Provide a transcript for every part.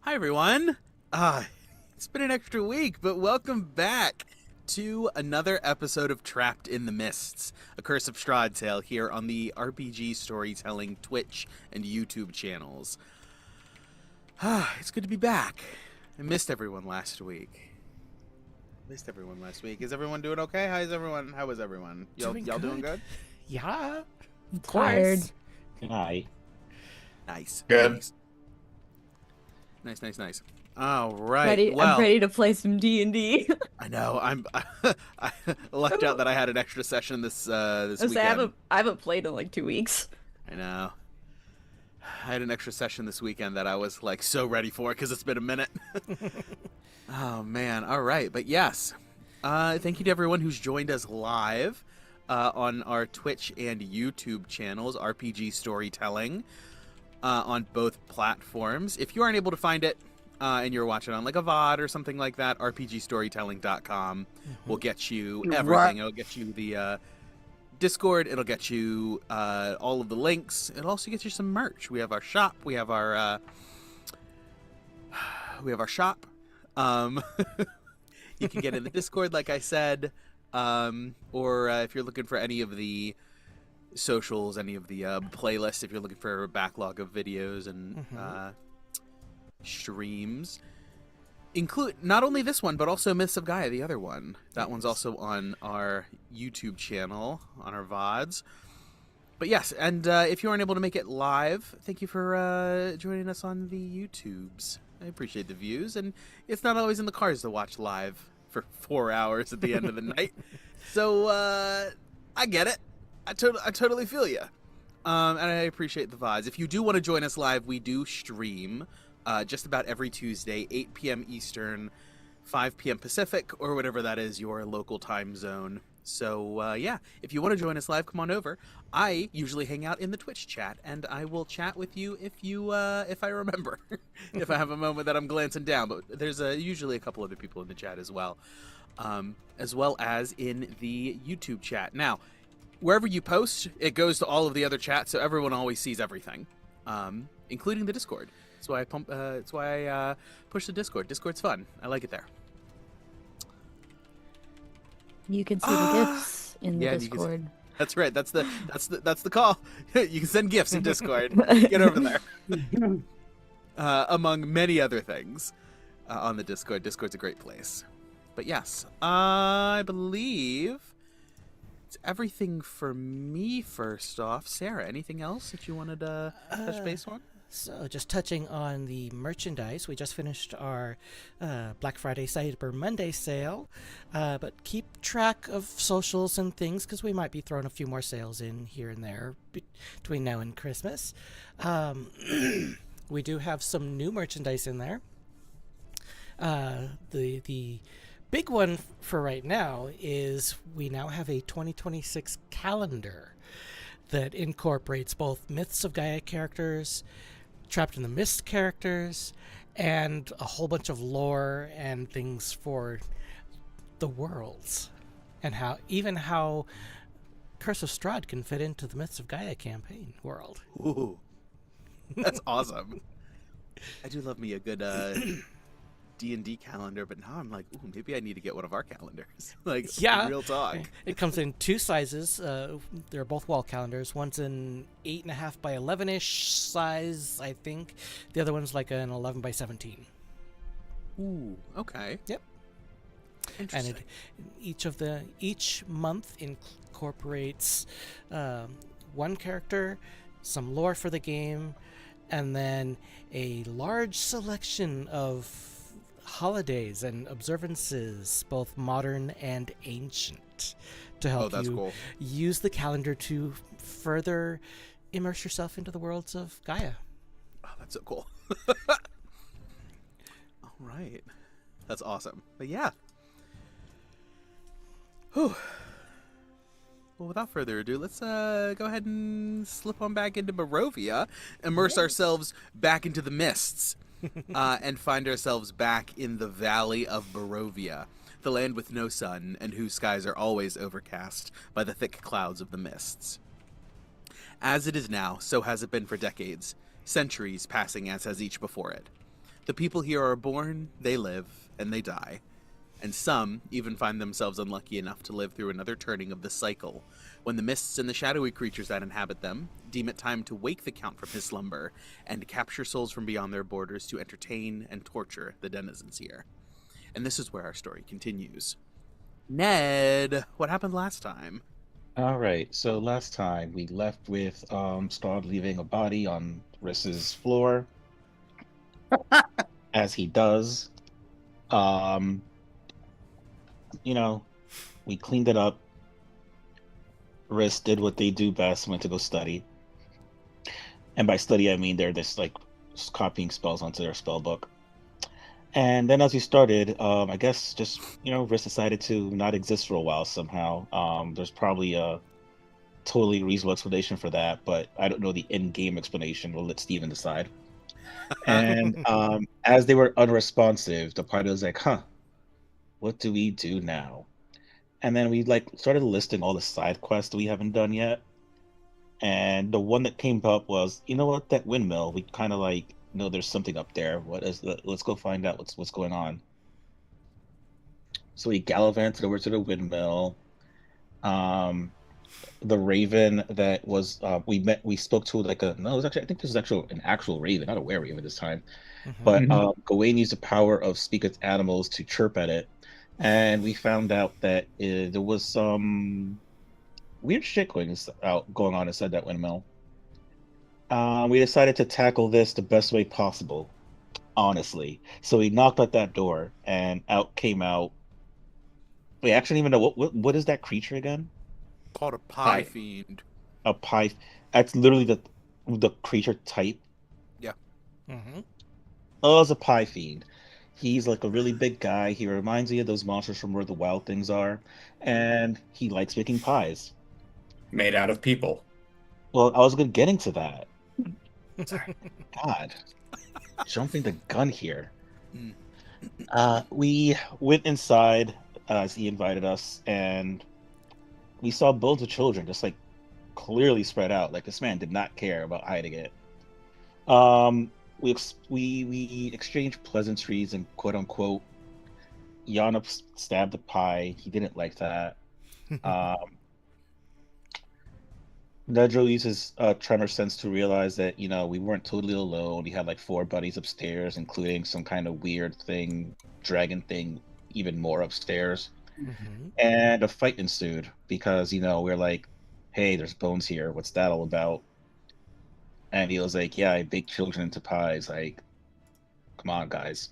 Hi, everyone. It's been an extra week, but welcome back to another episode of Trapped in the Mists, a Curse of Strahd tale here on the RPG Storytelling Twitch and YouTube channels. It's good to be back. I missed everyone last week. Is everyone doing okay? How was everyone? Y'all doing good? Yeah, of Tired. course. Hi. Nice. Good. Nice. All right. I'm ready to play some D&D. I know. I lucked out that I had an extra session this weekend. I haven't played in like 2 weeks. I know. I had an extra session this weekend that I was like so ready for because it's been a minute. Oh man. All right, but yes. Thank you to everyone who's joined us live on our Twitch and YouTube channels, RPG Storytelling, on both platforms. If you aren't able to find it and you're watching on like a VOD or something like that, rpgstorytelling.com will get you everything. Right. It'll get you the Discord. It'll get you all of the links. It'll also get you some merch. We have our shop. We have our shop. You can get in the Discord, like I said, or if you're looking for any of the socials, any of the playlists, if you're looking for a backlog of videos and streams, include not only this one but also Myths of Gaea, the other one. That one's also on our YouTube channel, on our VODs. But yes, and if you aren't able to make it live, thank you for joining us on the YouTubes. I appreciate the views, and it's not always in the cards to watch live for 4 hours at the end of the night. So I get it. I totally feel you. And I appreciate the VODs. If you do want to join us live, we do stream just about every Tuesday, 8 p.m. Eastern, 5 p.m. Pacific, or whatever that is, your local time zone. So, yeah, if you want to join us live, come on over. I usually hang out in the Twitch chat, and I will chat with you if I remember, if I have a moment that I'm glancing down. But there's usually a couple other people in the chat as well as in the YouTube chat. Now, wherever you post, it goes to all of the other chats, so everyone always sees everything, including the Discord. That's why I push the Discord. Discord's fun. I like it there. You can see the gifts in the Yeah, Discord. That's right. That's the call. You can send gifts in Discord. Get over there. Among many other things on the Discord. Discord's a great place. But yes, I believe it's everything for me. First off, Sarah, anything else that you wanted to touch base on? So, just touching on the merchandise, we just finished our Black Friday Cyber Monday sale, but keep track of socials and things because we might be throwing a few more sales in here and there between now and Christmas. We do have some new merchandise in there. The big one for right now is we now have a 2026 calendar that incorporates both Myths of Gaea characters, Trapped in the Mist characters, and a whole bunch of lore and things for the worlds, and how Curse of Strahd can fit into the Myths of Gaea campaign world. Ooh, that's awesome. I do love me a good D&D calendar, but now I'm like, ooh, maybe I need to get one of our calendars. Like, Yeah. real talk. It comes in two sizes. They're both wall calendars. One's an 8.5 by 11-ish size, I think. The other one's like an 11 by 17. Ooh, okay. Yep. Interesting. And each month incorporates one character, some lore for the game, and then a large selection of holidays and observances, both modern and ancient, to help you cool. use the calendar to further immerse yourself into the worlds of Gaia. Oh, that's so cool. All right. That's awesome. But yeah. Whew. Well, without further ado, let's go ahead and slip on back into Barovia, immerse ourselves back into the mists, and find ourselves back in the Valley of Barovia, the land with no sun and whose skies are always overcast by the thick clouds of the mists. As it is now, so has it been for decades, centuries passing as has each before it. The people here are born, they live, and they die. And some even find themselves unlucky enough to live through another turning of the cycle, when the mists and the shadowy creatures that inhabit them deem it time to wake the Count from his slumber and capture souls from beyond their borders to entertain and torture the denizens here. And this is where our story continues. Ned, what happened last time? All right, so last time we left with Strahd leaving a body on Riss's floor, as he does. You know, we cleaned it up. Riss did what they do best, went to go study. And by study, I mean they're just like copying spells onto their spell book. And then as we started, I guess just, Riss decided to not exist for a while somehow. There's probably a totally reasonable explanation for that, but I don't know the in-game explanation. We'll let Steven decide. And as they were unresponsive, the party was like, what do we do now? And then we started listing all the side quests we haven't done yet. And the one that came up was, you know what, that windmill, we kind of no, there's something up there. What is that? Let's go find out what's going on. So we gallivanted over to the windmill. The raven that was we spoke to I think this is an actual raven, not a were-raven this time. Mm-hmm. But Gawain used the power of speak with animals to chirp at it, and we found out that there was some weird shit going on inside that windmill. We decided to tackle this the best way possible, honestly. So we knocked at that door, and out came out. Wait, I actually don't even know what is that creature again? Called a pie fiend. A pie. That's literally the creature type. Yeah. Mm-hmm. Oh, it's a pie fiend. He's like a really big guy. He reminds me of those monsters from Where the Wild Things Are, and he likes making pies. Made out of people. Well, I was getting to that. Sorry. God. Jumping the gun here. We went inside as he invited us, and we saw bones of children just clearly spread out. This man did not care about hiding it. We exchanged pleasantries and quote unquote. Yana stabbed the pie. He didn't like that. Nedro uses tremor sense to realize that we weren't totally alone. We had 4 buddies upstairs, including some kind of weird thing, dragon thing, even more upstairs. Mm-hmm. And a fight ensued because we're like, hey, there's bones here. What's that all about? And he was like, yeah, I bake children into pies. Come on, guys.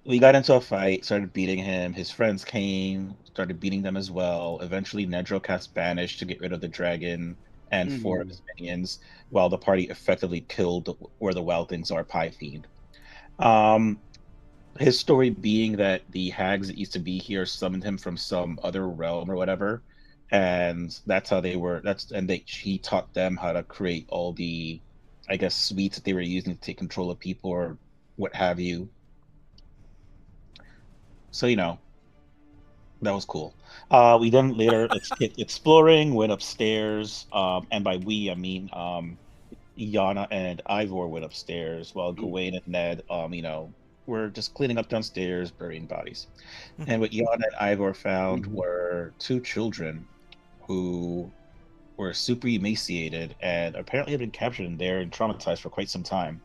We got into a fight, started beating him. His friends came, started beating them as well. Eventually, Nedro cast Banish to get rid of the dragon and 4 of his minions, while the party effectively killed Where the Wild Things Are pie fiend. His story being that the hags that used to be here summoned him from some other realm or whatever, and that's how they were. He taught them how to create all the, I guess, sweets that they were using to take control of people or what have you. So that was cool. We then later exploring, went upstairs, and by we I mean Yana and Ivor went upstairs while Gawain and Ned were just cleaning up downstairs, burying bodies. And what Yana and Ivor found were 2 children who were super emaciated and apparently had been captured in there and traumatized for quite some time.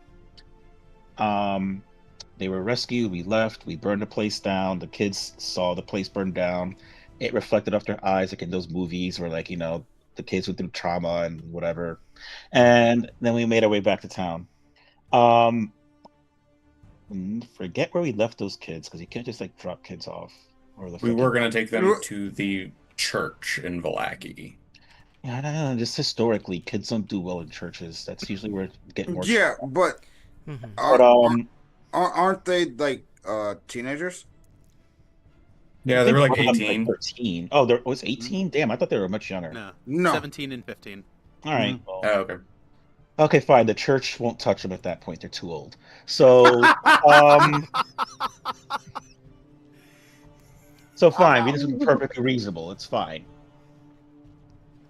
They were rescued, we left, we burned the place down, the kids saw the place burned down. It reflected off their eyes like in those movies where the kids went through trauma and whatever. And then we made our way back to town. Forget where we left those kids, because you can't just drop kids off. We were going to take them to the church in Vallaki. Yeah, I don't know. Just historically, kids don't do well in churches. That's usually where it get more. Yeah, but aren't they teenagers? Yeah, they were 18. 13. Oh, there was 18. Damn, I thought they were much younger. No. 17 and 15. All right. Well, Oh, okay. Okay, fine. The church won't touch them at that point. They're too old. So, fine. This is perfectly reasonable. It's fine.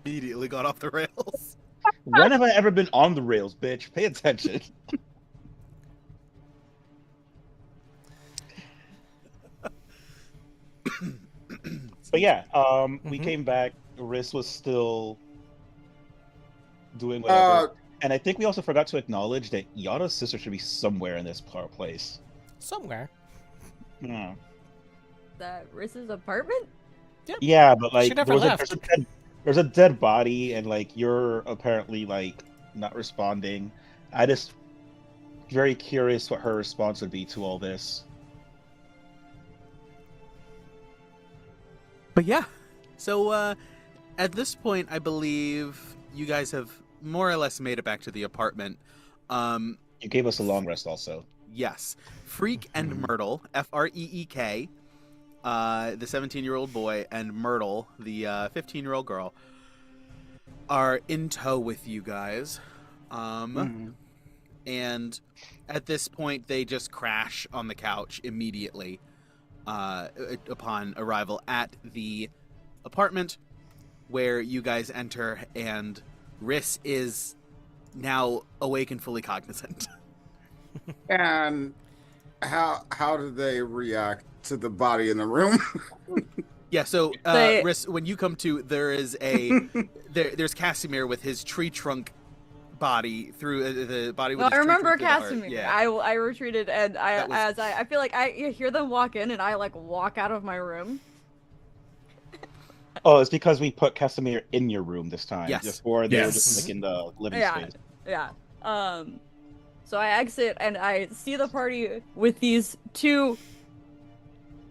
Immediately got off the rails. When have I ever been on the rails, bitch? Pay attention. But yeah, we came back. Riss was still doing whatever. And I think we also forgot to acknowledge that Yana's sister should be somewhere in this place. Somewhere. Yeah. That Riss's apartment? Yep. Yeah, but like She never left. there's a dead body, and like you're apparently like not responding. I just very curious what her response would be to all this. But yeah, so at this point, I believe you guys have more or less made it back to the apartment. You gave us a long rest, also. Yes, Freak and Myrtle, Freek, the 17-year-old boy, and Myrtle, the 15-year-old girl, are in tow with you guys. And at this point, they just crash on the couch immediately upon arrival at the apartment where you guys enter, and Riss is now awake and fully cognizant. And how do they react to the body in the room? Yeah, so Riss, when you come to, there is there's Casimir with his tree trunk body through the body. With No, his I tree remember trunk through the heart. Casimir. Yeah. I retreated, and That was- I feel like I hear them walk in, and I like walk out of my room. Oh, it's because we put Casimir in your room this time. Yes. Before they were just Yes. like in the living Yeah. space. Yeah. So I exit and I see the party with these two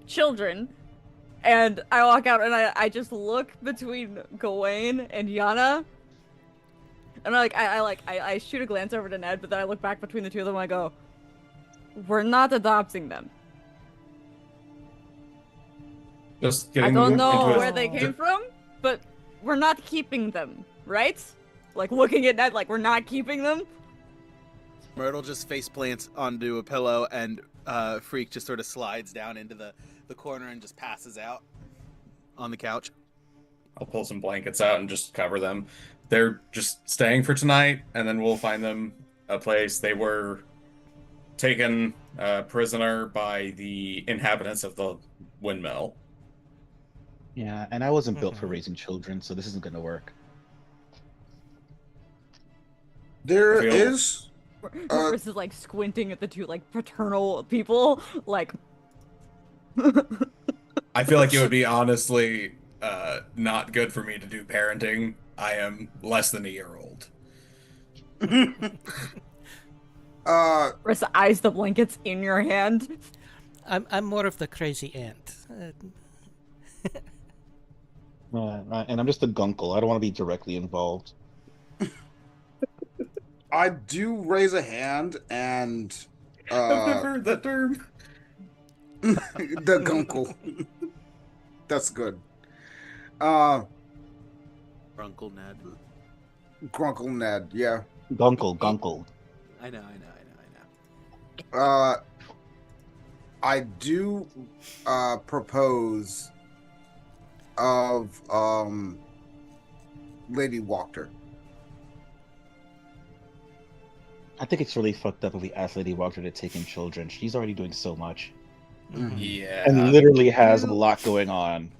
children, and I walk out and I just look between Gawain and Yana, and I shoot a glance over to Ned, but then I look back between the two of them and I go, "We're not adopting them. Just I getting don't know into where they came from, but we're not keeping them, right?" Like looking at Ned, like we're not keeping them. Myrtle just face plants onto a pillow, and Freak just sort of slides down into the corner and just passes out on the couch. I'll pull some blankets out and just cover them. They're just staying for tonight, and then we'll find them a place. They were taken prisoner by the inhabitants of the windmill. Yeah, and I wasn't built for raising children, so this isn't going to work. There I feel- is. Empress is like squinting at the two like paternal people, like. I feel like it would be honestly not good for me to do parenting. I am less than a year old. Rissa eyes the blankets in your hand. I'm more of the crazy aunt. And I'm just a gunkle. I don't want to be directly involved. I do raise a hand, and I've never heard that term. the gunkle. That's good. Grunkle Ned. Grunkle Ned, yeah. Gunkle. I know. I do propose of Lady Walker. I think it's really fucked up if we ask Lady Walker to take in children. She's already doing so much. Yeah. And literally has a lot going on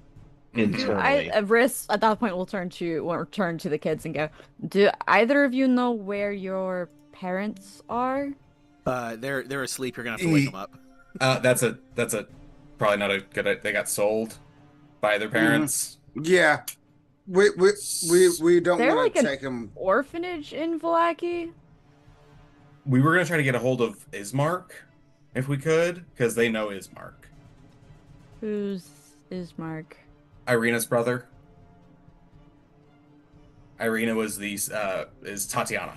internally. Riss at that point will turn to the kids and go, "Do either of you know where your parents are?" They're asleep. You're gonna have to wake them up. That's a probably not a good. They got sold by their parents. Yeah. We don't They're want like to an take him. orphanage in Vallaki. We were gonna try to get a hold of Ismark, if we could, because they know Ismark. Who's Ismark? Irina's brother. Irina was is Tatiana,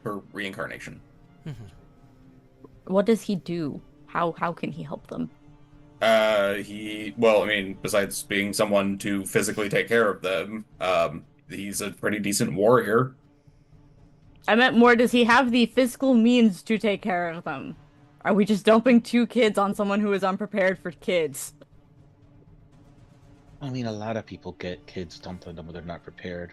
her reincarnation. What does he do? How can he help them? Besides being someone to physically take care of them, he's a pretty decent warrior. I meant more, does he have the physical means to take care of them? Are we just dumping two kids on someone who is unprepared for kids? I mean, a lot of people get kids dumped on them when they're not prepared.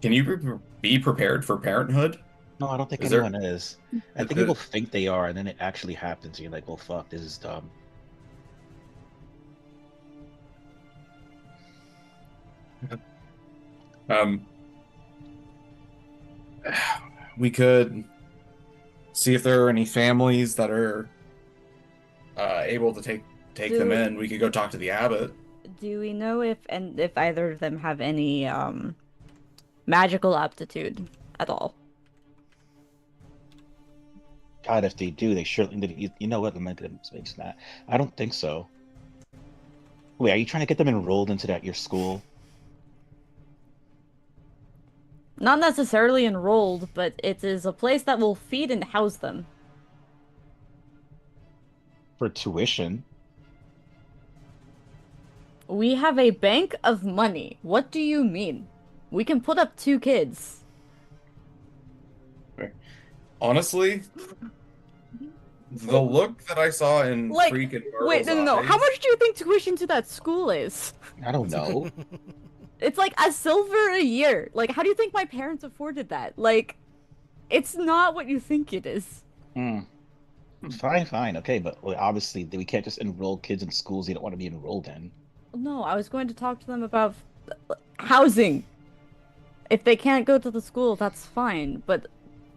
Can you be prepared for parenthood? No, I don't think Is anyone is. I think the- people think they are, and then it actually happens, and you're like, well, fuck, this is dumb. We could see if there are any families that are able to take them in. We could go talk to the abbot. Do we know if either of them have any magical aptitude at all? God, if they do, they surely did. You know what? I'm not gonna mention that. I don't think so. Wait, are you trying to get them enrolled into your school? Not necessarily enrolled, but it is a place that will feed and house them. For tuition? We have a bank of money. What do you mean? We can put up 2 kids. Honestly, the look that I saw in Like, Freak and wait, no. eyes, How much do you think tuition to that school is? I don't know. It's like a silver a year. Like, how do you think my parents afforded that? Like, it's not what you think it is. Fine, okay, but obviously we can't just enroll kids in schools you don't want to be enrolled in. No, I was going to talk to them about housing. If they can't go to the school, that's fine, but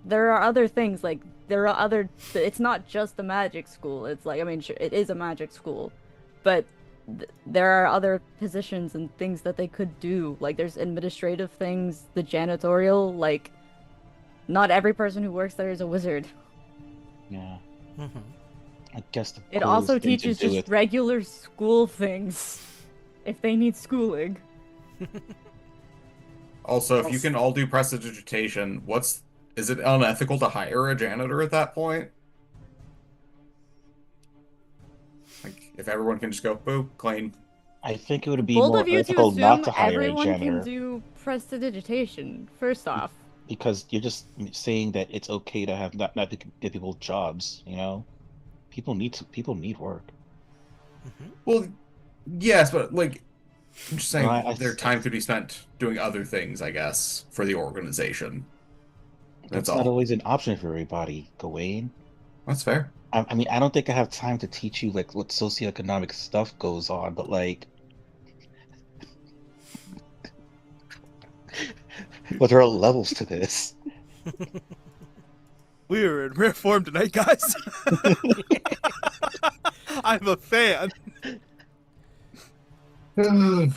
there are other things, like, it's not just a magic school. It's like, I mean, sure, it is a magic school, but there are other positions and things that they could do. Like, there's administrative things, the janitorial, like, not every person who works there is a wizard. Yeah. I guess it also teaches just regular school things, if they need schooling. Also, if you can all do prestidigitation, is it unethical to hire a janitor at that point? Like, if everyone can just go, boop, clean. I think it would be Bold more of you ethical to not assume to hire a everyone janitor. can do prestidigitation, first off. Because you're just saying that it's okay to have not to give people jobs, you know? People need work. Well, yes, but, like, I'm just saying No, their time could be spent doing other things, I guess, for the organization. That's not always an option for everybody, Gawain. That's fair. I mean, I don't think I have time to teach you, like, what socioeconomic stuff goes on, but, like... but there are levels to this. We're in rare form tonight, guys. I'm a fan. Damn,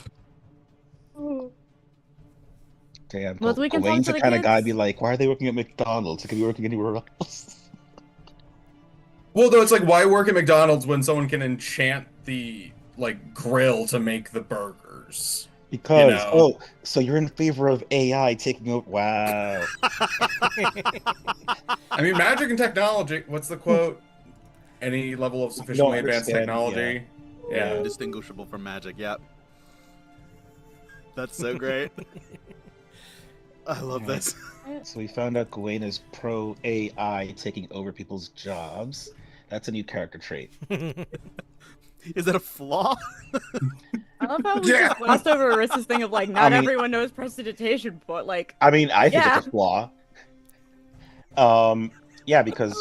Well, we can talk Gawain's to the the kind of guy kids. be like, why are they working at McDonald's? They could be working anywhere else. Well, though, it's like, why work at McDonald's when someone can enchant the, like, grill to make the burgers? Because, oh, so you're in favor of AI taking over? Wow. I mean, magic and technology, what's the quote? Any level of sufficiently advanced technology. Yeah. Indistinguishable from magic, yep. That's so great. I love this. So we found out Gawain is pro AI taking over people's jobs. That's a new character trait. Is that a flaw? I love how we just glossed over Arissa's thing of, like, not everyone knows prestidigitation, but, like... I mean, I think it's a flaw. Yeah, because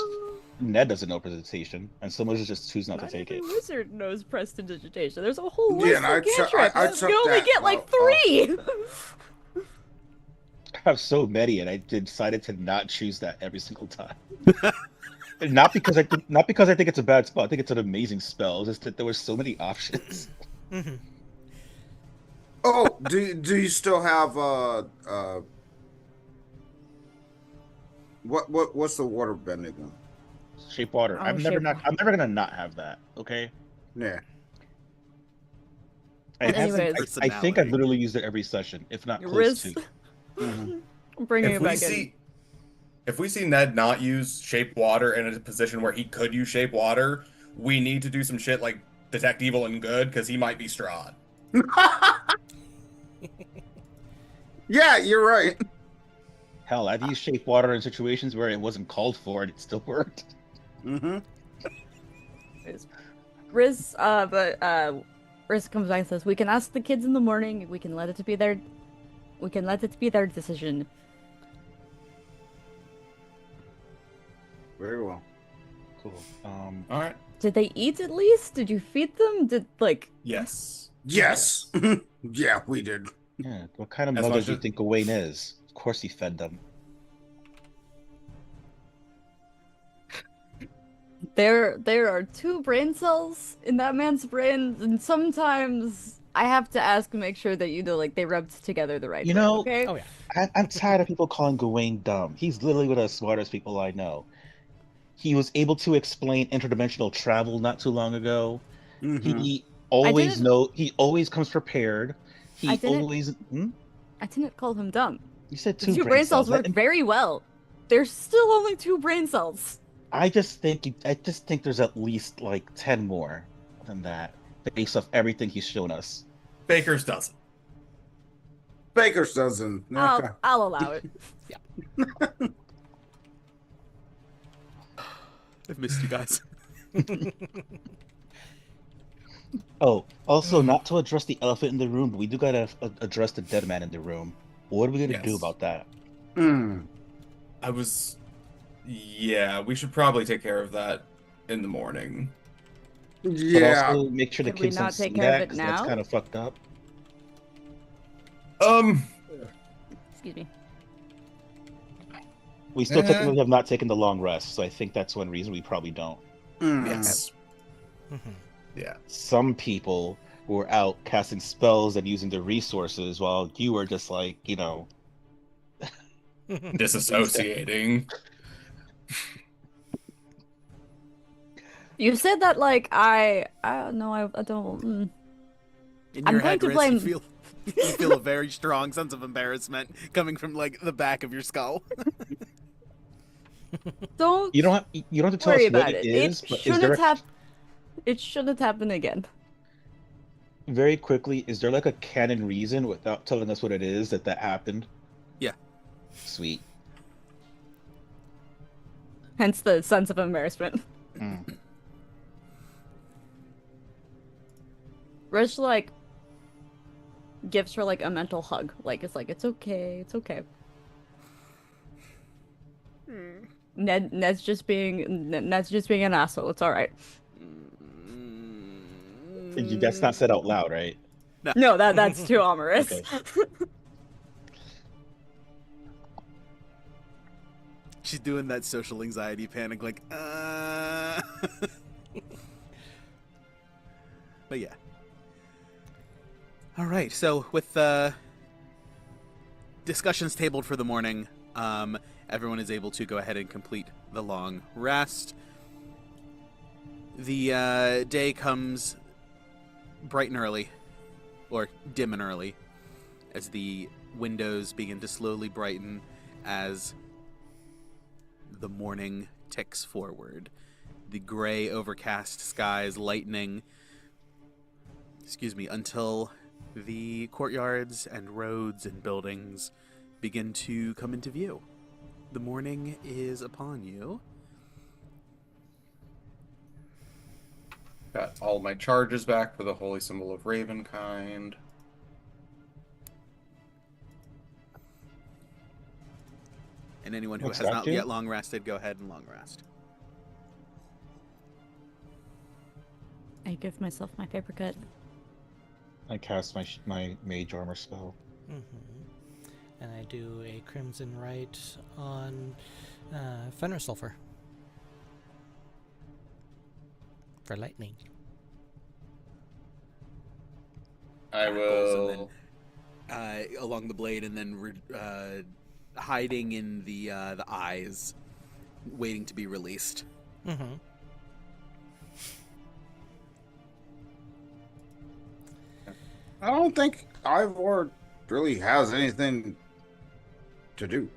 Ned doesn't know prestidigitation, and some wizards just choose not to take it. Every wizard knows prestidigitation. There's a whole list Yeah, and of cantrips. I took You only that, get, like, 3! I have so many, and I decided to not choose that every single time. Not because I think it's a bad spell. I think it's an amazing spell. It's just that there were so many options. Oh, do you still have what's the water bending one? Shape water. Oh, I'm never gonna not have that. Okay. Yeah. Anyways. I think I've literally used it every session, if not close to. I'm bringing it back in. If we see Ned not use shape water in a position where he could use shape water, we need to do some shit like detect evil and good, because he might be Strahd. Yeah, you're right. Hell, I've used shape water in situations where it wasn't called for and it still worked. Riz comes back and says, we can ask the kids in the morning, we can let it be their decision. Very well. Cool. Alright. Did they eat at least? Did you feed them? Yes. Yes. Yeah, we did. Yeah. What kind of As mother much do you as- think Gawain is? Of course he fed them. There are two brain cells in that man's brain, and sometimes I have to ask to make sure that like they rubbed together the right You way. know, Okay. Oh yeah. I'm tired of people calling Gawain dumb. He's literally one of the smartest people I know. He was able to explain interdimensional travel not too long ago. Mm-hmm. He always comes prepared. I He didn't always I didn't call him dumb. You said The two two brain brain cells cells. work very well. There's still only two brain cells. I just think there's at least like 10 more than that based off everything he's shown us. Baker's doesn't. Baker's dozen. Okay. I'll allow it. I've missed you guys. Oh, also not to address the elephant in the room, but we do gotta address the dead man in the room. What are we gonna do Yes. about that? Yeah, we should probably take care of that in the morning. But Yeah. also make sure the Could we kids not don't see take care of that, it 'cause that's now? kind of fucked up. Excuse me. We still Eh. technically have not taken the long rest, so I think that's one reason we probably don't. Yes. Mhm. Yeah. Some people were out casting spells and using their resources while you were just like, Disassociating. You said that like I no I don't. In I'm your going head, to Riz, blame- you feel a very strong sense of embarrassment coming from like the back of your skull. Don't you don't have to tell worry us what about it it. is, but is there It shouldn't happen again. very quickly, is there like a canon reason without telling us what it is that happened? Yeah. Sweet. Hence the sense of embarrassment. Mm. Rish like gives her like a mental hug. Like it's okay, it's okay. Ned's just being an asshole. It's all right. That's not said out loud, right? No, that's too amorous. Okay. She's doing that social anxiety panic, like, But yeah. All right. So with discussions tabled for the morning, everyone is able to go ahead and complete the long rest. The day comes bright and early, or dim and early, as the windows begin to slowly brighten as the morning ticks forward. The gray, overcast skies lightening, until the courtyards and roads and buildings begin to come into view. The morning is upon you. Got all my charges back for the holy symbol of Ravenkind. And anyone who What's has that not do? yet long rested, go ahead and long rest. I give myself my paper cut. I cast my mage armor spell. And I do a Crimson Rite on Fenrir Sulfur for lightning. I Crackles and will. then, along the blade, and then hiding in the eyes, waiting to be released. Mm-hmm. I don't think Ivor really has anything to do.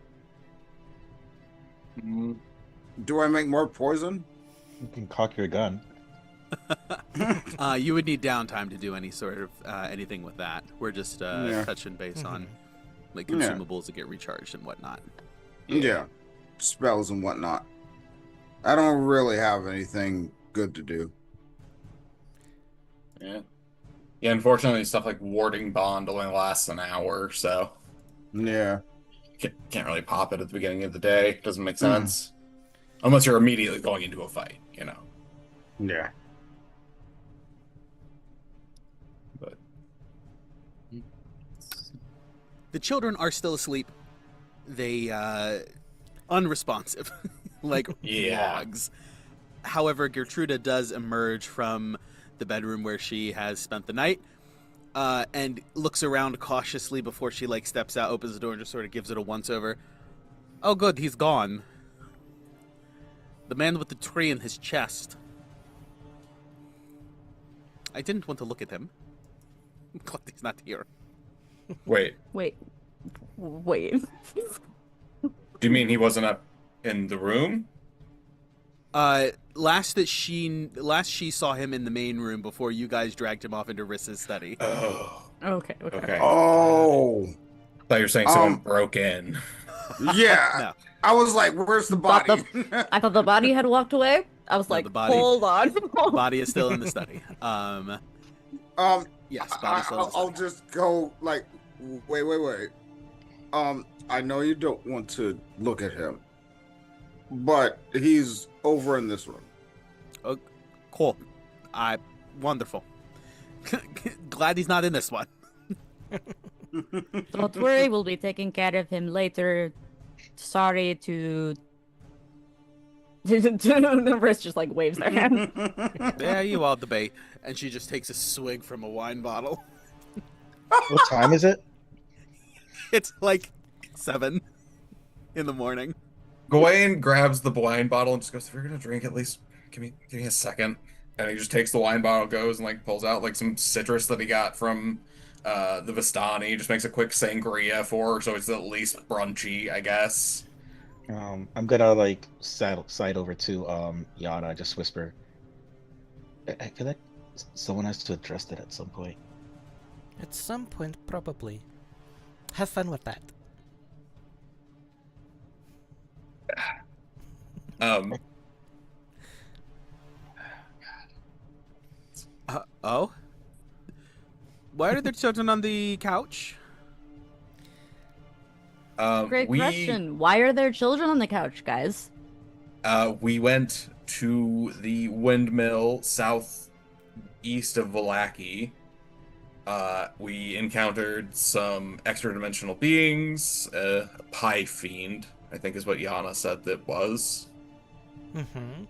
Mm, Do I make more poison? You can cock your gun. You would need downtime to do any sort of anything with that. We're just Yeah. touching base on like Yeah. consumables that get recharged and whatnot. Yeah. Spells and whatnot. I don't really have anything good to do. Yeah. Yeah, unfortunately, stuff like Warding Bond only lasts an hour, so Yeah. can't really pop it at the beginning of the day. Doesn't make sense. Unless you're immediately going into a fight, Yeah. But The children are still asleep. They unresponsive, like logs. However, Gertruda does emerge from the bedroom where she has spent the night, and looks around cautiously before she steps out, opens the door, and just sort of gives it a once-over. Oh, good, he's gone. The man with the tree in his chest. I didn't want to look at him. Glad he's not here. Wait. Wait. Do you mean he wasn't up in the room? Last she saw him in the main room before you guys dragged him off into Riss's study. Oh. Okay. Oh. I thought you were saying someone broke in. Yeah. No. I was like, where's the body? I thought the body had walked away. I was like, the body- hold on. The body is still in the study. Yes, body's still in the study. I'll just go wait. I know you don't want to look at him, but he's over in this room. Oh, cool. Wonderful. Glad he's not in this one. Don't worry, we'll be taking care of him later. Sorry to... The wrist just waves their hand. Yeah, you all debate. And she just takes a swig from a wine bottle. What time is it? It's 7 in the morning. Gawain grabs the wine bottle and just goes, if you're gonna drink, at least give me a second. And he just takes the wine bottle, goes and pulls out some citrus that he got from the Vistani. Just makes a quick sangria for her, so it's at least brunchy, I guess. I'm gonna side over to Yana, just whisper. I feel like someone has to address that at some point. At some point, probably. Have fun with that. Oh? Why are there children on the couch? Great question. Why are there children on the couch, guys? We went to the windmill southeast of Vallaki. We encountered some extra-dimensional beings. A pie fiend, I think is what Yana said that was. Mm-hmm.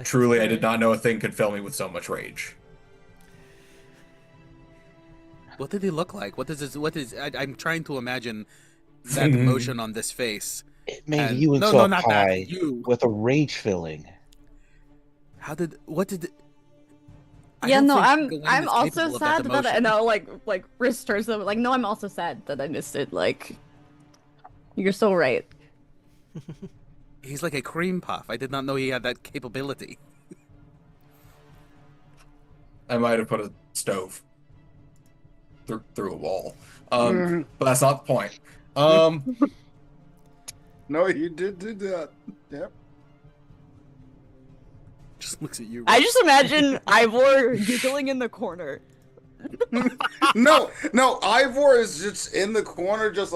Truly, I did not know a thing could fill me with so much rage. What did he look like? I'm trying to imagine that emotion on this face. It made And- you into no, a not pie that. You. with a rage filling. What did? I Yeah, don't no, think Gawain I'm is also capable of sad that emotion. and now wrist turns them no, I'm also sad that I missed it. You're so right. He's like a cream puff. I did not know he had that capability. I might have put a stove through a wall. But that's not the point. No, you did do that. Yep. Just looks at you. I just imagine Ivor giggling in the corner. No, Ivor is just in the corner, just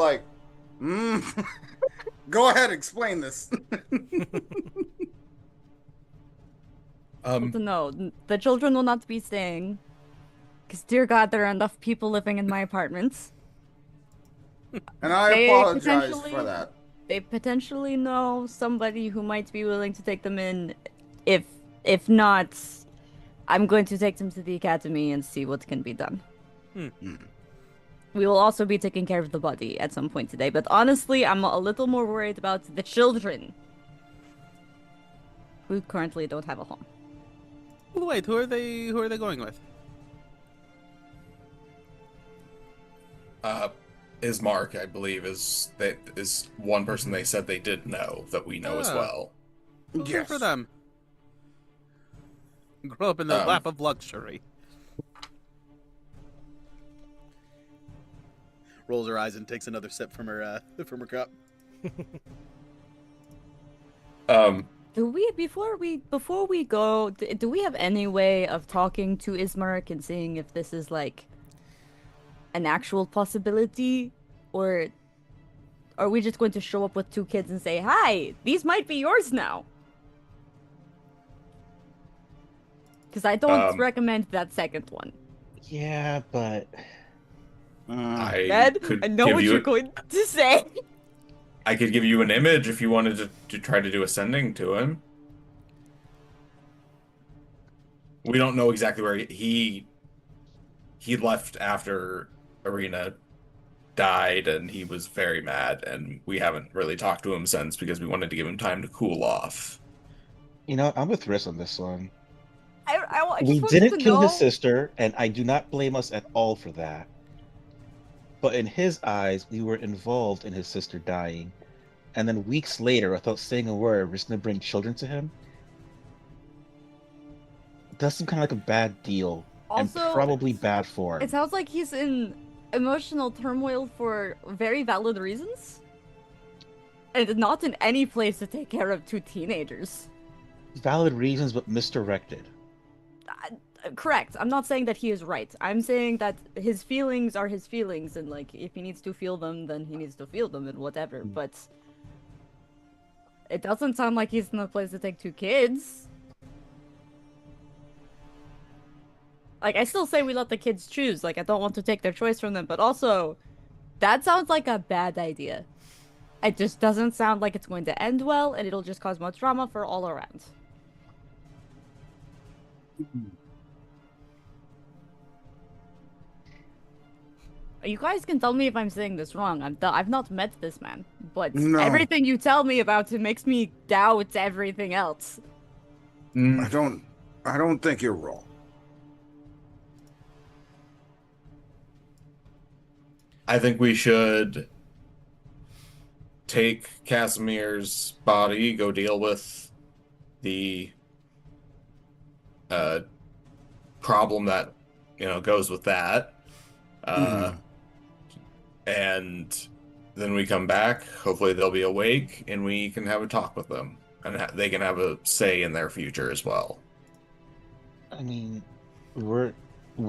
Go ahead, explain this. No, the children will not be staying. Because, dear God, there are enough people living in my apartments. And I They apologize potentially- for that. They potentially know somebody who might be willing to take them in. If not, I'm going to take them to the academy and see what can be done. We will also be taking care of the body at some point today, but honestly, I'm a little more worried about the children who currently don't have a home. Wait, who are they going with? Ismark, I believe, is one person they said they did know that we know as Ah. well. Good for them. Grow up in the lap of luxury. Rolls her eyes and takes another sip from her cup. Do we before we go? Do we have any way of talking to Ismark and seeing if this is an actual possibility, or are we just going to show up with two kids and say, "Hi, these might be yours now"? Because I don't recommend that second one. Yeah, but I Ned, could I know give what you you're going to say. I could give you an image if you wanted to try to do a sending to him. We don't know exactly where he left after Arena died, and he was very mad, and we haven't really talked to him since because we wanted to give him time to cool off. You know, I'm with Riss on this one. I We just want you didn't to kill know. his sister, and I do not blame us at all for that. But in his eyes, we were involved in his sister dying. And then weeks later, without saying a word, we're just going to bring children to him? That seems kind of like a bad deal. Also, and probably bad form. It sounds like he's in emotional turmoil for very valid reasons. And not in any place to take care of 2 teenagers. Valid reasons, but misdirected. Correct. I'm not saying that he is right. I'm saying that his feelings are his feelings, and like if he needs to feel them, then he needs to feel them and whatever. But it doesn't sound like he's in a place to take 2 kids. Like, I still say we let the kids choose. Like, I don't want to take their choice from them, but also, that sounds like a bad idea. It just doesn't sound like it's going to end well, and it'll just cause much drama for all around. You guys can tell me if I'm saying this wrong. I've not met this man, but No. everything you tell me about him makes me doubt everything else. I don't think you're wrong. I think we should take Casimir's body, go deal with the problem that goes with that, and then we come back. Hopefully, they'll be awake, and we can have a talk with them, and they can have a say in their future as well. I mean, what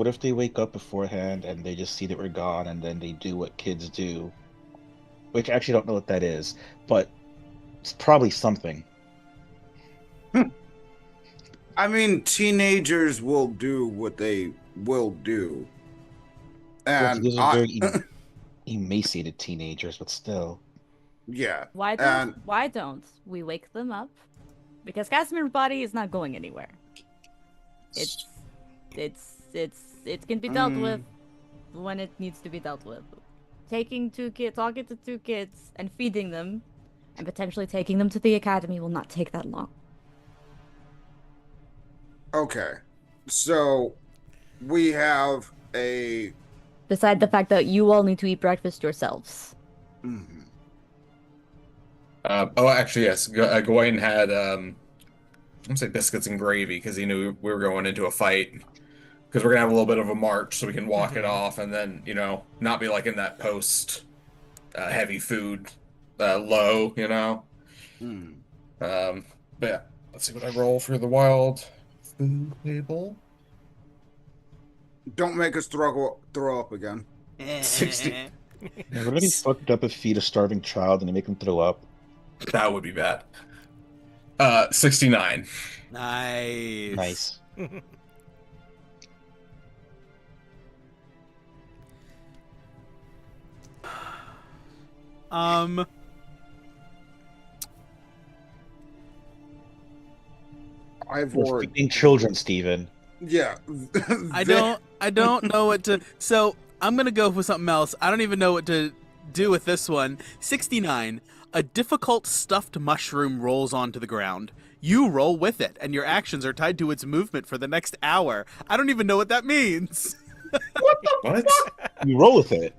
if they wake up beforehand and they just see that we're gone, and then they do what kids do? Which I actually don't know what that is, but it's probably something. I mean, teenagers will do what they will do. And These are very emaciated teenagers, but still. yeah. Why don't we wake them up? Because Casimir's body is not going anywhere. It can be dealt with when it needs to be dealt with. Talking to 2 kids and feeding them and potentially taking them to the academy will not take that long. Okay. So we have a Beside the fact that you all need to eat breakfast yourselves. Actually, yes. Gawain had I'm gonna say biscuits and gravy because he knew we were going into a fight. Because we're gonna have a little bit of a march, so we can walk it off, and then not be like in that post heavy food low, But yeah, let's see what I roll for the wild food table. don't make us throw up again. 60. Yeah, would it be fucked up if feed a starving child and they make him throw up? That would be bad. 69. Nice. Ivor. We're feeding children, Steven. Yeah. I don't know what to. So I'm gonna go with something else. I don't even know what to do with this one. 69. A difficult stuffed mushroom rolls onto the ground. You roll with it, and your actions are tied to its movement for the next hour. I don't even know what that means. What? You roll with it.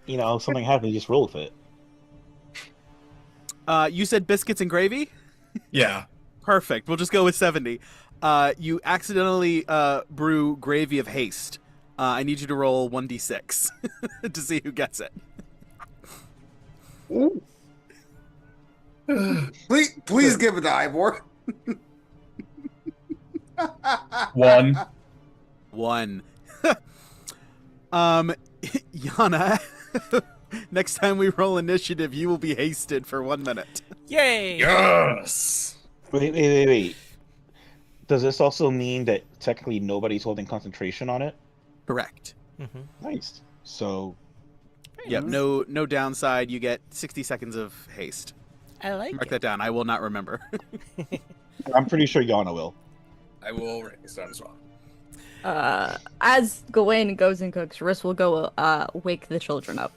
Something happens, you just roll with it. You said biscuits and gravy? Yeah. Perfect. We'll just go with 70. You accidentally brew gravy of haste. I need you to roll 1d6 to see who gets it. Ooh. Please give it to Ivor. 1. 1. Yana, next time we roll initiative, you will be hasted for 1 minute. Yay! Yes! Wait. Does this also mean that technically nobody's holding concentration on it? Correct. Mm-hmm. Nice. So, Yep, Mhm. no downside. You get 60 seconds of haste. I like Mark it. that down. I will not remember. I'm pretty sure Yana will. I will write this down as well. As Gawain goes and cooks, Riss will go wake the children up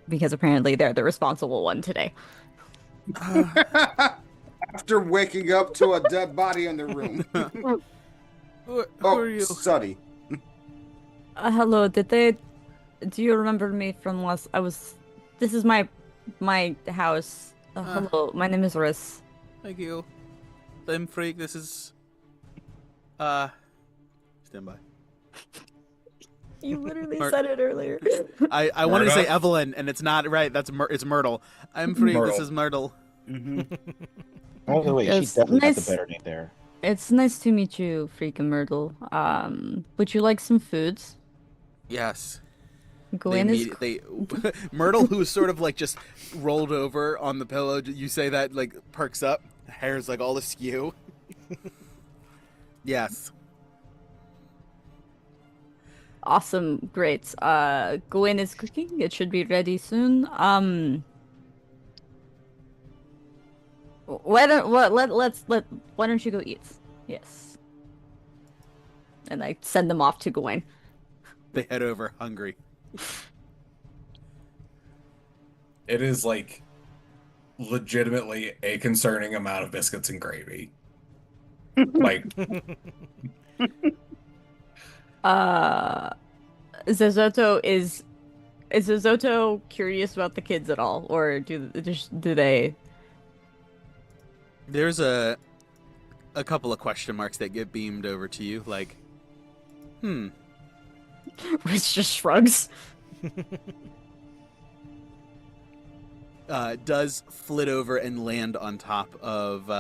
because apparently they're the responsible one today. After waking up to a dead body in the room. Who Oh, are you? study. Hello, do you remember me from last? This is my house. Hello, my name is Riss. Thank you. I'm Freak. This is stand by. You literally Mar- said it earlier. I wanted to say Myrtle? Evelyn, and it's not right. It's Myrtle. I'm Freak. This Myrtle. is Myrtle. Oh, the way, she Yes, definitely got the nice. better name there. It's nice to meet you, Freakin' Myrtle. Would you like some foods? Yes. Gawain is. Myrtle, who's sort of like just rolled over on the pillow. You say that, like, perks up. Hair's like all askew. Yes. Awesome, great. Gawain is cooking. It should be ready soon. Why don't you go eat? Yes. And I send them off to Gawain. They head over hungry. It is like legitimately a concerning amount of biscuits and gravy. Like, Zezotto is Zezotto curious about the kids at all, or do they? There's a couple of question marks that get beamed over to you, like, Rich just shrugs. does flit over and land on top of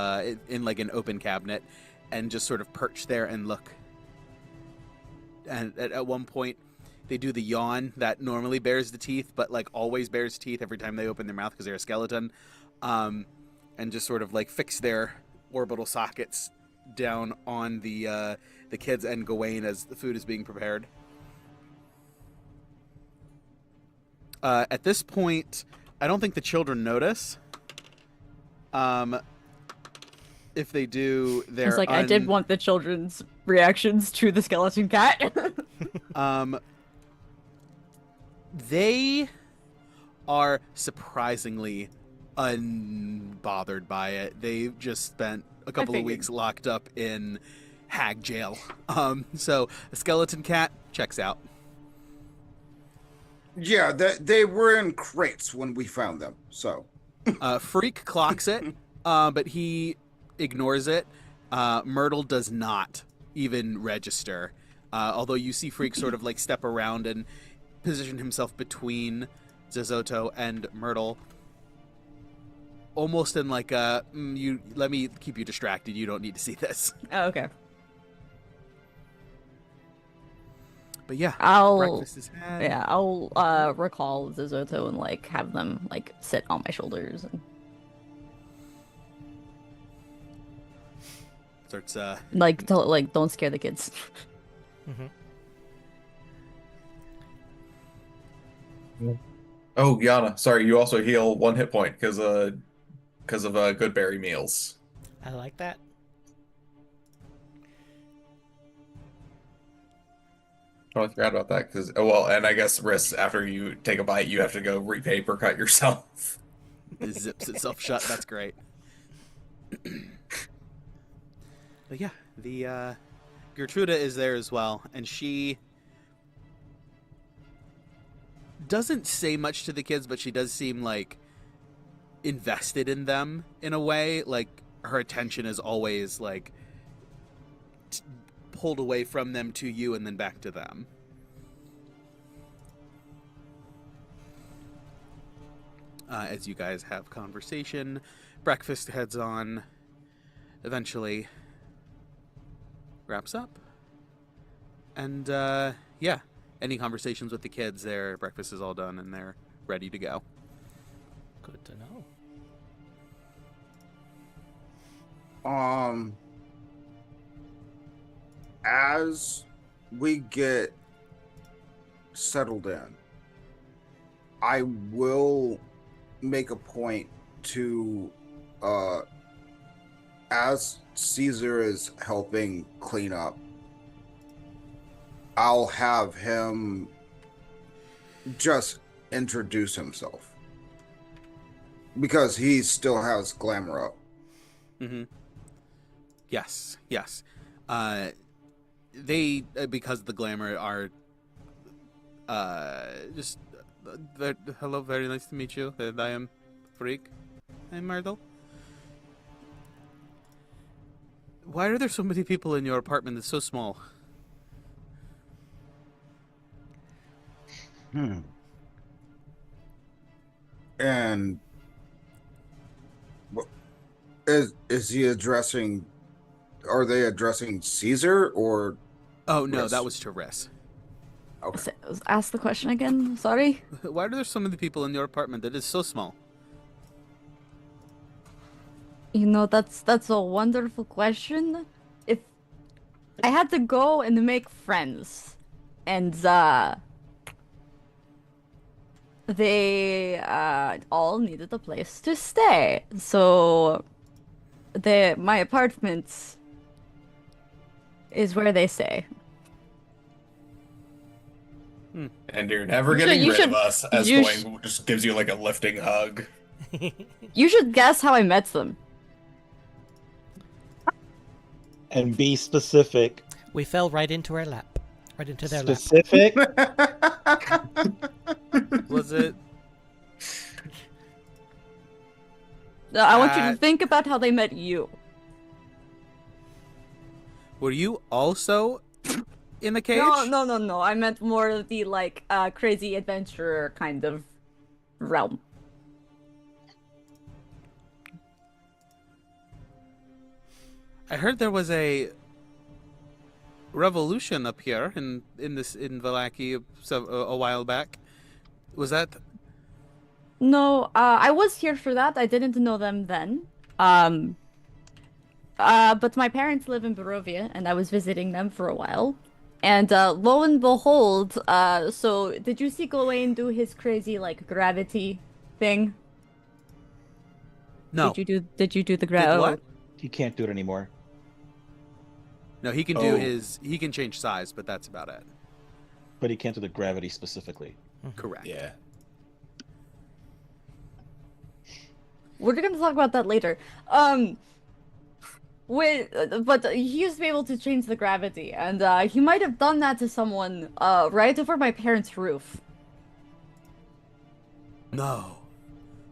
in like an open cabinet, and just sort of perch there and look. And at one point, they do the yawn that normally bares the teeth, but like always bares teeth every time they open their mouth because they're a skeleton, and just sort of like fix their orbital sockets down on the kids and Gawain as the food is being prepared. At this point, I don't think the children notice. If they do, they're It's like I did want the children's reactions to the skeleton cat. They are surprisingly unbothered by it. They've just spent a couple of figured. weeks locked up in hag jail. So a skeleton cat checks out. Yeah, they were in crates when we found them. So Freak clocks it, but he ignores it. Myrtle does not even register. Although you see Freak sort of like step around and position himself between Zezotto and Myrtle, almost in like a you let me keep you distracted. You don't need to see this. Oh, okay. But yeah, I'll breakfast is had. recall Zezotto and like have them like sit on my shoulders and Starts don't scare the kids. oh, Yana, sorry, you also heal 1 hit point because of good berry meals. I like that. Oh, I forgot about that because and I guess Riss, after you take a bite, you have to go repaper cut yourself. It zips itself shut. That's great. But yeah, the Gertruda is there as well, and she doesn't say much to the kids, but she does seem like invested in them in a way. Like her attention is always like pulled away from them to you and then back to them. As you guys have conversation, breakfast heads on, eventually wraps up. And yeah, any conversations with the kids, their breakfast is all done and they're ready to go. Good to know. As we get settled in, I will make a point to, as Cesar is helping clean up, I'll have him just introduce himself. Because he still has glamour up. Mm-hmm. Yes, yes. They, because of the glamour, are just... hello, very nice to meet you. I am Freak. I'm Myrtle. Why are there so many people in your apartment that's so small? And is he addressing? Are they addressing Cesar or? Oh no, Riss? that was to Riss. Okay. Ask the question again. Sorry. Why are there so many people in your apartment that is so small? You know, that's a wonderful question. If I had to go and make friends, and they all needed a place to stay, so my apartment is where they stay. And you're never You should- getting you rid should- of us, as you Gawain just gives you like a lifting hug. You should guess how I met them. And be specific. We fell right into her lap. Right into their lap. Specific. Was it? I want you to think about how they met you. Were you also in the cage? No. I meant more of the like crazy adventurer kind of realm. I heard there was a revolution up here in Vallaki a while back. Was that? No, I was here for that. I didn't know them then. But my parents live in Barovia, and I was visiting them for a while. And lo and behold, so did you see Gawain do his crazy like gravity thing? No. Did you do the Did gravity? what? You can't do it anymore. No, he can do his. He can change size, but that's about it. But he can't do the gravity specifically. Correct. Yeah. We're gonna talk about that later. But he used to be able to change the gravity, and he might have done that to someone right over my parents' roof. No.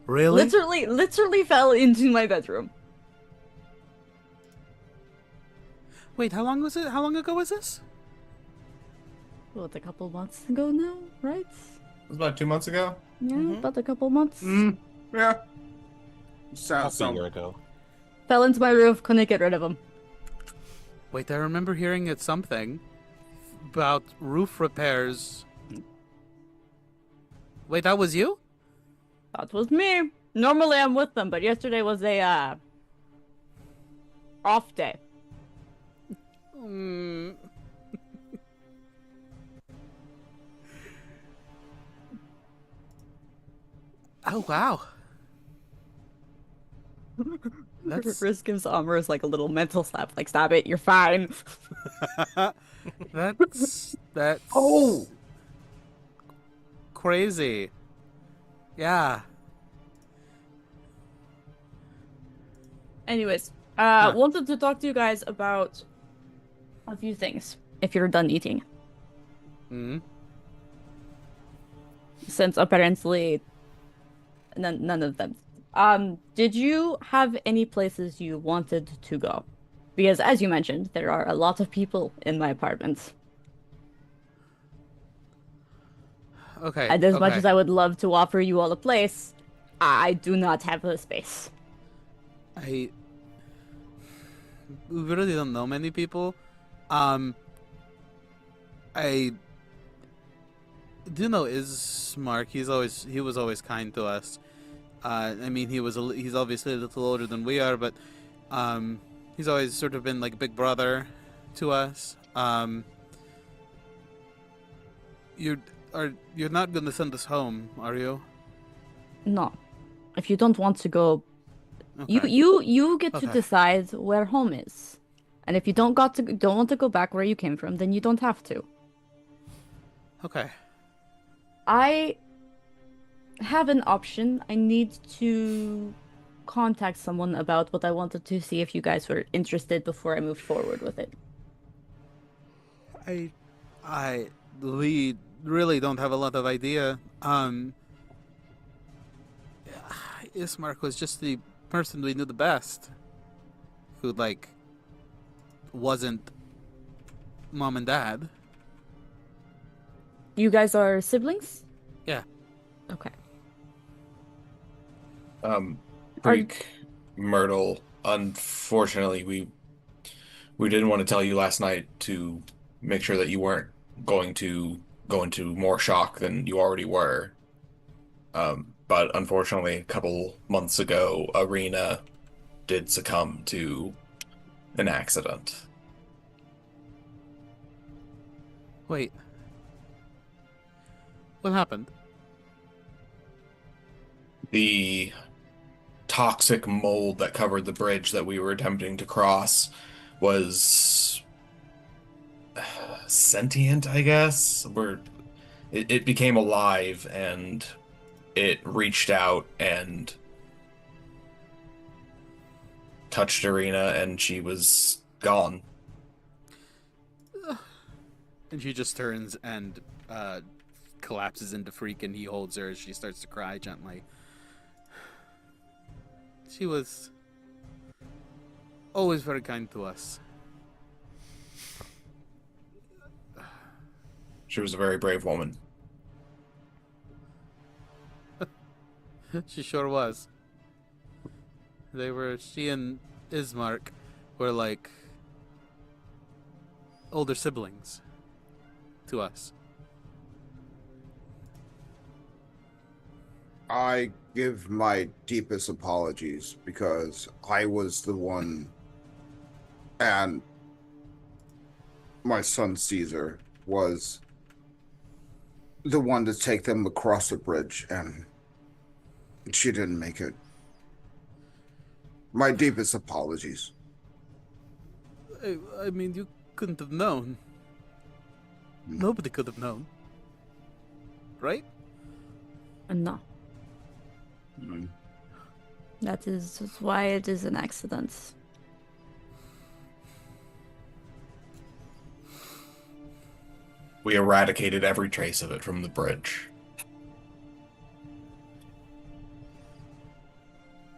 Really? Literally fell into my bedroom. Wait, how long was it? How long ago was this? What, a couple months ago now, right? It was about 2 months ago. Yeah, about a couple months. Yeah. Half a year ago. Fell into my roof, couldn't get rid of him. Wait, I remember hearing it something about roof repairs. Wait, that was you? That was me. Normally I'm with them, but yesterday was a off day. Mm. Oh wow. That's Riz gives Amorous like a little mental slap, like stop it, you're fine. that's Oh! crazy. Yeah. Anyways, wanted to talk to you guys about a few things, if you're done eating. Hmm. Since apparently none of them. Did you have any places you wanted to go? Because as you mentioned, there are a lot of people in my apartment. Okay. And as much okay. as I would love to offer you all a place, I do not have the space. We really don't know many people. I do know Ismark. He was always kind to us. I mean, he's obviously a little older than we are, but he's always sort of been like a big brother to us. you're not going to send us home, are you? No. If you don't want to go, Okay. you get to Okay. decide where home is. And if you don't want to go back where you came from, then you don't have to. Okay. I have an option. I need to contact someone about what I wanted to see if you guys were interested before I moved forward with it. We really don't have a lot of idea. Ismark was just the person we knew the best, who wasn't mom and dad. You guys are siblings? Yeah. Okay. Freak, Myrtle, unfortunately, we didn't want to tell you last night to make sure that you weren't going to go into more shock than you already were. But unfortunately, a couple months ago, Arena did succumb to an accident. Wait. What happened? The toxic mold that covered the bridge that we were attempting to cross was sentient, I guess. It became alive and it reached out and touched Arena, and she was gone. And she just turns and collapses into Freak, and he holds her as she starts to cry gently. She was always very kind to us. She was a very brave woman. She sure was. She and Ismark were like older siblings to us. I give my deepest apologies because I was the one, and my son Cesar was the one to take them across the bridge, and she didn't make it. My deepest apologies. I mean, you couldn't have known. Nobody could have known. Right? No. Mm. That is why it is an accident. We eradicated every trace of it from the bridge.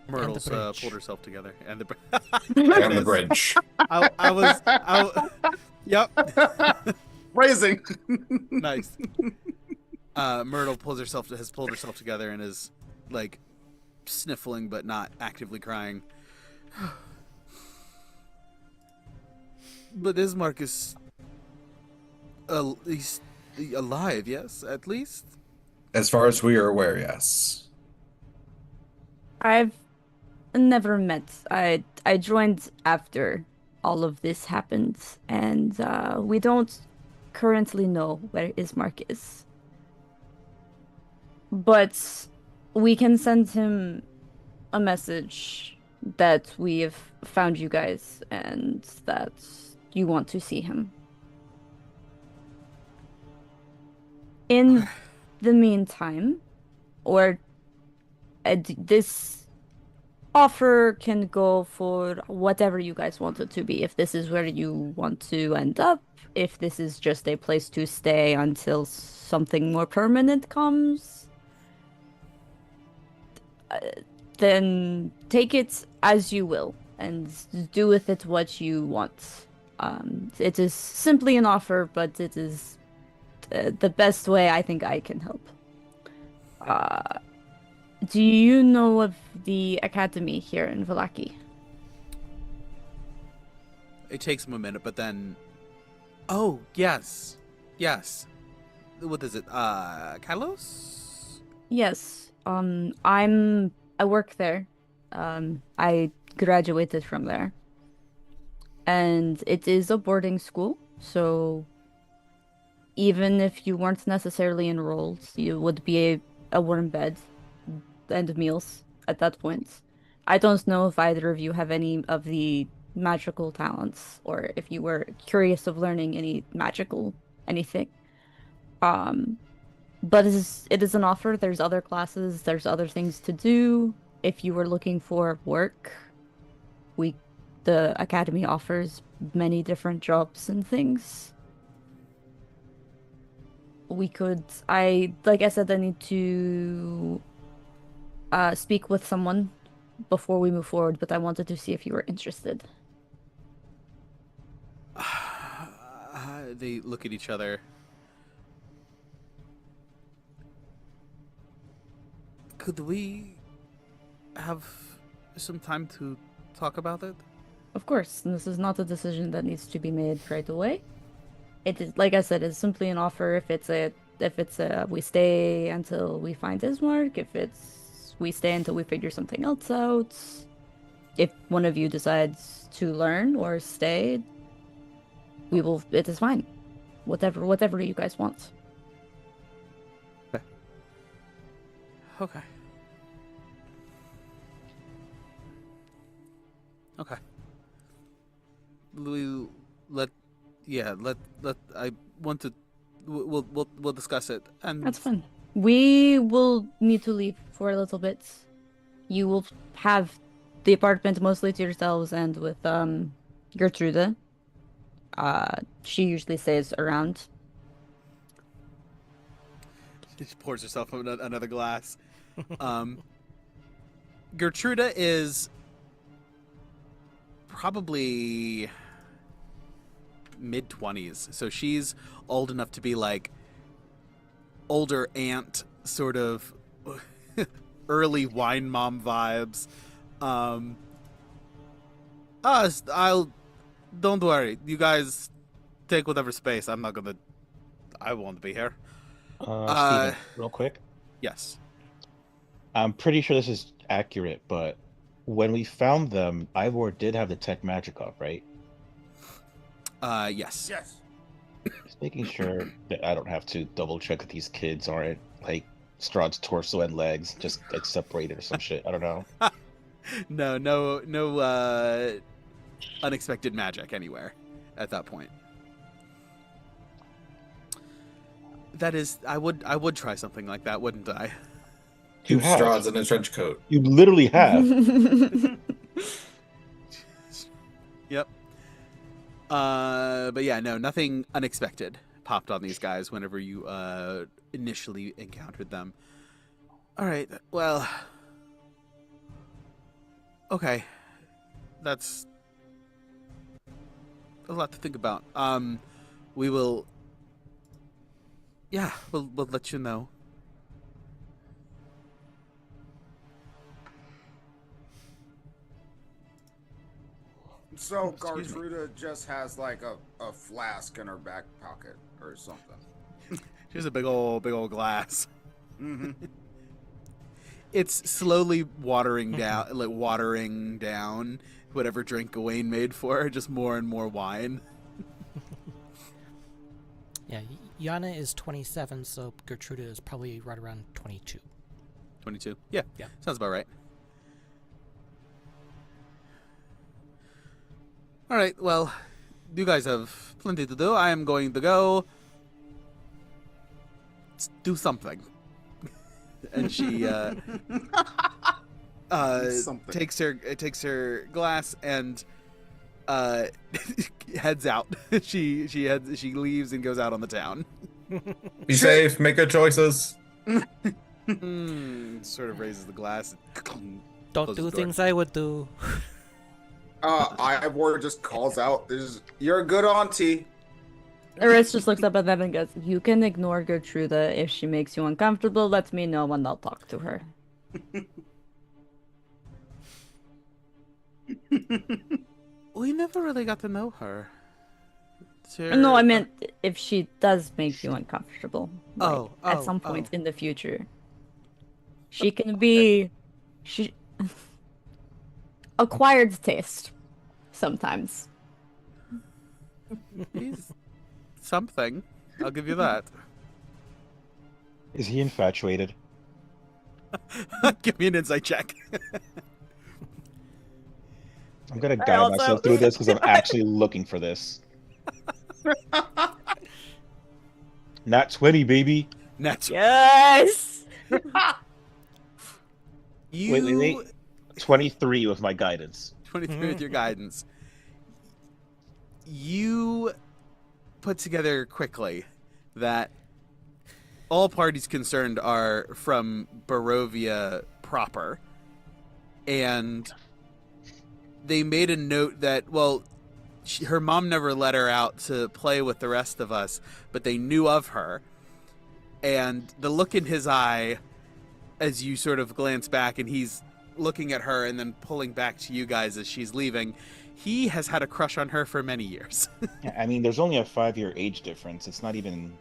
Myrtle's bridge. pulled herself together, and the And the bridge. Yep. Phrasing. Nice. Myrtle has pulled herself together and is like sniffling but not actively crying. But Ismark is he's alive, yes, at least. As far as we are aware, yes. I've never met. I joined after all of this happened, and we don't currently know where Ismark is. But we can send him a message that we have found you guys and that you want to see him. In the meantime, or this offer can go for whatever you guys want it to be. If this is where you want to end up, if this is just a place to stay until something more permanent comes, then take it as you will and do with it what you want. It is simply an offer, but it is the best way I think I can help. Do you know of the academy here in Vallaki? It takes him a minute, but then... Oh, yes. Yes. What is it? Kalos? Yes. I work there. I graduated from there. And it is a boarding school, so even if you weren't necessarily enrolled, you would be a warm bed and meals at that point. I don't know if either of you have any of the magical talents, or if you were curious of learning any magical anything. Um, but it is an offer. There's other classes, there's other things to do. If you were looking for work, we the academy offers many different jobs and things. We could, like I said, I need to speak with someone before we move forward, but I wanted to see if you were interested. They look at each other. Could we have some time to talk about it? Of course, and this is not a decision that needs to be made right away. It is, like I said, it's simply an offer. If it's a we stay until we find his mark, if it's we stay until we figure something else out. If one of you decides to learn or stay, it is fine. Whatever you guys want. Okay. Okay. I want to. We'll discuss it. And That's fine. We will need to leave for a little bit. You will have the apartment mostly to yourselves and with Gertrude. She usually stays around. She pours herself another glass. Gertrude is probably mid-20s, so she's old enough to be like older aunt, sort of early wine mom vibes. Don't worry, you guys take whatever space. I won't be here. Steven, real quick. Yes. I'm pretty sure this is accurate, but when we found them, Ivor did have the tech magic up, right? Yes. Yes. Just making sure that I don't have to double check that these kids aren't like Strahd's torso and legs just like separated or some shit. I don't know. No unexpected magic anywhere at that point. That is, I would try something like that, wouldn't I? You Count have. Strahd's in a trench coat. You literally have. Yep. But yeah, no, nothing unexpected popped on these guys whenever you initially encountered them. All right, well, okay, that's a lot to think about. We will, yeah, we'll let you know. So Excuse me. Gertrude just has like a flask in her back pocket or something. Here's a big old glass. Mm-hmm. It's slowly watering down whatever drink Gawain made for her, just more and more wine. Yeah, Yana is 27, so Gertrude is probably right around 22. 22. Yeah. Yeah. Sounds about right. All right, well, you guys have plenty to do. I am going to go do something. And she Something. takes her glass and heads out. She leaves and goes out on the town. Be safe, make good choices. Sort of raises the glass. Don't Closes do the door. things I would do. Ivor just calls out, "You're a good auntie." Eris just looks up at them and goes, "You can ignore Gertrude. If she makes you uncomfortable, let me know and I'll talk to her." We never really got to know her. No, I meant if she does make you uncomfortable. Like, Oh, at some point oh. in the future. She can be... She... acquired taste. Sometimes. He's something. I'll give you that. Is he infatuated? Give me an insight check. I'm gonna I guide also- myself through this because I'm actually looking for this. Not 20, baby. That's Yes. you. Wait. 23 with my guidance. 23 with your guidance. You put together quickly that all parties concerned are from Barovia proper, and they made a note that, well, her mom never let her out to play with the rest of us, but they knew of her. And the look in his eye as you sort of glance back and he's looking at her and then pulling back to you guys as she's leaving, he has had a crush on her for many years. Yeah, I mean, there's only a 5-year age difference. It's not even,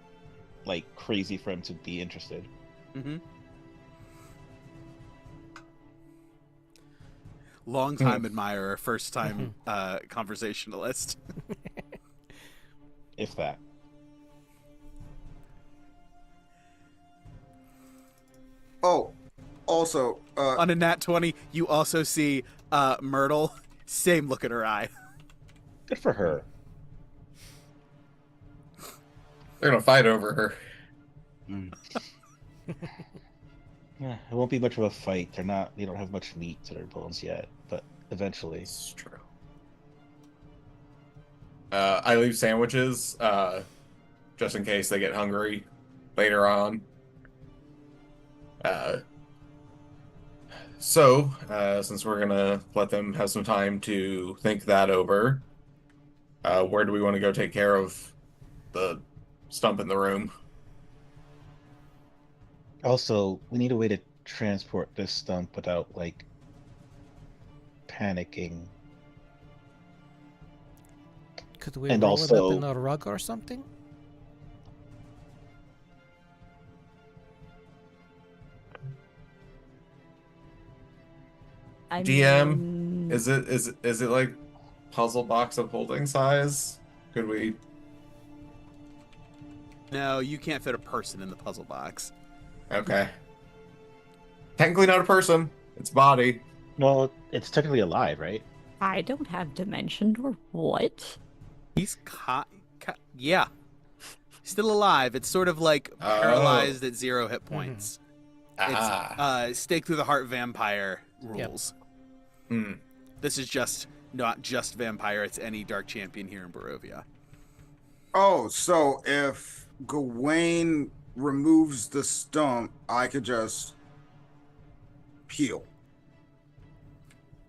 like, crazy for him to be interested. Mm-hmm. Long-time admirer, first-time conversationalist. If that. Oh, also, On a nat 20, you also see Myrtle. Same look in her eye. Good for her. They're gonna fight over her. Yeah, it won't be much of a fight. They don't have much meat to their bones yet, but eventually. It's true. I leave sandwiches, just in case they get hungry later on. So, since we're gonna let them have some time to think that over, where do we want to go take care of the stump in the room? Also, we need a way to transport this stump without, like, panicking. Could we And roll it also- up in a rug or something? I DM, mean, Is it like puzzle box of holding size? Could we? No, you can't fit a person in the puzzle box. Okay. Technically not a person. It's body. No, it's technically alive, right? I don't have dimension or what? He's yeah. Still alive. It's sort of like paralyzed at 0 hit points. Ah. It's stake through the heart vampire rules. Hmm. This is just not just vampire, it's any dark champion here in Barovia. oh, so if Gawain removes the stump, I could just heal.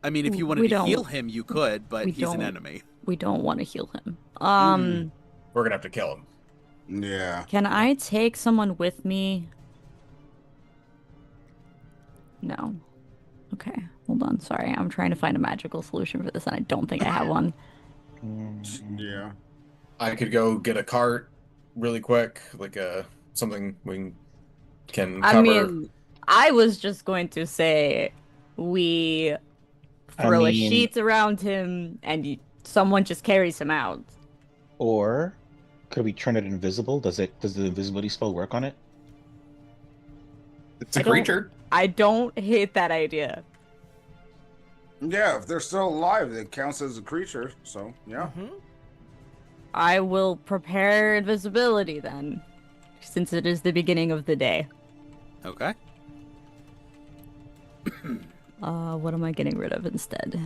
I mean, if you We wanted to don't- heal him, you could, but we he's an don't. enemy. We don't want to heal him. We're gonna have to kill him. Yeah. Can I take someone with me? No. Okay, hold on. Sorry, I'm trying to find a magical solution for this, and I don't think I have one. Yeah. I could go get a cart really quick, like something we can cover. I mean, I was just going to say we throw a sheet around him, and someone just carries him out. Or could we turn it invisible? Does the invisibility spell work on it? It's a I don't- creature. I don't hate that idea. Yeah, if they're still alive, it counts as a creature. So, yeah. I will prepare invisibility then, since it is the beginning of the day. Okay. What am I getting rid of instead?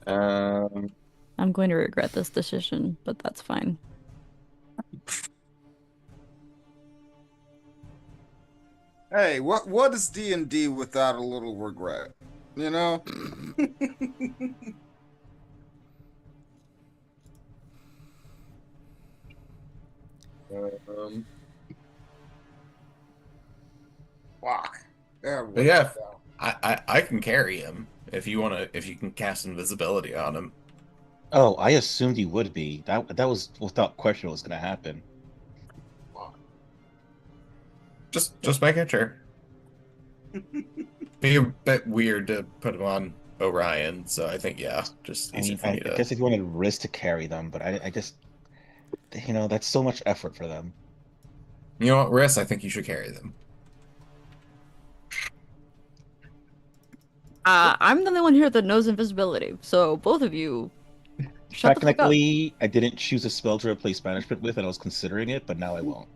I'm going to regret this decision, but that's fine. Hey, what is D&D without a little regret? You know? Fuck. Yeah, But yeah, I can carry him if you can cast invisibility on him. Oh, I assumed you would be. That was without question what was going to happen. Just making sure. Be a bit weird to put him on Orion, so I think just I easier mean, for I me to. guess if you wanted Riz to carry them, but I just, that's so much effort for them. You know what, Riss? I think you should carry them. I'm the only one here that knows invisibility, so both of you, shut the fuck up. Technically, I didn't choose a spell to replace banishment with, and I was considering it, but now I won't.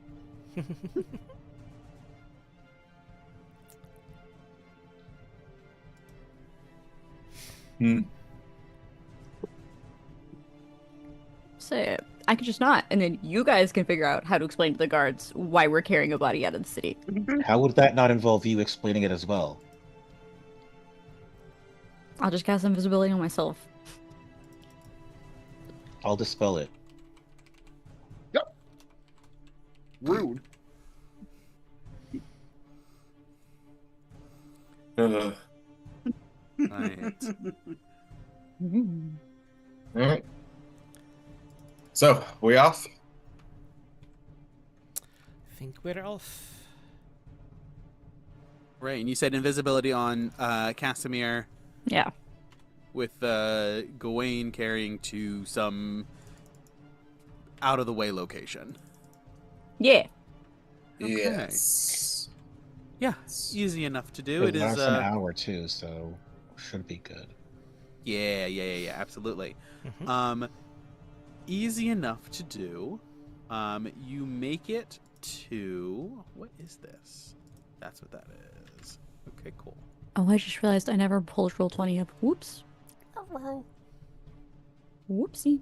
Hmm. Say it. I could just not, and then you guys can figure out how to explain to the guards why we're carrying a body out of the city. How would that not involve you explaining it as well? I'll just cast invisibility on myself. I'll dispel it. Rude. Uh, Right. all right. So, we off? Think we're off. Right, and you said invisibility on Casimir Yeah. with Gawain carrying to some out-of-the-way location. Yeah. Okay. Yes. Yeah, easy enough to do. It is lasts an hour too, so should be good. Yeah, absolutely. Mhm. Easy enough to do. You make it to, what is this? That's what that is. Okay, cool. Oh, I just realized I never pulled roll 20 up. Whoops. Whoopsie.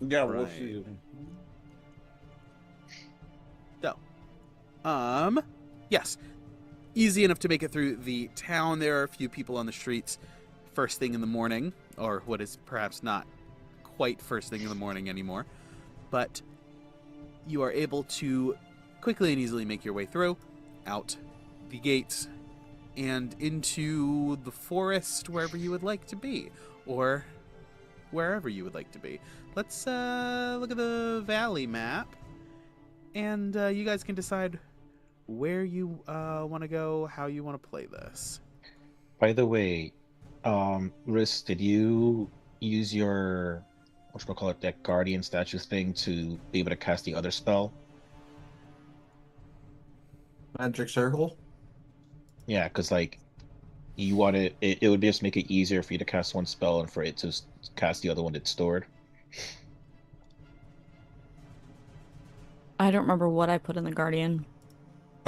Yeah, we'll Right. see. So, yes, easy enough to make it through the town. There are a few people on the streets first thing in the morning, or what is perhaps not quite first thing in the morning anymore, but you are able to quickly and easily make your way through, out the gates, and into the forest wherever you would like to be, or wherever you would like to be. Let's look at the valley map, and you guys can decide where you want to go, how you want to play this. By the way, Riz, did you use your whatchamacallit, that guardian statue thing to be able to cast the other spell? Magic circle? Yeah, because you want it would just make it easier for you to cast one spell and for it to cast the other one that's stored. I don't remember what I put in the Guardian.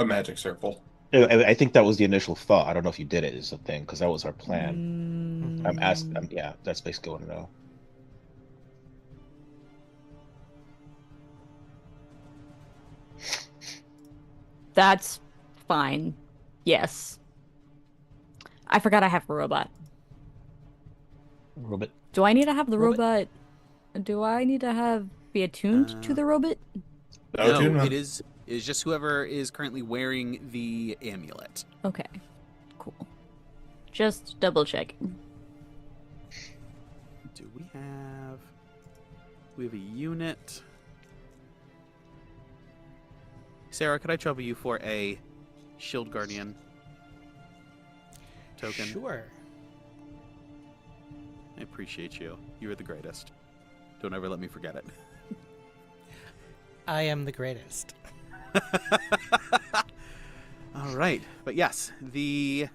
A magic circle. I think that was the initial thought. I don't know if you did it is the thing, because that was our plan. I'm asking. Yeah, that's basically what I know. That's fine. Yes. I forgot I have a robot. Robot. Do I need to have the Robot? robot? Do I need to have be attuned to the robot? No, attunement. it is just whoever is currently wearing the amulet. Okay. Cool. Just double check. Do we have... We have a unit. Sarah, could I trouble you for a Shield Guardian token? Sure. I appreciate you. You are the greatest. Don't ever let me forget it. I am the greatest. All right. But yes, the...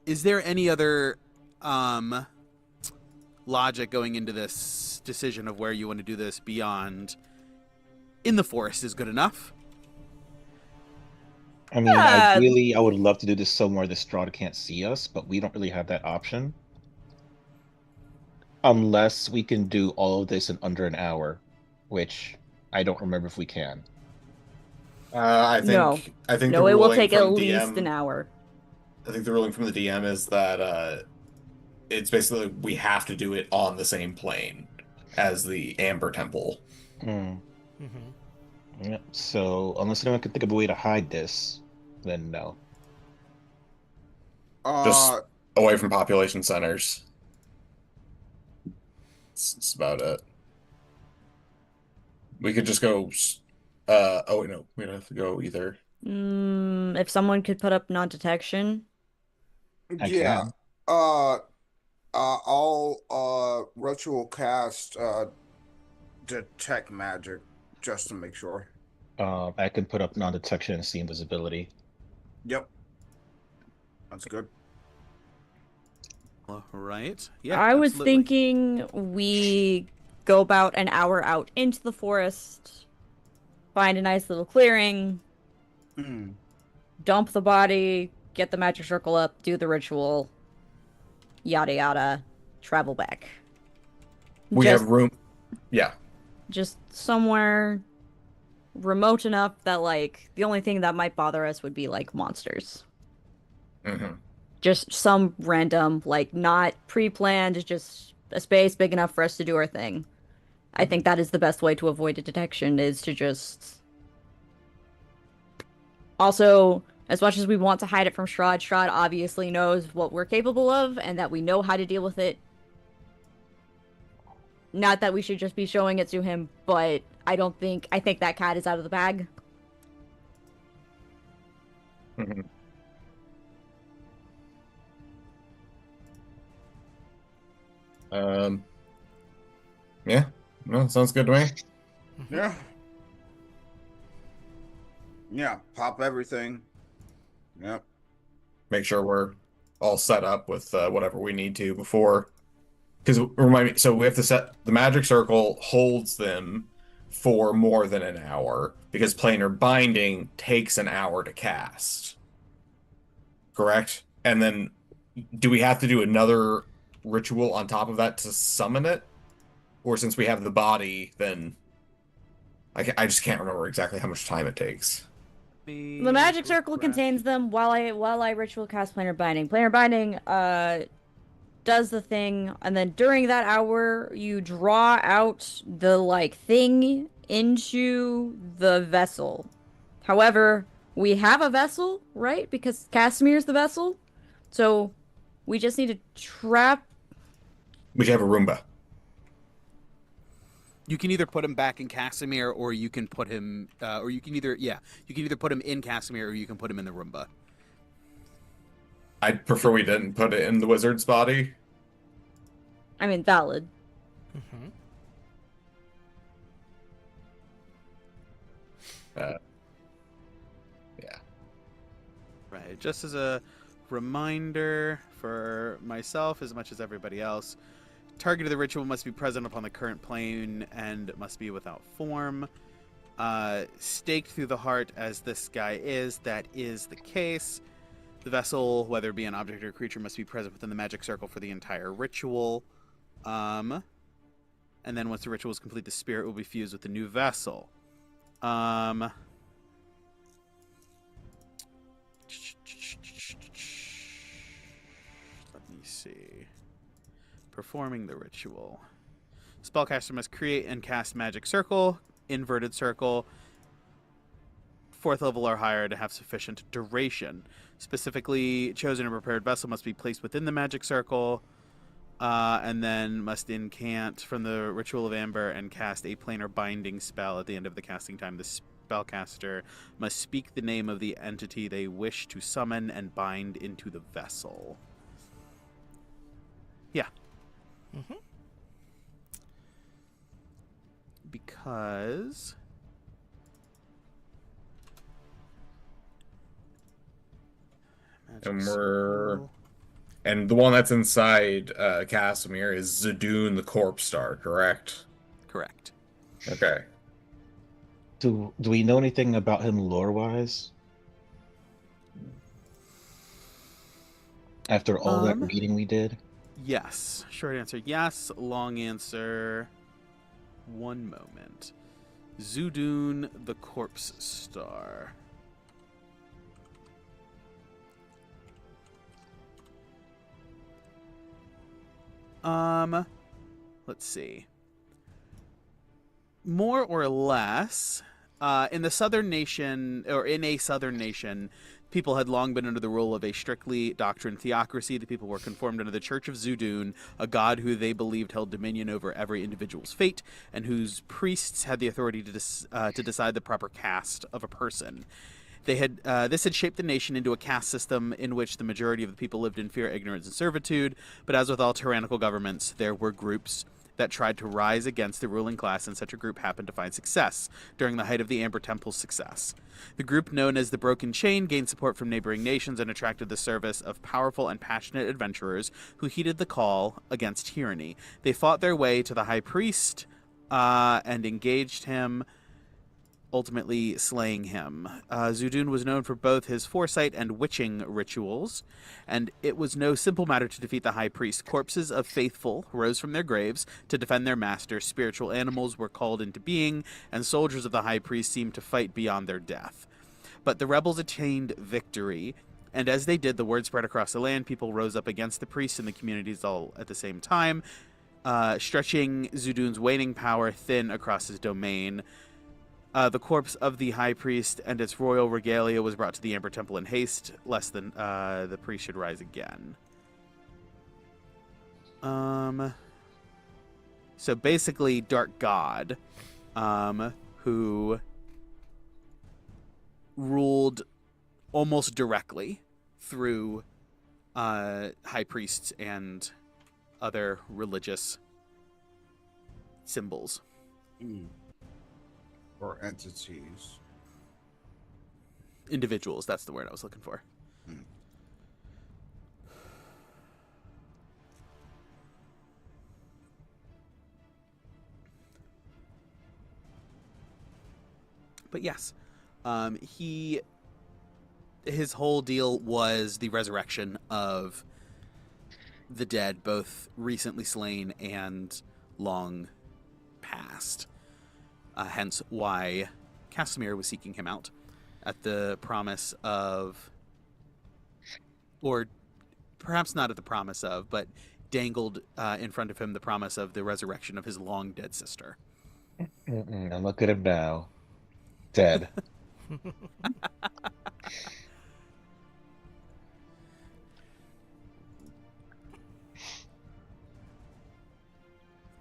Is there any other logic going into this decision of where you want to do this beyond in the forest is good enough? I mean, Yeah. ideally, I would love to do this somewhere the Strahd can't see us, but we don't really have that option. Unless we can do all of this in under an hour, which I don't remember if we can. I think. No. I think No, the it will ruling take at from least DM an hour. I think the ruling from the DM is that it's basically we have to do it on the same plane as the Amber Temple. Hmm. Mm-hmm. Yep. So unless anyone can think of a way to hide this, then no. Just away from population centers. That's about it. We could just go. Oh wait, no, we don't have to go either. If someone could put up non-detection. I Yeah. can. I'll ritual cast detect magic just to make sure. I can put up non-detection and see invisibility. Yep. That's good. All right. Yeah. I was absolutely. thinking we go about an hour out into the forest, find a nice little clearing, Mm. dump the body, get the magic circle up, do the ritual, yada yada, travel back. We just, have room. Yeah. just somewhere remote enough that like the only thing that might bother us would be like monsters. Hmm. Just some random, like not pre-planned, just a space big enough for us to do our thing. I think that is the best way to avoid a detection is to just also, as much as we want to hide it from Strahd, Strahd obviously knows what we're capable of and that we know how to deal with it. Not that we should just be showing it to him, but I think that cat is out of the bag. Hmm. Um. Yeah. No, sounds good to me. Yeah. Yeah. Pop everything. Yep. Make sure we're all set up with whatever we need to before. Because remind me, so we have to set the magic circle holds them for more than an hour because planar binding takes an hour to cast. Correct? And then do we have to do another ritual on top of that to summon it? Or since we have the body, then I just can't remember exactly how much time it takes. The magic circle contains them while I ritual cast planar binding. Planar binding does the thing, and then during that hour you draw out the like thing into the vessel. However, we have a vessel, right? Because Casimir's the vessel. So we just need to trap. We have a Roomba. You can either put him back in Casimir, or you can put him, or you can either put him in Casimir, or you can put him in the Roomba. I'd prefer we didn't put it in the wizard's body. I mean, valid. Mm-hmm. Yeah. Right. Just as a reminder for myself, as much as everybody else, target of the ritual must be present upon the current plane and must be without form. Staked through the heart as this guy is, that is the case. The vessel, whether it be an object or creature, must be present within the magic circle for the entire ritual. And then once the ritual is complete, the spirit will be fused with the new vessel. Let me see. Performing the ritual. Spellcaster must create and cast magic circle, inverted circle, 4th level or higher to have sufficient duration. Specifically, chosen and prepared vessel must be placed within the magic circle, and then must incant from the Ritual of Amber and cast a planar binding spell at the end of the casting time. The spellcaster must speak the name of the entity they wish to summon and bind into the vessel. Yeah. Mm-hmm. Because And the one that's inside Casimir is Zadoon the Corpse Star, correct? correct. Okay. Do we know anything about him lore-wise? After all that reading we did? Yes. Short answer, yes. Long answer, one moment. Zadoon the Corpse Star. Let's see. More or less, in the southern nation, or in a southern nation, people had long been under the rule of a strictly doctrine theocracy. The people were conformed under the Church of Zadoon, a god who they believed held dominion over every individual's fate, and whose priests had the authority to decide the proper caste of a person. This had shaped the nation into a caste system in which the majority of the people lived in fear, ignorance, and servitude. But as with all tyrannical governments, there were groups that tried to rise against the ruling class, and such a group happened to find success during the height of the Amber Temple's success. The group known as the Broken Chain gained support from neighboring nations and attracted the service of powerful and passionate adventurers who heeded the call against tyranny. They fought their way to the High Priest and engaged him, ultimately slaying him. Zudun was known for both his foresight and witching rituals, and it was no simple matter to defeat the High Priest. Corpses of faithful rose from their graves to defend their master. Spiritual animals were called into being, and soldiers of the High Priest seemed to fight beyond their death. But the rebels attained victory, and as they did, the word spread across the land. People rose up against the priests and the communities all at the same time, stretching Zudun's waning power thin across his domain. The corpse of the High Priest and its royal regalia was brought to the Amber Temple in haste, lest the priest should rise again. So basically, Dark God, who ruled almost directly through high priests and other religious symbols. Or entities. Individuals, that's the word I was looking for. But yes, his whole deal was the resurrection of the dead, both recently slain and long past. Hence why Casimir was seeking him out at the promise of, or perhaps not at the promise of, but dangled in front of him the promise of the resurrection of his long dead sister. And look at him now. Dead.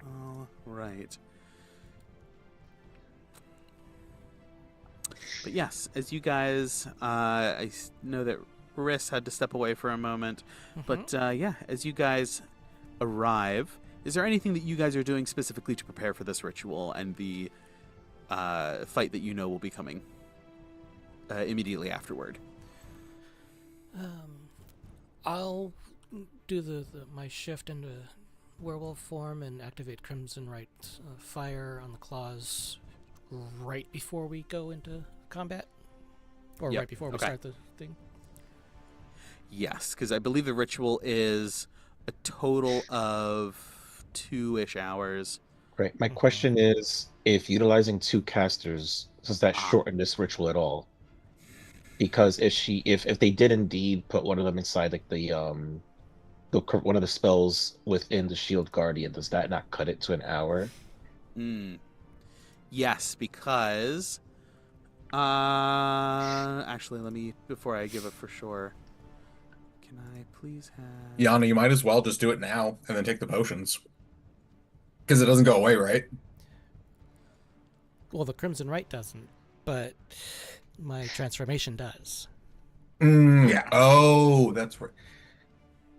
All right. But yes, as you guys, I know that Riss had to step away for a moment, but yeah, as you guys arrive, is there anything that you guys are doing specifically to prepare for this ritual and the fight that you know will be coming immediately afterward? I'll do my shift into werewolf form and activate Crimson Right fire on the claws right before we go into combat, or Yep. right before we Okay. start the thing. Yes, because I believe the ritual is a total of 2-ish hours. Right. My question is, if utilizing 2 casters, does that shorten this ritual at all? Because if they did indeed put one of them inside like the one of the spells within the Shield Guardian, does that not cut it to an hour? Yes, because actually, let me, before I give it for sure, can I please have Yana, you might as well just do it now and then take the potions. Because it doesn't go away, right? Well, the Crimson Right doesn't, but my transformation does. Yeah. Oh, that's right.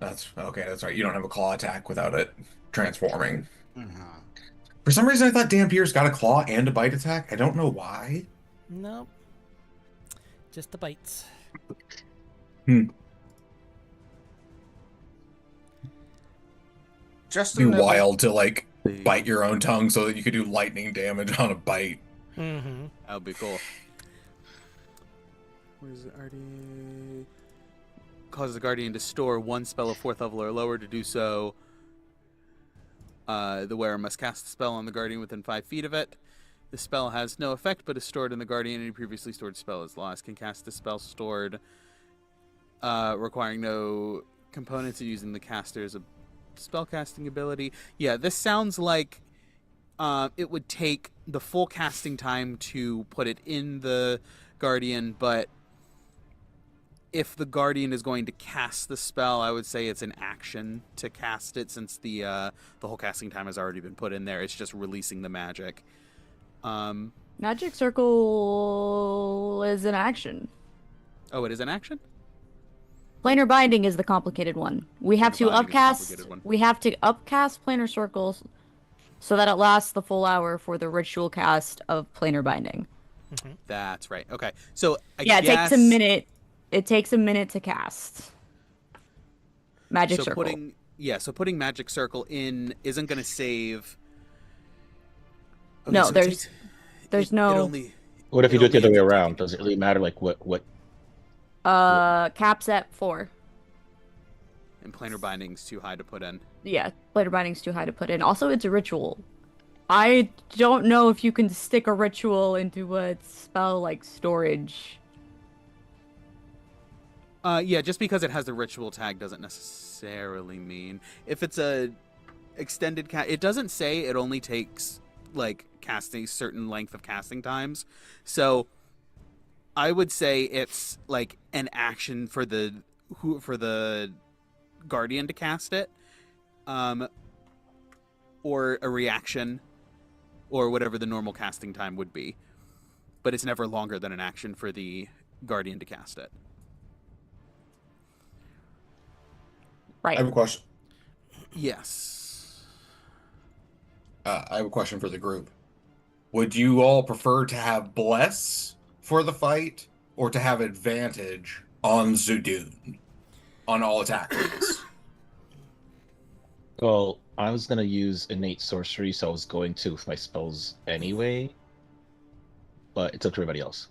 That's okay. That's right. You don't have a claw attack without it transforming. For some reason, I thought Dampier's got a claw and a bite attack. I don't know why. Nope. Just the bites. Just Be a nibble. wild to like bite your own tongue so that you could do lightning damage on a bite. Mm-hmm. That would be cool. Where's it already? Causes the Guardian to store 1 spell of 4th level or lower. To do so, the wearer must cast the spell on the Guardian within 5 feet of it. The spell has no effect, but is stored in the Guardian. Any previously stored spell is lost. Can cast the spell stored, requiring no components and using the caster's spellcasting ability. Yeah, this sounds like it would take the full casting time to put it in the Guardian, but if the Guardian is going to cast the spell, I would say it's an action to cast it, since the whole casting time has already been put in there. It's just releasing the magic. Magic Circle is an action. Oh, it is an action? Planar binding is the complicated one. We have Planar to binding is the upcast. complicated one. We have to upcast planar circles so that it lasts the full hour for the ritual cast of planar binding. That's right. Okay. So I Yeah, it guess... takes a minute. It takes a minute to cast. Magic so circle. putting magic circle in isn't going to save. Okay, No, so it there's takes- no. It only, What if you do it the other way ends up around? taking- Does it really matter? Like what? Caps at 4. And planar binding's too high to put in. Yeah, planar binding's too high to put in. Also, it's a ritual. I don't know if you can stick a ritual into a spell like storage. Yeah, just because it has the ritual tag doesn't necessarily mean if it's a extended cast. It doesn't say it only takes like casting certain length of casting times. So I would say it's like an action for the guardian to cast it, or a reaction, or whatever the normal casting time would be. But it's never longer than an action for the guardian to cast it. Right. I have a question. Yes. I have a question for the group. Would you all prefer to have bless for the fight, or to have advantage on Zudun on all attack rolls? Well, I was gonna use innate sorcery, so I was going to with my spells anyway. But it's up to everybody else.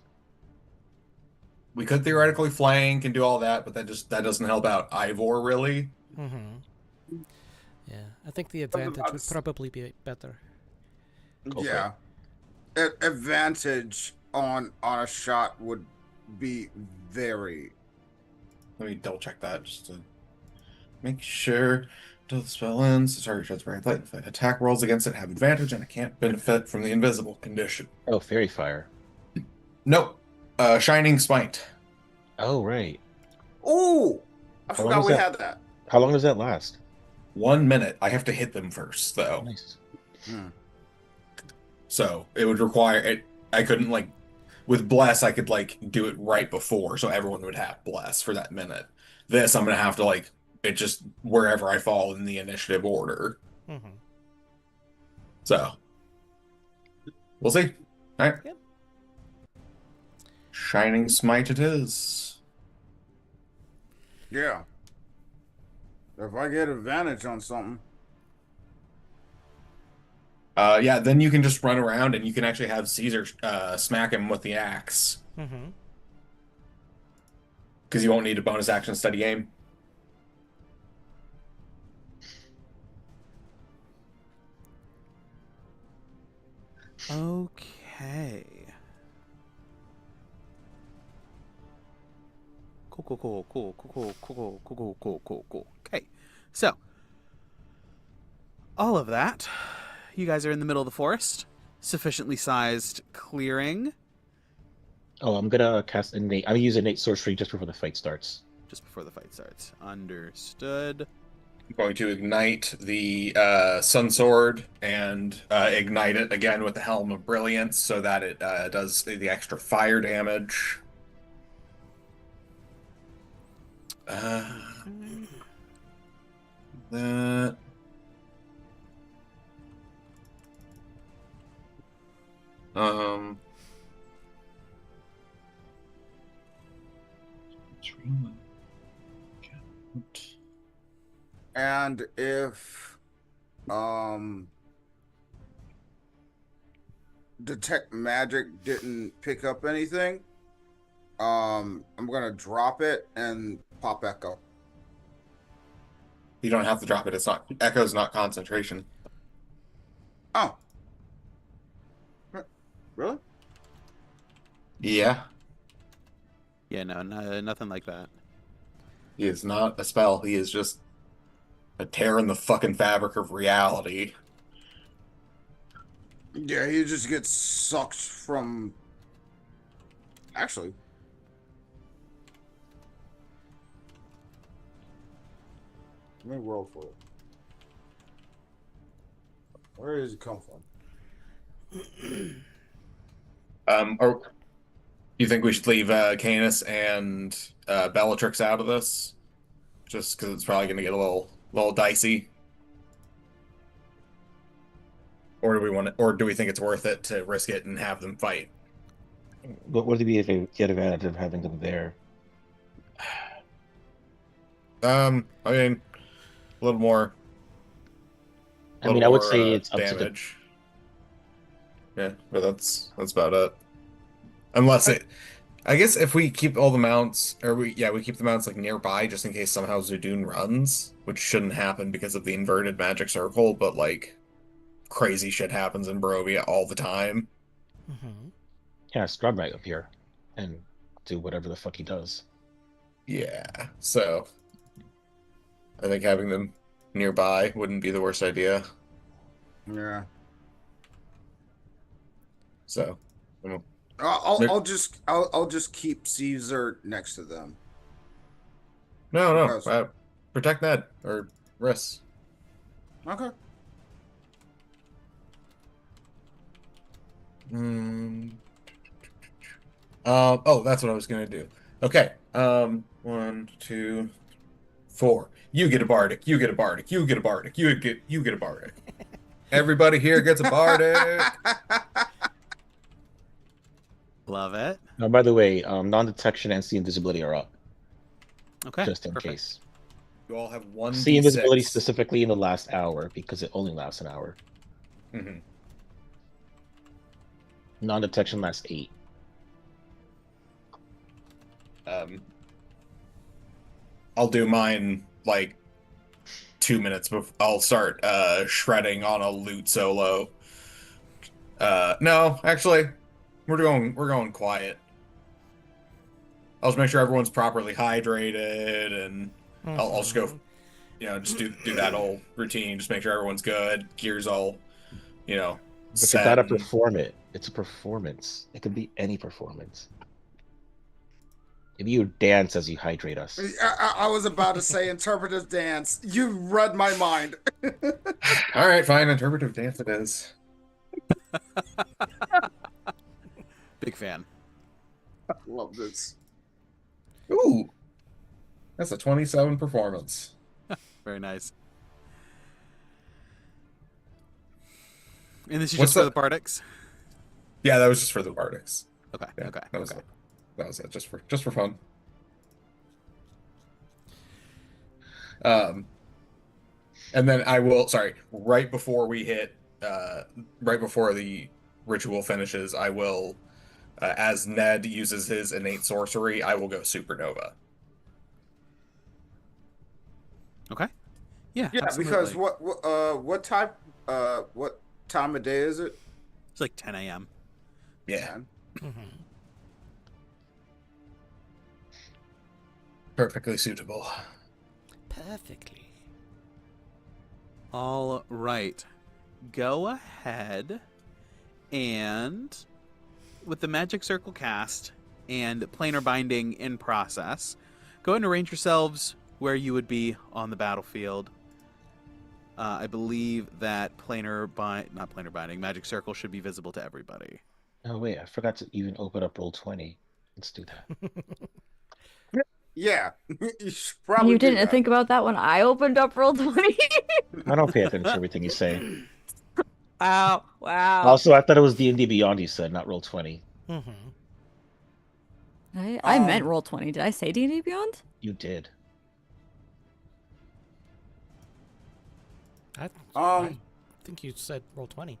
We could theoretically flank and do all that, but that doesn't help out Ivor really. Mm-hmm. Yeah, I think the advantage would probably be better. Yeah. Advantage on a shot would be very... Let me double check that just to make sure. Until the spell ends, target shots very light. If attack rolls against it have advantage, and it can't benefit from the invisible condition. Oh, fairy fire. Nope. Shining Smite. Oh, right. Ooh! I How long forgot is we that? had that. How long does that last? 1 minute. I have to hit them first, though. Nice. So it would require it. I couldn't like with bless. I could like do it right before, so everyone would have bless for that minute. This I'm gonna have to like it just wherever I fall in the initiative order. Mm-hmm. So we'll see. All right. Yep. Shining Smite it is. Yeah. If I get advantage on something... Yeah, then you can just run around and you can actually have Cesar smack him with the axe. Mm-hmm. Because you won't need a bonus action study aim. Okay. Cool. Okay. So, all of that. You guys are in the middle of the forest. Sufficiently sized clearing. Oh, I'm gonna cast innate. I'm gonna use innate sorcery just before the fight starts. Just before the fight starts. Understood. I'm going to ignite the Sun Sword and ignite it again with the Helm of Brilliance so that it does the extra fire damage. That. And if detect magic didn't pick up anything, I'm gonna drop it and pop echo. You don't have to drop it. It's not Echo's not concentration. Oh. Really? Yeah, Yeah, no, nothing like that. he is not a spell. He is just a tear in the fucking fabric of reality. Yeah, he just gets sucked from... Actually. Let me roll for it. Where does it come from? Or You think we should leave Canis and Bellatrix out of this? Just because it's probably going to get a little dicey? Or do we think it's worth it to risk it and have them fight? What would be the advantage of having them there? I mean, a little more. I mean, I would say it's up to the... damage. Yeah, but that's about it. Unless I guess if we keep all the mounts, or we keep the mounts like nearby just in case somehow Zudun runs, which shouldn't happen because of the inverted magic circle, but like crazy shit happens in Barovia all the time. Mm-hmm. Yeah, Strahd might appear and do whatever the fuck he does. Yeah, so I think having them nearby wouldn't be the worst idea. Yeah. So, I'll just keep Caesar next to them. no, Because- protect Ned or Riss. Okay. Oh, that's what I was gonna do. Okay. 1, 2, 4. You get a bardic. You get a bardic. You get a bardic. You get a bardic. Everybody here gets a bardic. Love it. Now, by the way, non-detection and see invisibility are up, Okay. just in perfect. case. You all have 1 See invisibility specifically in the last hour because it only lasts an hour. Mm-hmm. Non-detection lasts 8. I'll do mine like 2 minutes before I'll start shredding on a loot solo. No, actually, we're going quiet. I'll just make sure everyone's properly hydrated, and I'll just go, just do that whole routine. Just make sure everyone's good, gear's all, But you set. gotta perform it. It's a performance. It could be any performance. Maybe you dance as you hydrate us. I was about to say interpretive dance. You read my mind. All right, fine. Interpretive dance it is. Big fan. I love this. Ooh, that's a 27 performance. Very nice. And this is What's just for the- the Bardics? Yeah, that was just for the bardics. Okay. Yeah, Okay. that was okay. it. That was it. Just for fun. And then I will. Sorry, right before we hit, right before the ritual finishes, I will, as Ned uses his innate sorcery, I will go supernova. Okay. Yeah. Yeah, absolutely. because what time of day is it? It's like 10 a.m. Yeah, Mm-hmm. perfectly suitable. Perfectly. All right. Go ahead and, with the magic circle cast and planar binding in process, go ahead and arrange yourselves where you would be on the battlefield. I believe that not planar binding, magic circle should be visible to everybody. Oh wait, I forgot to even open up Roll20. Let's do that. Yeah, you should probably. You do didn't that. think about that when I opened up Roll20? I don't pay attention to everything you say. Wow. Also, I thought it was D&D Beyond you said, not Roll20. Mm-hmm. I meant Roll20. Did I say D&D Beyond? You did. I think you said roll 20.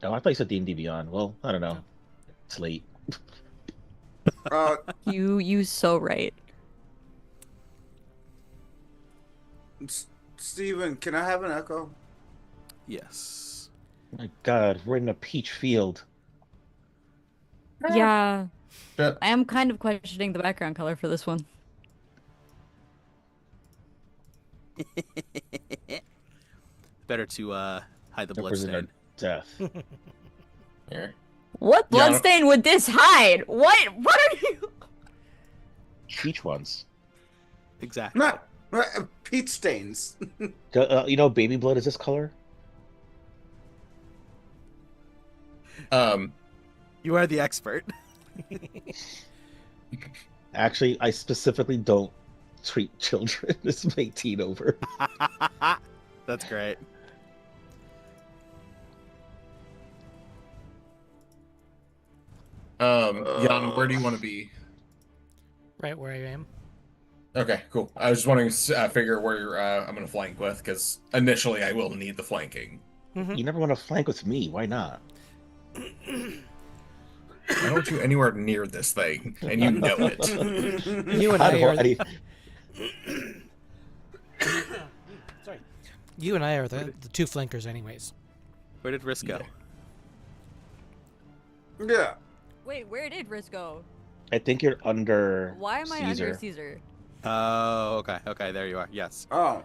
Oh, I thought you said D&D Beyond. Well, I don't know. It's late. You so right. Steven, can I have an echo? Yes. My God, we're in a peach field. Yeah. Shit. I am kind of questioning the background color for this one. Better to hide the Represent bloodstain. our death. Here. What Yeah, I don't- bloodstain would this hide? What are you? Peach ones. Exactly. Nah, peach stains. Baby blood is this color? You are the expert. Actually, I specifically don't treat children as my teen over. That's great. Jan, where do you want to be? Right where I am. Okay, cool. I was just wanting to figure where I'm going to flank with, because initially I will need the flanking. You never want to flank with me. Why not? I don't want you anywhere near this thing, and you know it. You and I are. Sorry. You and I are the two flankers, anyways. Where did Risk go? Yeah. Wait, where did Riz go? I think you're under. Why am I Cesar. under Caesar? Oh, okay. Okay, there you are. Yes. Oh.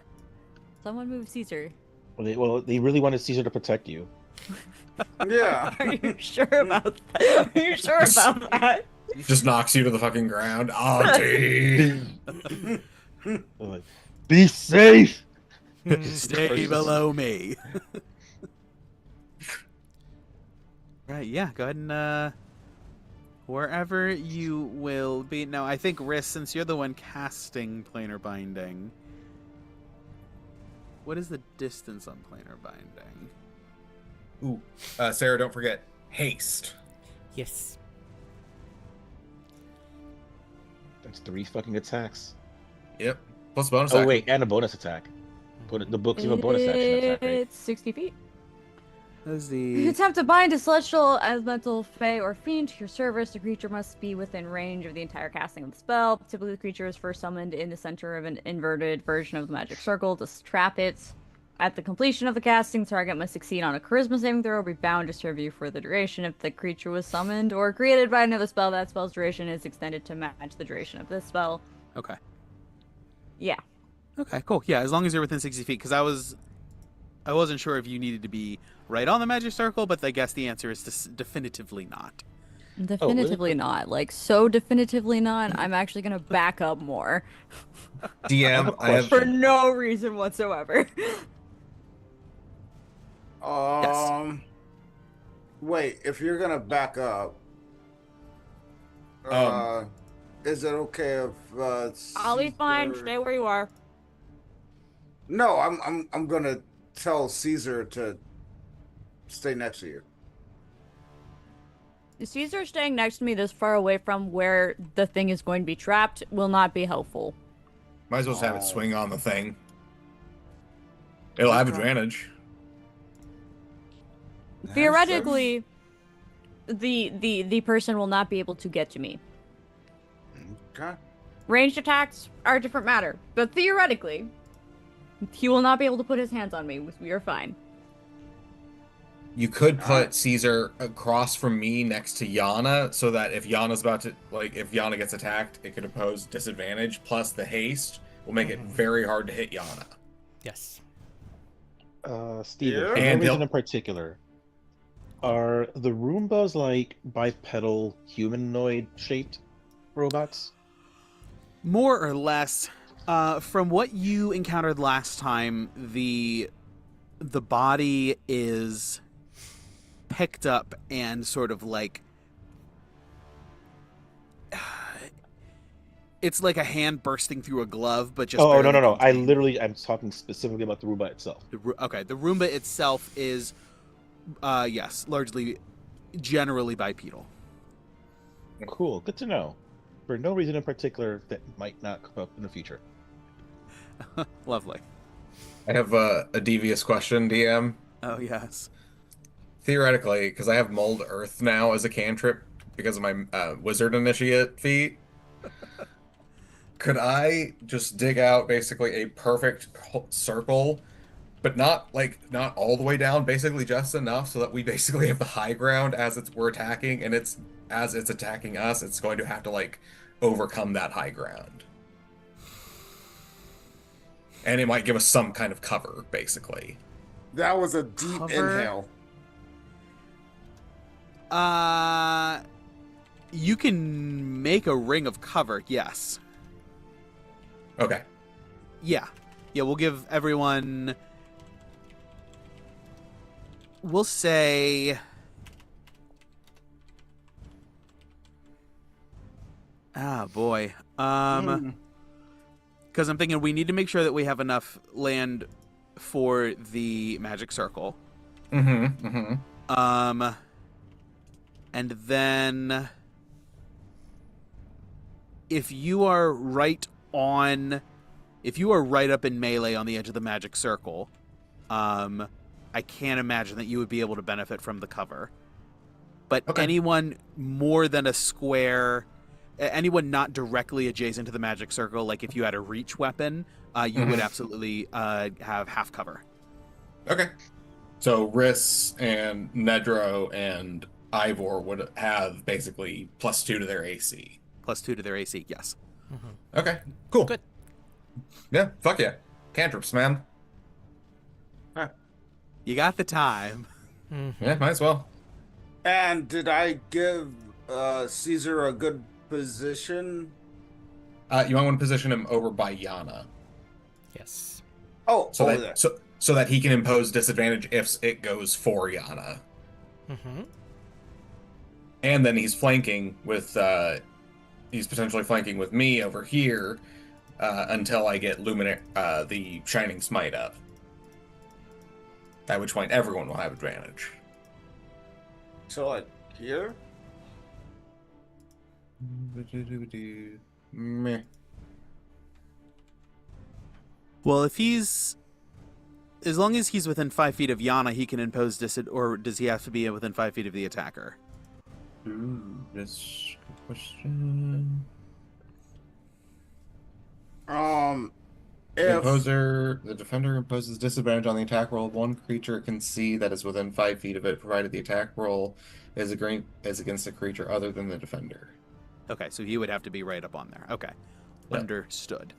Someone move Caesar. Well, they really wanted Cesar to protect you. Yeah. Are you sure about that? Are you sure about that? Just knocks you to the fucking ground. Auntie! Like, be safe. Stay below me. Right, yeah, go ahead and wherever you will be. Now, I think, Riss, since you're the one casting planar binding, what is the distance on planar binding? Ooh, Sarah, don't forget haste. Yes. That's 3 fucking attacks. Yep. Plus bonus Oh action. wait, and a bonus attack. The books have a bonus action attack, right? It's 60 feet. That's If you the... attempt to bind a celestial, elemental, fey, or fiend to your service, the creature must be within range of the entire casting of the spell. Typically, the creature is first summoned in the center of an inverted version of the magic circle to trap it. At the completion of the casting, the target must succeed on a charisma saving throw or be bound to serve you for the duration. If the creature was summoned or created by another spell, that spell's duration is extended to match the duration of this spell. Okay. Yeah. Okay, cool. Yeah, as long as you're within 60 feet, because I wasn't sure if you needed to be right on the magic circle, but I guess the answer is definitively not. Definitively not. Like, so definitively not. I'm actually going to back up more. DM, I have... For no reason whatsoever. Wait, if you're gonna back up, is it okay if I'll be fine. Caesar- Stay where you are. No, I'm gonna tell Caesar to stay next to you. Caesar staying next to me this far away from where the thing is going to be trapped will not be helpful. Might as well just have it swing on the thing. It'll have advantage. Theoretically, the person will not be able to get to me. Okay. Ranged attacks are a different matter, but theoretically, he will not be able to put his hands on me. We are fine. You could put Caesar across from me next to Yana, so that if Yana's about to, if Yana gets attacked, it could impose disadvantage, plus the haste will make it very hard to hit Yana. Yes. Steven, Yeah. for no And reason he'll- in particular, are the Roombas like bipedal humanoid shaped robots? More or less. From what you encountered last time, the body is picked up and sort of like... It's like a hand bursting through a glove, but just... Oh, barely no. contained. I'm talking specifically about the Roomba itself. Okay, the Roomba itself is, yes, largely, generally bipedal. Cool, good to know. For no reason in particular that might not come up in the future. Lovely. I have a devious question, DM. Oh, yes. Theoretically, because I have Mold Earth now as a cantrip because of my Wizard Initiate feat, could I just dig out basically a perfect circle, but not all the way down, basically just enough so that we basically have the high ground as we're attacking, and as it's attacking us, it's going to have to overcome that high ground. And it might give us some kind of cover, basically. That was a deep Cover. inhale. You can make a ring of cover, yes. Okay. Yeah. Yeah, we'll give everyone... We'll say... Ah, boy. Because I'm thinking we need to make sure that we have enough land for the magic circle. Mm-hmm. Mm-hmm. And then if you are right up in melee on the edge of the magic circle, I can't imagine that you would be able to benefit from the cover. But anyone more than a square, anyone not directly adjacent to the magic circle, like if you had a reach weapon, you would absolutely have half cover. Okay. So Riss and Nedro and Ivor would have basically +2 to their AC. +2 to their AC, yes. Mm-hmm. Okay, cool. Good. Yeah, fuck yeah. Cantrips, man. You got the time. Mm-hmm. Yeah, might as well. And did I give Cesar a good position? You might want to position him over by Yana. Yes. Oh, So over that there. so that he can impose disadvantage if it goes for Yana. Mm-hmm. And then he's flanking with he's potentially flanking with me over here until I get the Shining Smite up. At which point everyone will have advantage. So like here? Meh. Well, if he's... As long as he's within 5 feet of Yana, he can impose or does he have to be within 5 feet of the attacker? Ooh, that's a good question. If The defender imposes disadvantage on the attack roll of one creature it can see that is within 5 feet of it, provided the attack roll is against a creature other than the defender. Okay, so he would have to be right up on there. Okay. Yep. Understood.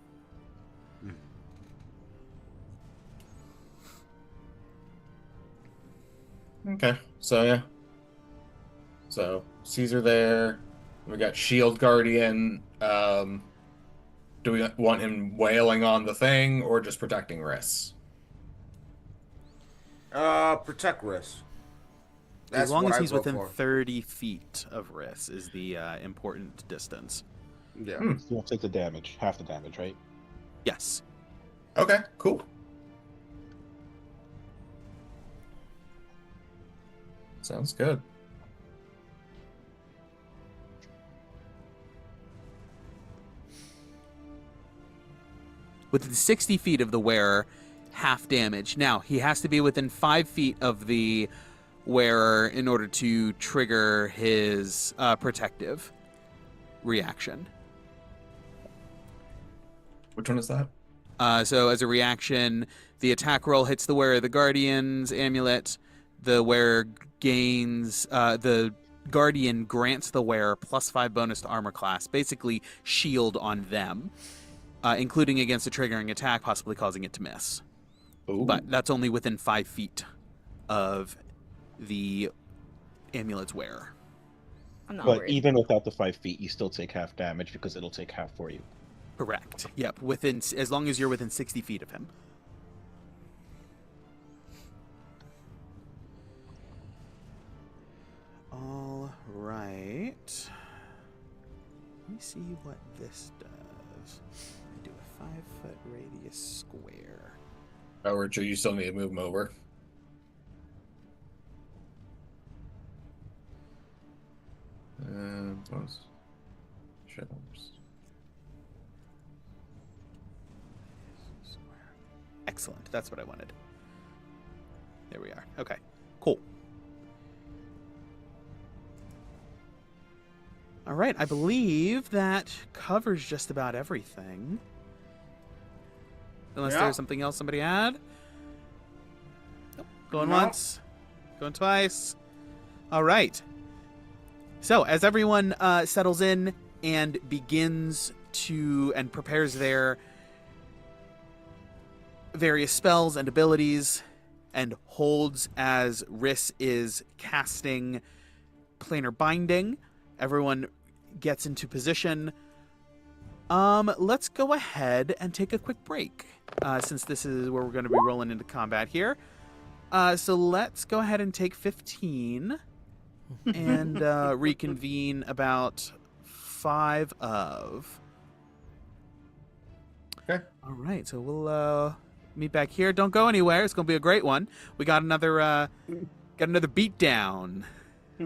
Okay, so yeah. So Cesar there. We got Shield Guardian. Do we want him wailing on the thing or just protecting Riss? protect Riss. As long as he's I vote within for. 30 feet of Riss is the important distance. Yeah. You won't take the damage, half the damage, right? Yes. Okay, cool. Sounds good. Within 60 feet of the wearer, half damage. Now, he has to be within 5 feet of the wearer in order to trigger his protective reaction. Which one is that? So as a reaction, the attack roll hits the wearer of the Guardian's amulet. The wearer gains... the Guardian grants the wearer +5 bonus to armor class, basically shield on them, including against a triggering attack, possibly causing it to miss. Ooh. But that's only within 5 feet of the amulet's wearer. I'm not But worried. even without the 5 feet, you still take half damage because it'll take half for you. Correct. Yep. Within, as long as you're within 60 feet of him. All right. Let me see what this does. I do a 5-foot radius square. Oh, Richard, you still need to move him over. Bonus. Shadows. Excellent. That's what I wanted. There we are. Okay. Cool. All right. I believe that covers just about everything. Unless there's something else somebody had. Nope. Going once. Going twice. All right. So, as everyone settles in and begins to and prepares their various spells and abilities and holds as Riss is casting planar binding, everyone gets into position. Let's go ahead and take a quick break, since this is where we're going to be rolling into combat here. So let's go ahead and take 15 and reconvene about 5 of. Okay. All right, so we'll meet back here. Don't go anywhere. It's gonna be a great one. We got another beat down.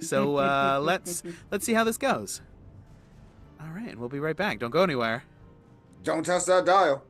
So let's see how this goes. All right, and we'll be right back. Don't go anywhere. Don't test that dial.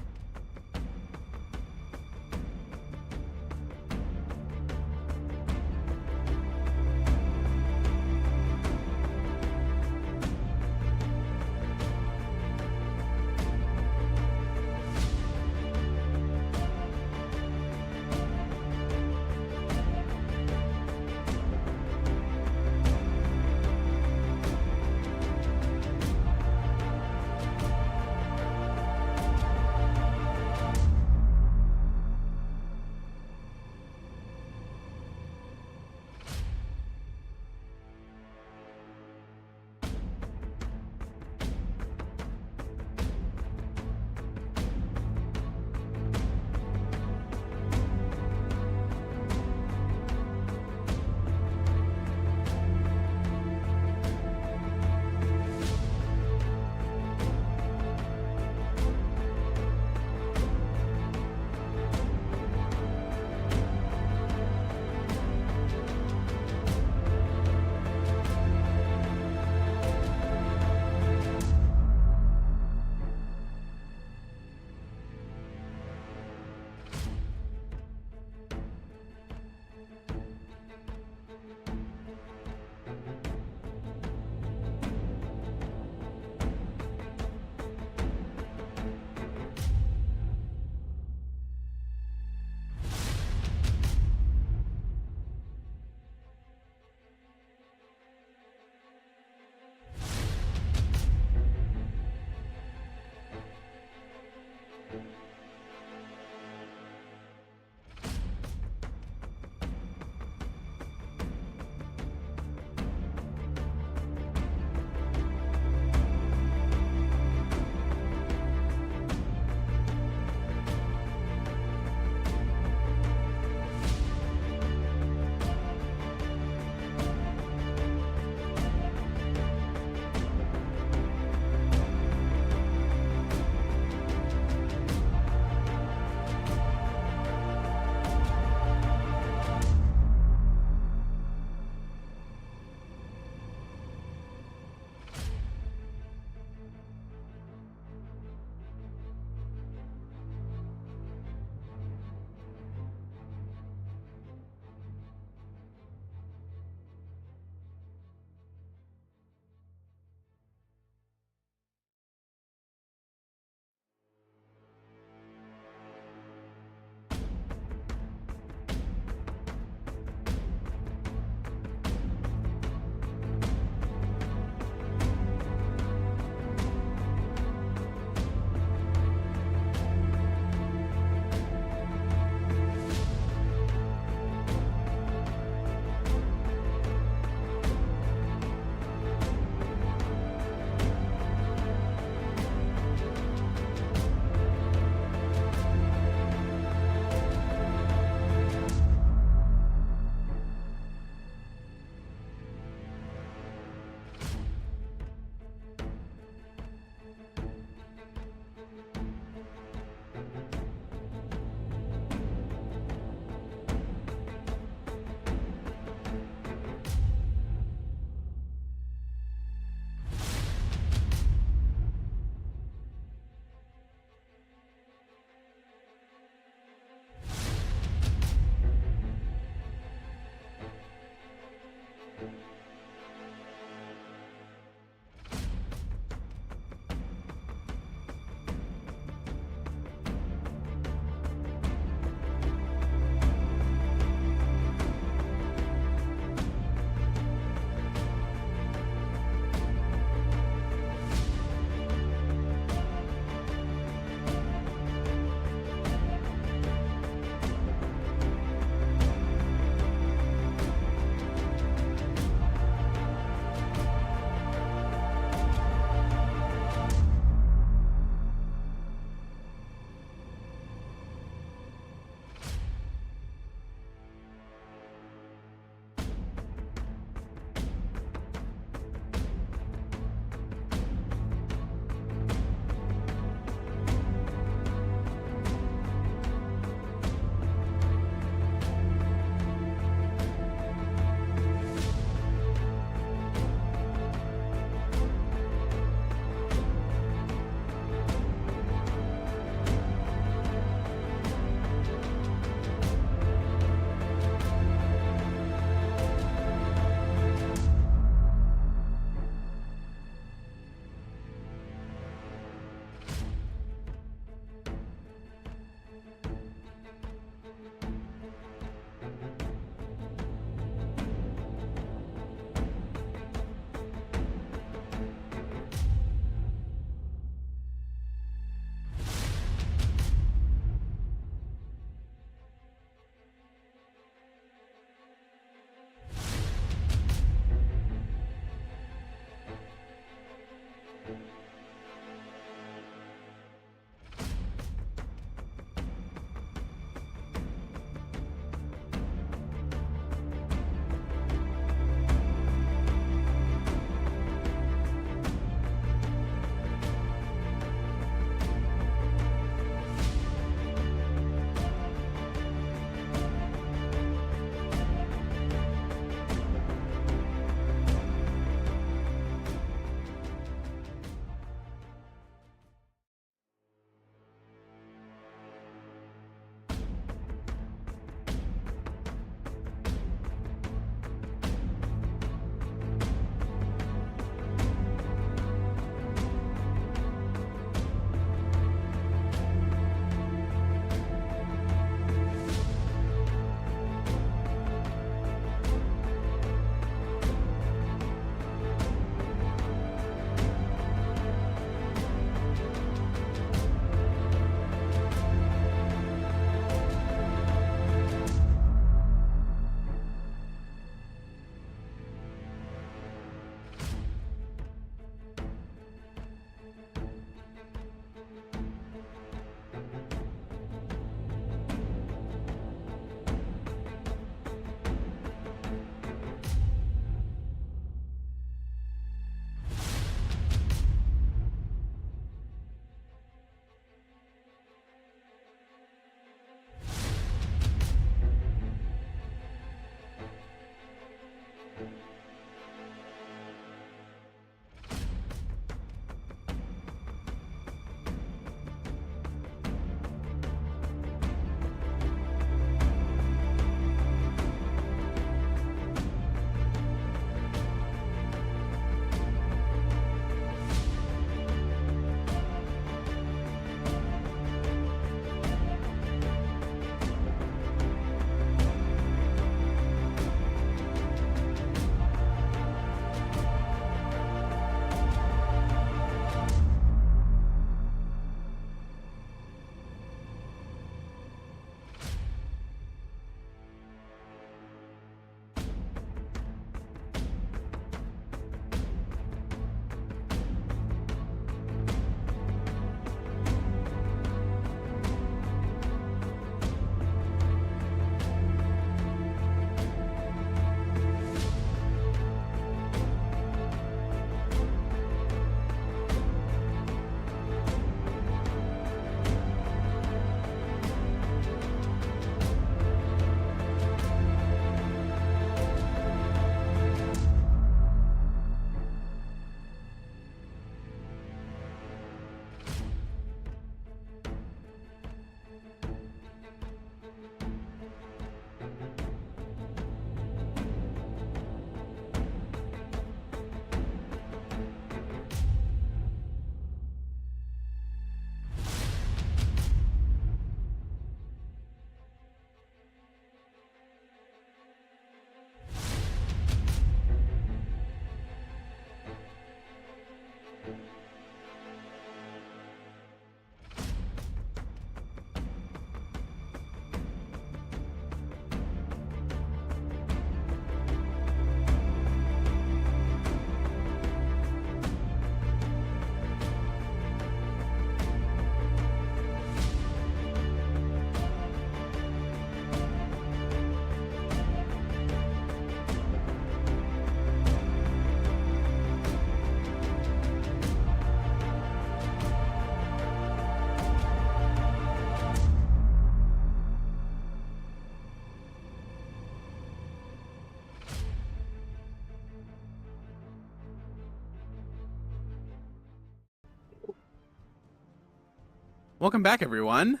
Welcome back, everyone.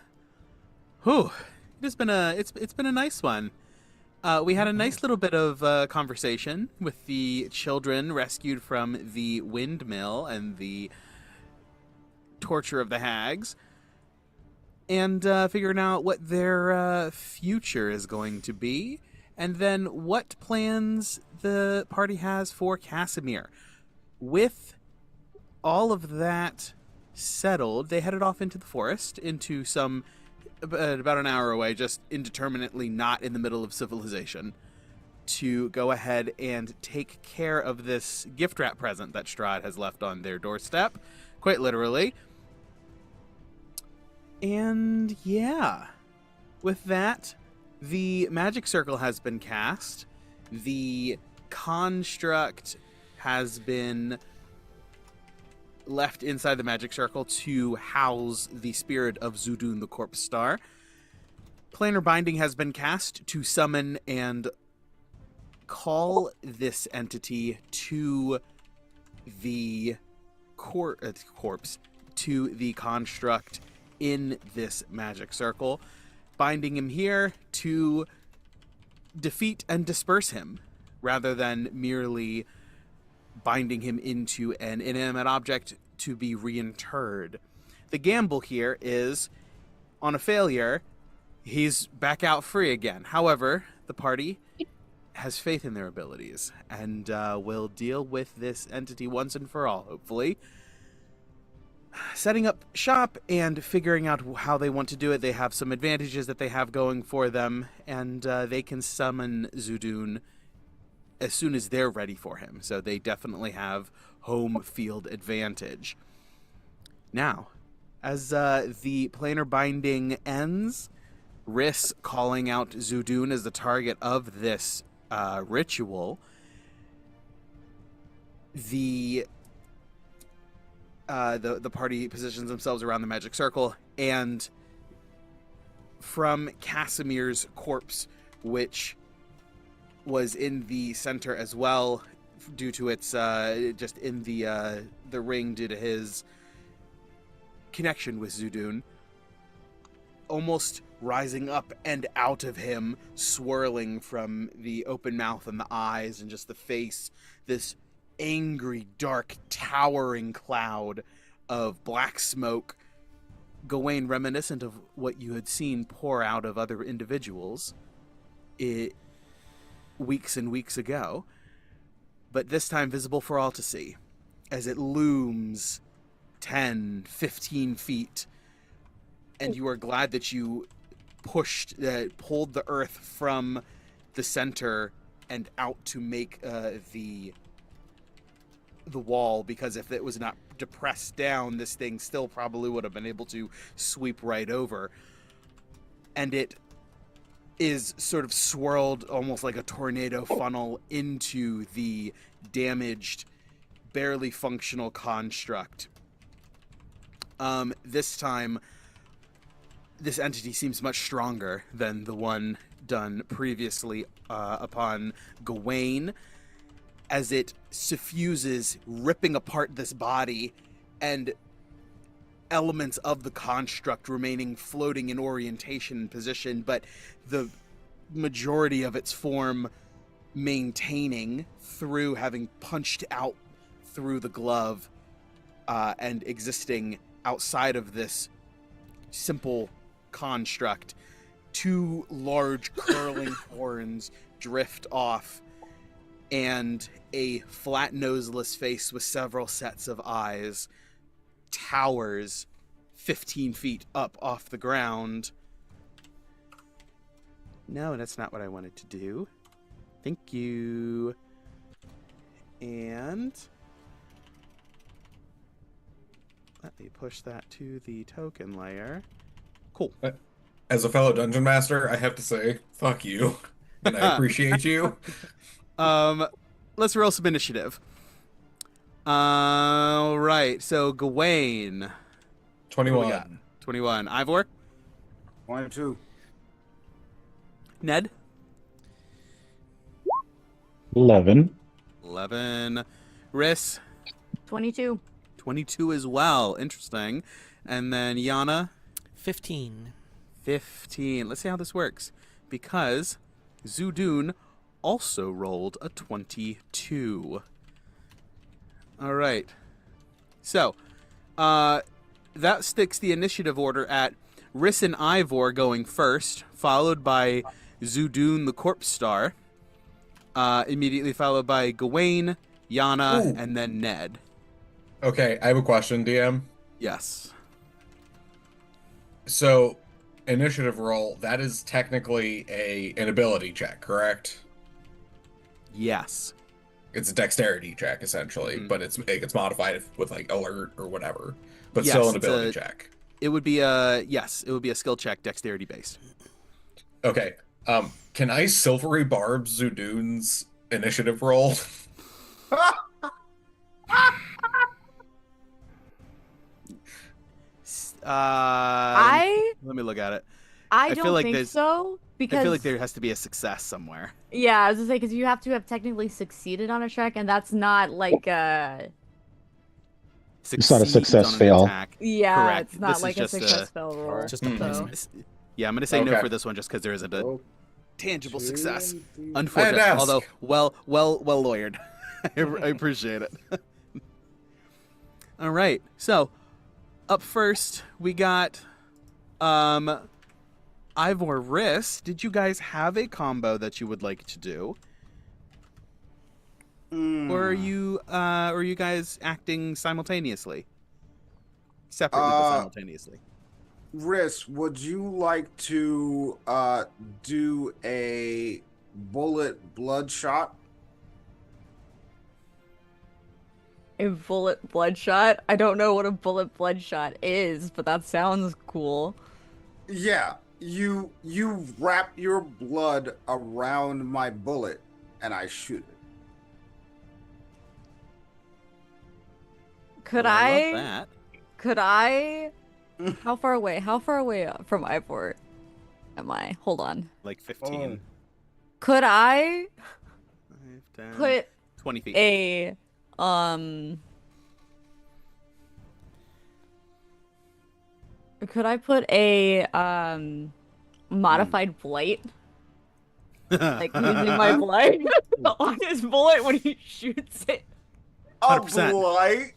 Whew, it's been a nice one. We had a nice little bit of conversation with the children rescued from the windmill and the torture of the hags, and figuring out what their future is going to be, and then what plans the party has for Casimir. With all of that settled, they headed off into the forest, into some about an hour away, just indeterminately not in the middle of civilization, to go ahead and take care of this gift wrap present that Strahd has left on their doorstep, quite literally. And yeah, with that, the magic circle has been cast. The construct has been left inside the magic circle to house the spirit of Zudun, the corpse star. Planar binding has been cast to summon and call this entity to the corpse, to the construct in this magic circle, binding him here to defeat and disperse him, rather than merely binding him into an inanimate object to be reinterred. The gamble here is, on a failure, he's back out free again. However, the party has faith in their abilities and will deal with this entity once and for all, hopefully. Setting up shop and figuring out how they want to do it. They have some advantages that they have going for them, and they can summon Zudun as soon as they're ready for him. So they definitely have home field advantage. Now, as the planar binding ends, Riss calling out Zudun as the target of this ritual, the party positions themselves around the magic circle, and from Casimir's corpse, which was in the center as well, due to its just in the ring due to his connection with Zudun, almost rising up and out of him, swirling from the open mouth and the eyes and just the face, this angry, dark, towering cloud of black smoke, Gawain, reminiscent of what you had seen pour out of other individuals weeks and weeks ago, but this time visible for all to see, as it looms 10, 15 feet, and you are glad that you pulled the earth from the center and out to make the wall, because if it was not depressed down, this thing still probably would have been able to sweep right over. And it is sort of swirled almost like a tornado funnel into the damaged, barely functional construct. This time, this entity seems much stronger than the one done previously upon Gawain, as it suffuses, ripping apart this body, and elements of the construct remaining floating in orientation and position, but the majority of its form maintaining through having punched out through the glove and existing outside of this simple construct. Two large curling horns drift off, and a flat noseless face with several sets of eyes towers 15 feet up off the ground. No, that's not what I wanted to do. Thank you. And let me push that to the token layer. Cool. As a fellow dungeon master, I have to say, fuck you. And I appreciate you. Let's roll some initiative. All right, so Gawain. 21. 21. Ivor? 22. Ned? 11. 11. Riss? 22. 22 as well. Interesting. And then Yana? 15. 15. Let's see how this works. Because Zudun also rolled a 22. All right. So, that sticks the initiative order at Riss and Ivor going first, followed by Zudun the Corpse Star, immediately followed by Gawain, Yana, Ooh. and then Ned. Okay, I have a question, DM. Yes. So, initiative roll, that is technically an ability check, correct? Yes. It's a dexterity check, essentially, Mhm. but it gets modified with, like, alert or whatever. But Yes, still an it's ability check. It would be a skill check, dexterity based. Okay, can I Silvery Barb Zudun's initiative roll? Let me look at it. I feel don't like think there's- so, because I feel like there has to be a success somewhere. yeah, I was gonna say, because you have to have technically succeeded on a check, and that's not like It's not a Succeeds success on an fail. attack. yeah, Correct. it's not This is like a just a- success fail roll. Just a Hmm. placement. Yeah, I'm going to say no Okay. for this one just because there isn't a Oh, tangible success. 20. Unfortunate, ask. although well lawyered. I appreciate it. All right, so up first we got Ivor Riss. Did you guys have a combo that you would like to do, or are you guys acting simultaneously, separately but simultaneously? Riss, would you like to do a bullet bloodshot? A bullet bloodshot? I don't know what a bullet bloodshot is, but that sounds cool. Yeah, you wrap your blood around my bullet and I shoot it. Could Well, I I? love that. Could I? How far away? How far away from Ivor am I? Hold on. Like 15. Could I 10, put 20 feet. a could I put a modified blight? Like using my blight on his bullet when he shoots it. A 100%. blight?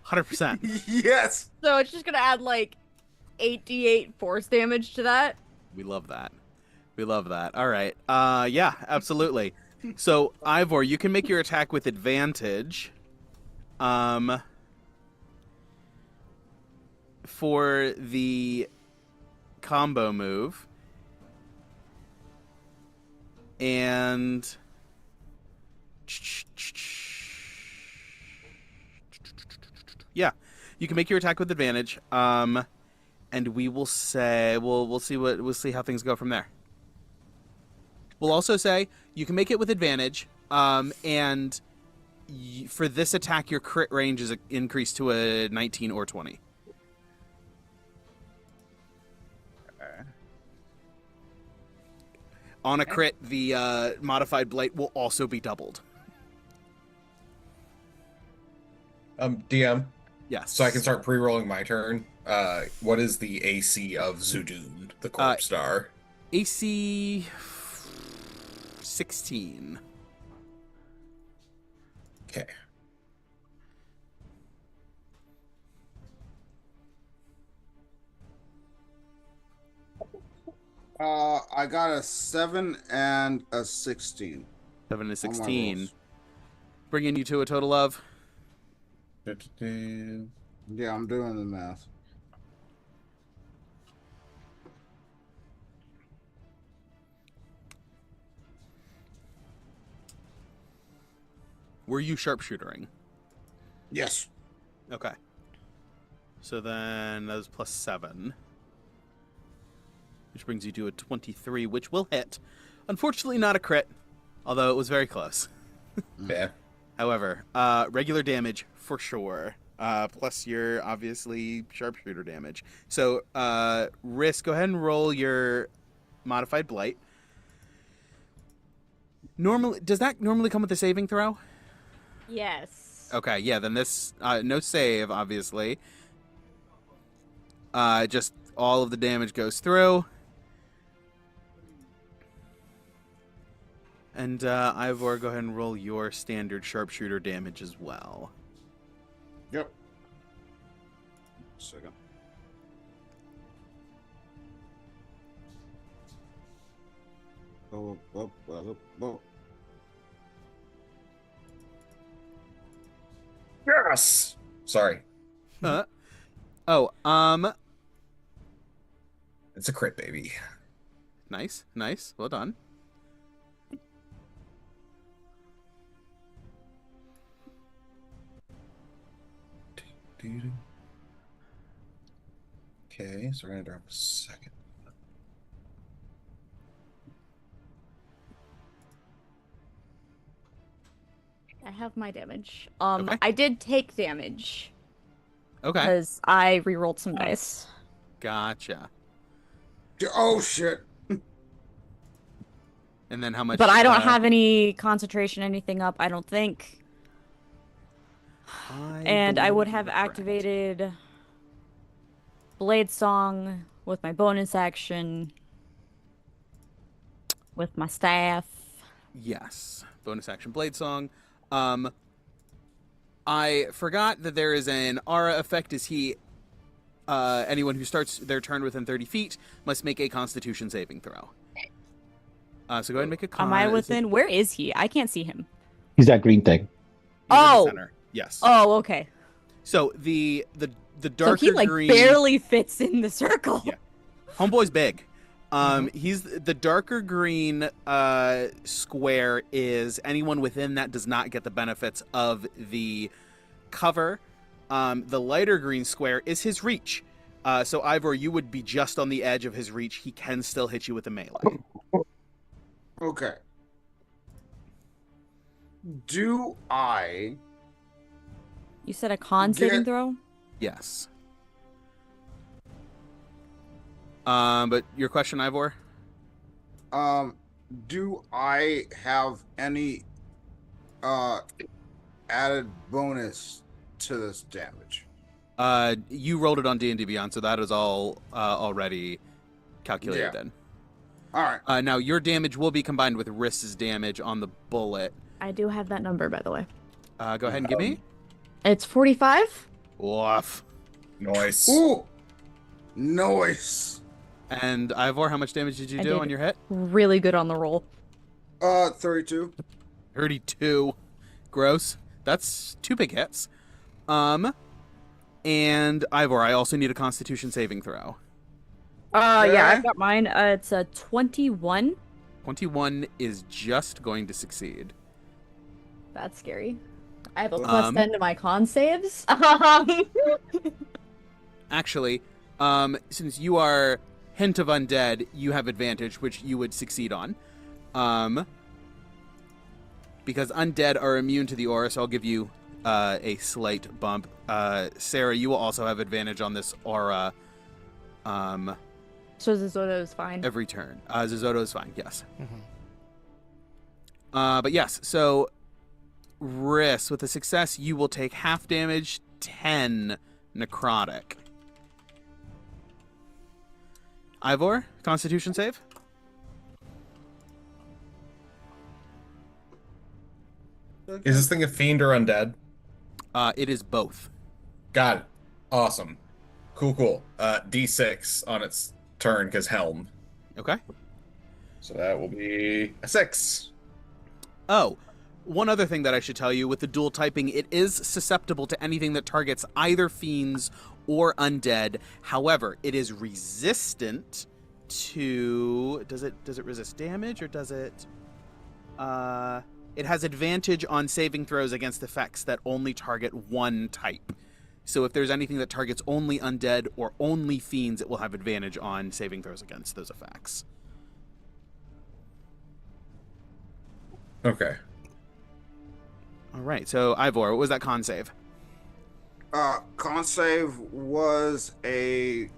100%. Yes. So it's just gonna add like 8d8 force damage to that. We love that. We love that. All right. Yeah, absolutely. So, Ivor, you can make your attack with advantage. For the combo move. And yeah, you can make your attack with advantage. And we will say we'll see how things go from there. We'll also say you can make it with advantage. And for this attack, your crit range is increased to a 19 or 20. On a crit, the modified blight will also be doubled. DM, Yes. so I can start pre-rolling my turn. What is the AC of Zudun, the corpse star? AC 16. Okay. I got a 7 and a 16. 7 to on my 16. rolls. Bringing you to a total of... Yeah, I'm doing the math. Were you sharpshootering? Yes. Okay. So then that was plus 7. Which brings you to a 23, which will hit. Unfortunately, not a crit, although it was very close. Yeah. However, regular damage for sure. Plus your, obviously, sharpshooter damage. So, Risk, go ahead and roll your modified blight. Normally, does that normally come with a saving throw? Yes. Okay, yeah, then this, no save, obviously. Just all of the damage goes through. And, Ivor, go ahead and roll your standard sharpshooter damage as well. Yep. Second. Oh. Yes. Sorry, it's a crit, baby. Nice, nice. Well done. Okay, so we're gonna drop a second. I have my damage. Okay. I did take damage Okay. because I re-rolled some dice. Gotcha. Oh shit. And then how much... But I don't have any concentration, anything up, I don't think. And I would have activated Blade Song with my bonus action, with my staff. Yes. Bonus action Blade Song. I forgot that there is an aura effect as anyone who starts their turn within 30 feet must make a Constitution saving throw. So go ahead and make a con. Am I within? Where is he? I can't see him. He's that green thing. He's in the Oh! center. Yes. Oh, okay. So the So darker he like green... barely fits in the circle. Yeah. Homeboy's big. He's the darker green square is anyone within that does not get the benefits of the cover. The lighter green square is his reach. So Ivor, you would be just on the edge of his reach. He can still hit you with a melee. Okay. Do I You said a con saving throw? Yes. But your question, do I have any added bonus to this damage? You rolled it on D&D Beyond, so that is all already calculated in. All right. Now, your damage will be combined with Riss's damage on the bullet. I do have that number, by the way. Go ahead and give me. It's 45. Woof. Nice. Ooh, nice. And Ivor, how much damage did you do on your hit? Really good on the roll. 32. 32. Gross. That's 2 big hits. And Ivor, I also need a Constitution saving throw. Yeah, I've got mine. It's a 21. 21 is just going to succeed. That's scary. I have a plus 10 to my con saves. Actually, since you are Hint of Undead, you have advantage, which you would succeed on. Because undead are immune to the aura, so I'll give you a slight bump. Sarah, you will also have advantage on this aura. So Zizotto is fine. Every turn. Zizotto is fine, yes. But yes, so Riss, with a success, you will take half damage, 10 necrotic. Ivor, Constitution save? Is this thing a fiend or undead? It is both. Got it. Awesome. Cool. D6 on its turn, because helm. Okay. So that will be a 6. Oh, one other thing that I should tell you, with the dual typing, it is susceptible to anything that targets either fiends or undead. However, it is resistant to... Does it resist damage, or does it... It has advantage on saving throws against effects that only target one type. So if there's anything that targets only undead or only fiends, it will have advantage on saving throws against those effects. Okay. All right, so Ivor, what was that con save? Con save was a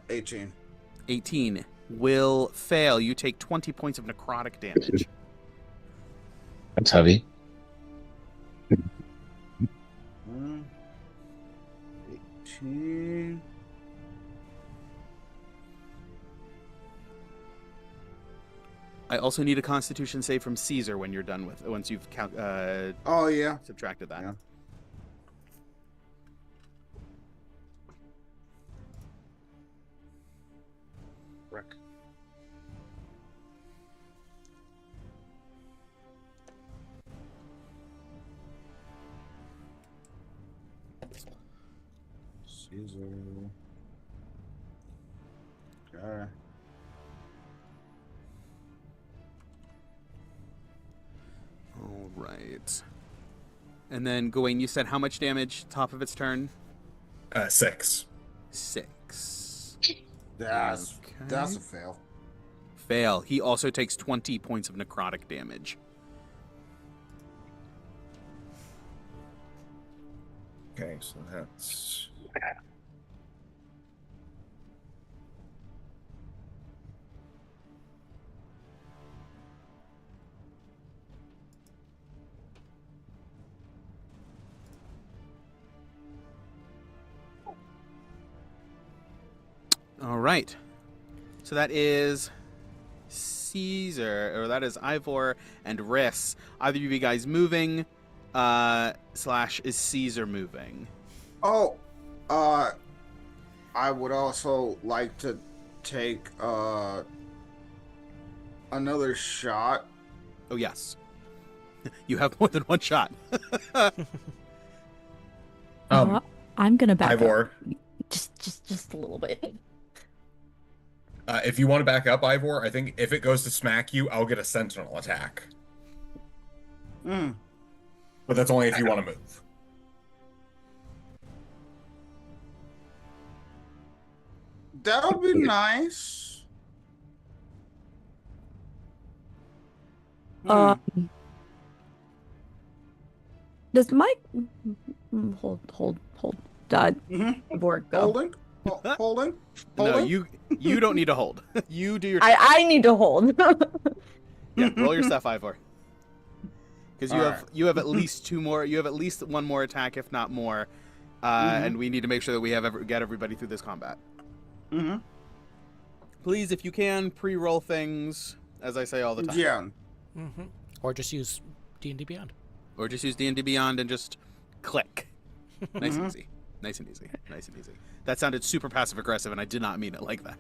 18. 18 will fail. You take 20 points of necrotic damage. That's heavy. 18. I also need a Constitution save from Cesar when you're done with once you've Oh yeah. subtracted that. Yeah. Wreck. Caesar. Okay. All right. And then Gawain, you said how much damage top of its turn? 6. 6. That's Okay. a fail. Fail. He also takes 20 points of necrotic damage. Okay, so that's... All right. So that is Cesar, or that is Ivor and Riss. Either of you guys moving, slash is Cesar moving? Oh, I would also like to take another shot. Oh, yes. You have more than one shot. I'm gonna back up. Ivor, Just a little bit. if you want to back up, Ivor, I think if it goes to smack you, I'll get a sentinel attack. Mm. But that's only if you want to move. That'll be nice. Does Mike hold? Mhm. Ivor, go. Holding. No, you don't need to hold. You do your... I need to hold. Yeah, roll your stuff, Ivor. Because All you have at least two more. You have at least one more attack, if not more. And we need to make sure that we get everybody through this combat. Mm-hmm. Please, if you can, pre-roll things, as I say all the time. Yeah. Mm-hmm. Or just use D&D Beyond. Or just use D&D Beyond and just click. Nice and easy. Nice and easy. Nice and easy. That sounded super passive-aggressive, and I did not mean it like that.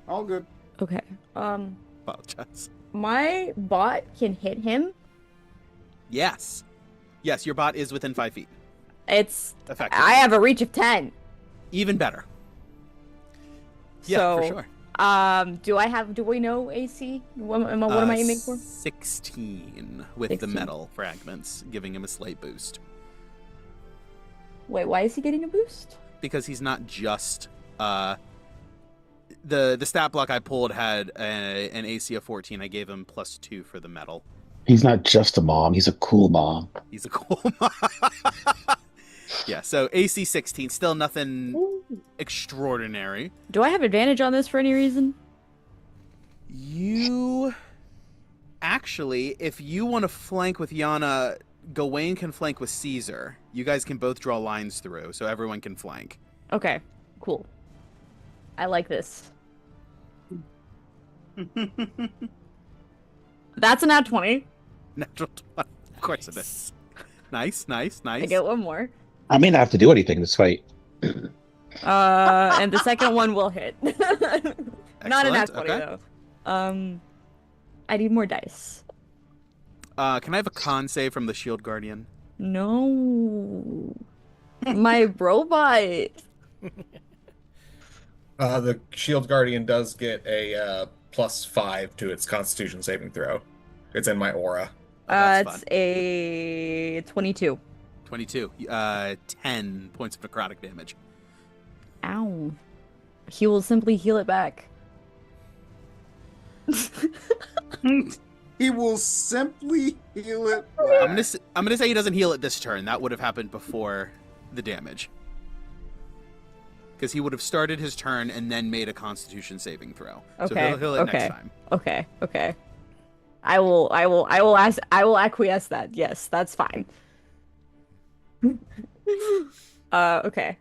All good. Okay. Apologize. My bot can hit him. Yes. Yes, your bot is within 5 feet. It's. Effective. I have a reach of 10. Even better. Yeah, So, for sure. Do we know AC? What am I aiming for? 16 with 16. the metal fragments, giving him a slight boost. Wait, why is he getting a boost? Because he's not just the stat block I pulled had an AC of 14. I gave him +2 for the metal. He's not just a mom. He's a cool mom. He's a cool mom. Yeah, so AC 16, still nothing extraordinary. Do I have advantage on this for any reason? You actually, if you want to flank with Yana, Gawain can flank with Cesar. You guys can both draw lines through, so everyone can flank. Okay, cool. I like this. That's a nat 20. Natural 20. Of course it is. Nice, nice, nice. I get one more. I may not have to do anything this fight. And the second one will hit. Not a nat 20 okay. though. I need more dice. Can I have a con save from the Shield Guardian? No. My robot. The Shield Guardian does get a +5 to its Constitution saving throw. It's in my aura. Oh, that's It's fun. a 22. 22. 10 points of necrotic damage. Ow. He will simply heal it back. He will simply heal it. I'm gonna say he doesn't heal it this turn. That would have happened before the damage. Because he would have started his turn and then made a Constitution saving throw. So Okay, he'll heal it okay. next time. Okay. I will acquiesce that. Yes, that's fine. Okay.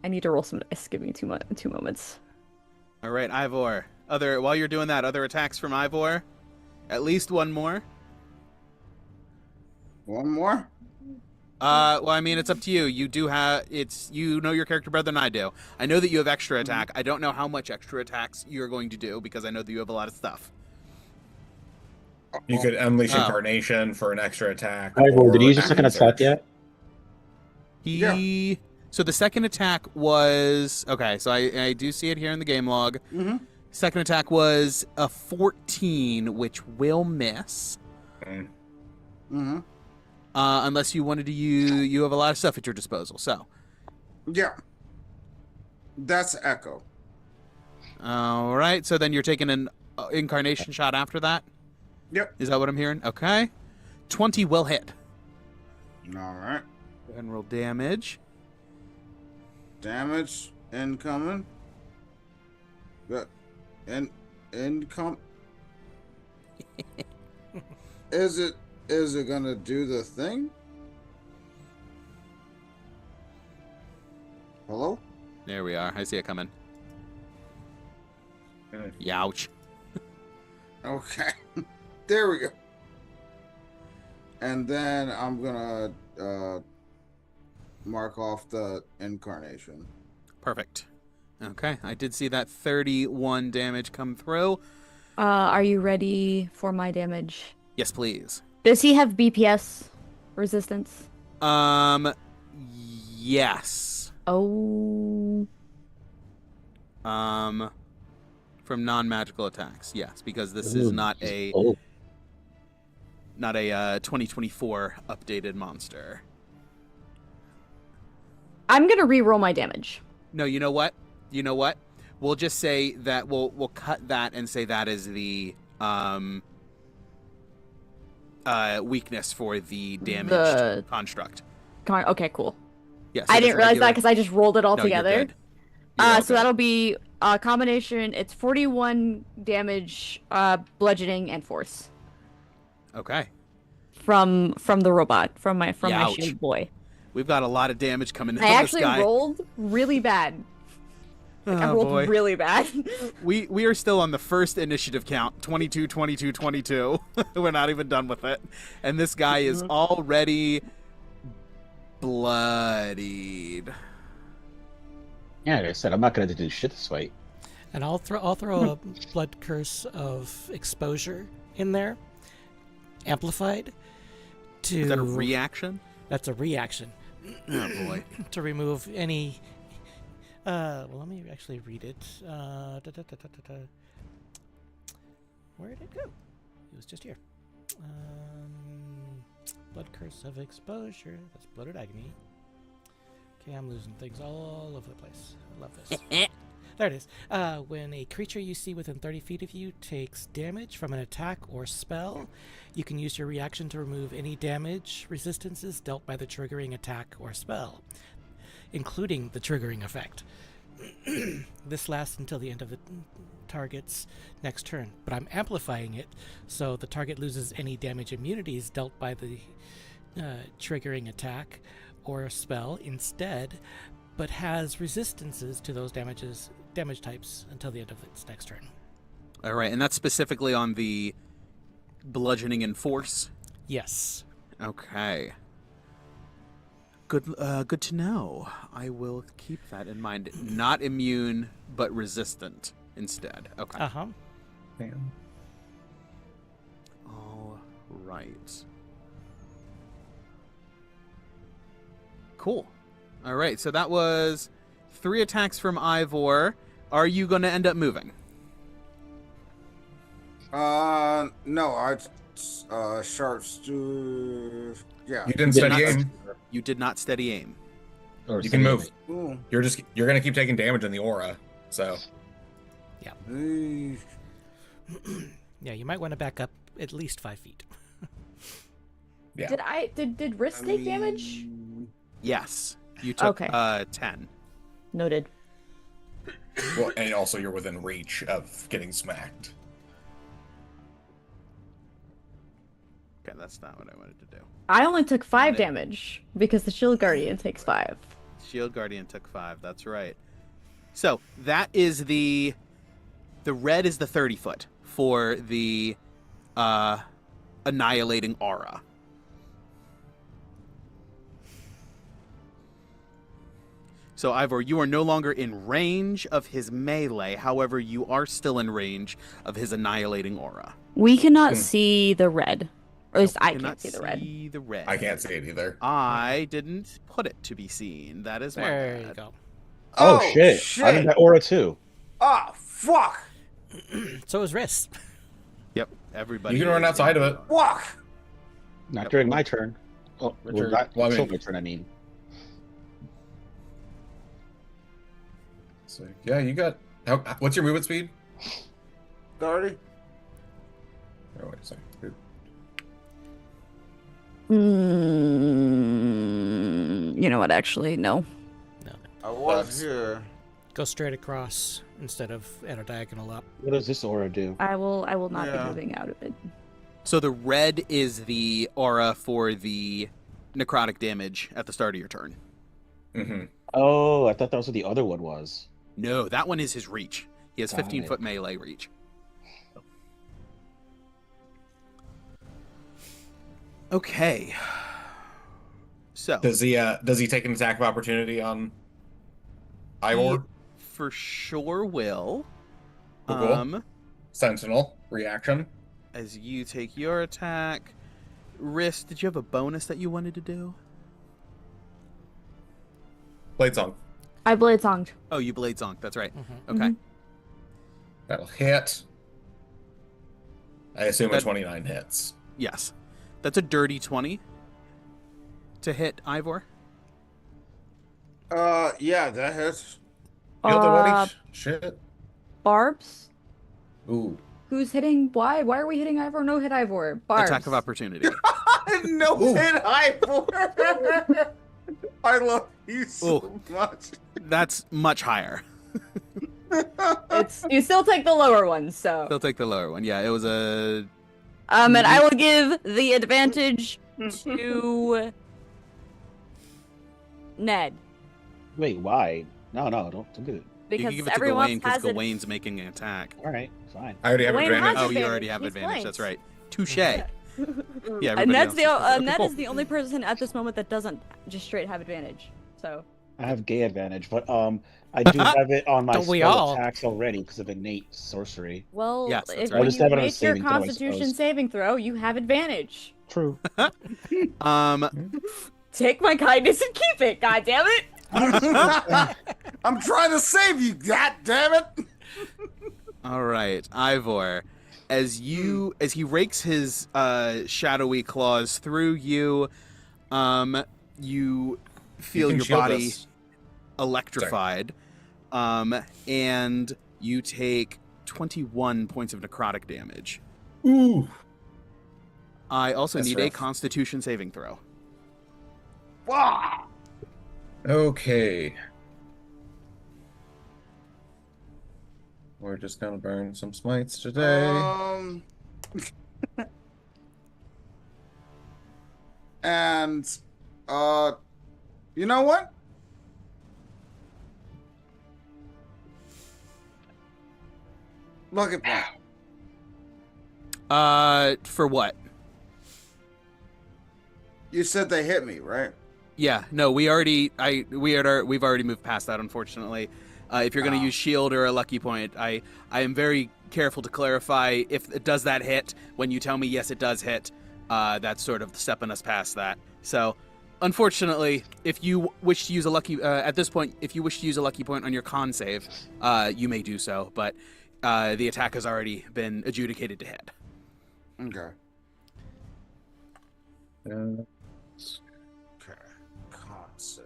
I need to roll some dice. Give me two moments. All right, Ivor. While you're doing that, other attacks from Ivor. At least one more. One more? Well, I mean, it's up to you. You know your character better than I do. I know that you have extra attack. I don't know how much extra attacks you're going to do because I know that you have a lot of stuff. You could unleash Oh. Incarnation for an extra attack. Ivor, did he or use your second attack yet? So the second attack was okay. So I do see it here in the game log. Mm-hmm. Second attack was a 14, which will miss. Mm-hmm. Unless you wanted to you have a lot of stuff at your disposal. So Yeah. That's Echo. all right. So then you're taking an incarnation shot after that. Yep. Is that what I'm hearing? Okay. 20 will hit. All right. Go ahead and roll damage. Damage incoming. Good. Income. Is it gonna do the thing? Hello? There we are. I see it coming. Good. Youch. Okay. There we go. And then I'm gonna mark off the incarnation. Perfect. Okay. I did see that 31 damage come through. Are you ready for my damage? Yes, please. Does he have BPS resistance? Yes. Oh. From non-magical attacks, yes, because this is not a 2024 updated monster. I'm gonna re-roll my damage. No, you know what? We'll just say that we'll cut that and say that is the weakness for the damaged construct. Okay, cool. Yes. I didn't realize that because I just rolled it all together. So that'll be a combination. It's 41 damage, bludgeoning, and force. Okay. from the robot, from my Ouch. shield boy. We've got a lot of damage coming in I on this actually guy. rolled really bad. I Oh, rolled boy. really bad. We are still on the first initiative count, 22, 22, 22. We're not even done with it. And this guy is already bloodied. Yeah, like I said, I'm not going to do shit this fight. And I'll throw a blood curse of exposure in there, amplified. Is that a reaction? That's a reaction Oh, boy. to remove any. Well, let me actually read it. Where did it go? It was just here. Blood curse of exposure. That's blooded agony. Okay, I'm losing things all over the place. I love this. There it is. When a creature you see within 30 feet of you takes damage from an attack or spell, you can use your reaction to remove any damage resistances dealt by the triggering attack or spell, including the triggering effect. This lasts until the end of the target's next turn, but I'm amplifying it so the target loses any damage immunities dealt by the triggering attack or spell instead, but has resistances to those damage types until the end of its next turn. All right, and that's specifically on the bludgeoning and force? Yes. Okay. Good to know. I will keep that in mind. Not immune, but resistant instead. Okay. Uh-huh. Damn. All right. Cool. All right, so that was 3 attacks from Ivor. Are you going to end up moving? No, I sharps to yeah. You didn't did steady not- aim. You did not steady aim. Or You can move. Ooh. You're gonna keep taking damage in the aura. So Eh, Yeah, you might want to back up at least 5 feet. yeah. Did wrist take damage? Yes. You took Okay. 10. Noted. Well, and also you're within reach of getting smacked. Okay, that's not what I wanted to do. I only took 5 damage because the shield guardian takes 5. Shield Guardian took 5. That's right. So that is the red is the 30-foot for the annihilating aura. So Ivor, you are no longer in range of his melee. However, you are still in range of his annihilating aura. We cannot see the red. Or at least I Cannot can't see the red. see the red. I can't see it either. I didn't put it to be seen. That is my There bad. you go. Oh, shit. I'm in that aura too. Ah, fuck! So is wrist. Yep. Everybody. You can run is outside in of it. the aura. Fuck! Not Yep. during my turn. Oh, Richard, not well, I mean- until my turn, I mean. So yeah, you got. What's your movement speed? 30? Oh, wait a second. You know what? Actually, no. No. I was Bucks. here. Go straight across instead of at a diagonal up. What does this aura do? I will not Yeah. be moving out of it. So the red is the aura for the necrotic damage at the start of your turn. Mm-hmm. Oh, I thought that was what the other one was. No, that one is his reach. He has Got 15-foot melee reach. Okay. So Does he take an attack of opportunity on Ivor? for sure will. Cool. Sentinel reaction. As you take your attack. Wrist, did you have a bonus that you wanted to do? Blade song. I blade songed. Oh, you blade zonk. That's right. Mhm. Okay. That'll hit. I assume a That- 29 hits. Yes. That's a dirty 20 to hit Ivor. Yeah, that hits. Field already? Shit. Barbs? Ooh. Who's hitting? Why are we hitting Ivor? No hit Ivor. Barbs. Attack of opportunity. No Ooh. hit Ivor! I love you so much. That's much higher. It's you still take the lower one, so They'll take the lower one. Yeah, it was a And I will give the advantage to Ned. Wait, why? No, don't do it. You Because can give it to everyone Gawain because has it. Gawain's making an attack. All right, fine. I already have Gawain advantage. has Oh, you already advantage. have He's advantage. flanked. That's right. Touche. Yeah. Yeah, And everybody else Ned's is- the only person at this moment that doesn't just straight have advantage. So I have gay advantage, but I do have it on my Don't we spell all? attacks already because of innate sorcery. well, Yes, that's if right. when I'll just you have it on a make your saving throw, I Constitution suppose. saving throw, you have advantage. True. Take my kindness and keep it. God damn it! I'm trying to save you, god damn it! All right, Ivor, as he rakes his shadowy claws through you, you feel can your shield body us. electrified, and you take 21 points of necrotic damage. Ooh. I also That's need a rough. Constitution saving throw. Wow. Okay. We're just gonna burn some smites today. And you know what? Look at that. For what? You said they hit me, right? Yeah, no, we've already moved past that, unfortunately. If you're going to use shield or a lucky point, I am very careful to clarify if it does that hit. When you tell me yes, it does hit, that's sort of stepping us past that. So, unfortunately, if you wish to use a lucky at this point, if you wish to use a lucky point on your con save, you may do so. But the attack has already been adjudicated to hit. Okay. Uh, Okay. Con save.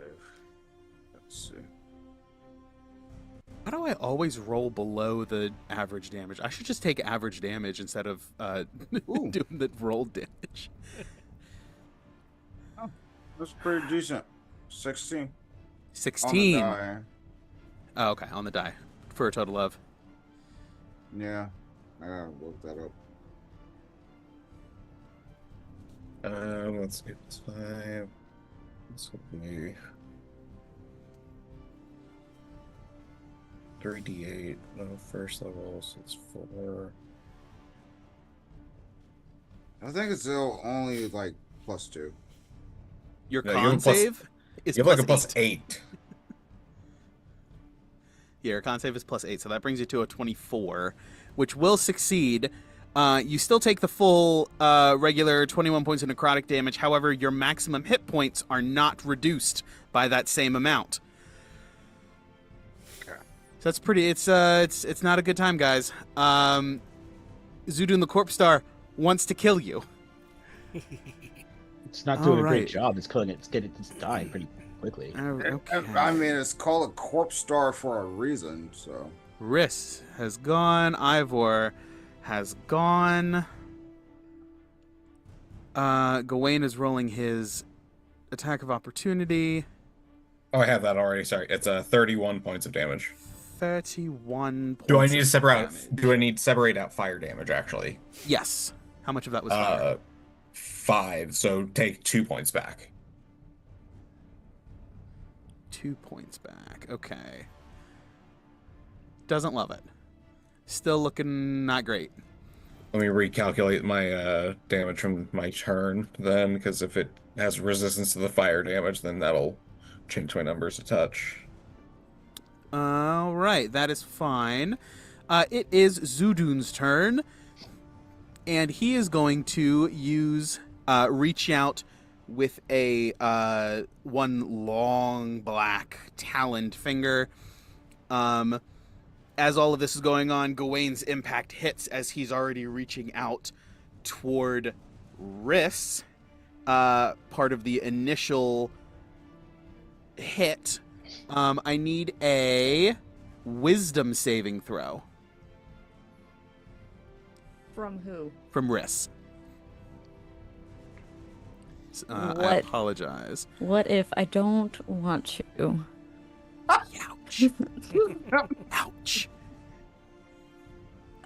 Let's see. How do I always roll below the average damage? I should just take average damage instead of Ooh. doing the roll damage. That's pretty decent. 16. On the 16. die. Oh, okay, on the die. For a total of. Yeah. I gotta look that up. let's get this 5. This will be 3d8. No, first level, so it's 4. I think it's still only like +2. Your No, you con have a plus- save is You have like a plus 8. 8. Yeah, your con save is +8, so that brings you to a 24, which will succeed. You still take the full regular 21 points of necrotic damage. However, your maximum hit points are not reduced by that same amount. Okay. So that's pretty. It's not a good time, guys. Zudun the Corpse Star wants to kill you. It's not doing a Alright. great job. It's killing it. It's dying pretty quickly. Okay. I mean, it's called a corpse star for a reason, so. Riss has gone. Ivor has gone. Gawain is rolling his attack of opportunity. Oh, I have that already. Sorry, it's 31 points of damage. 31 points. Do I need to of separate out? damage. Do I need to separate out fire damage? Actually, Yes. How much of that was fire? 5. So take 2 points back. 2 points back. Okay. Doesn't love it. Still looking not great. Let me recalculate my damage from my turn then, because if it has resistance to the fire damage, then that'll change my numbers a touch. All right, that is fine. It is Zudun's turn, and he is going to use reach out with a one long black taloned finger. As all of this is going on, Gawain's impact hits as he's already reaching out toward Riss. Part of the initial hit. I need a wisdom saving throw From who? from Riss. I What? apologize. What if I don't want to? Ouch. Ouch.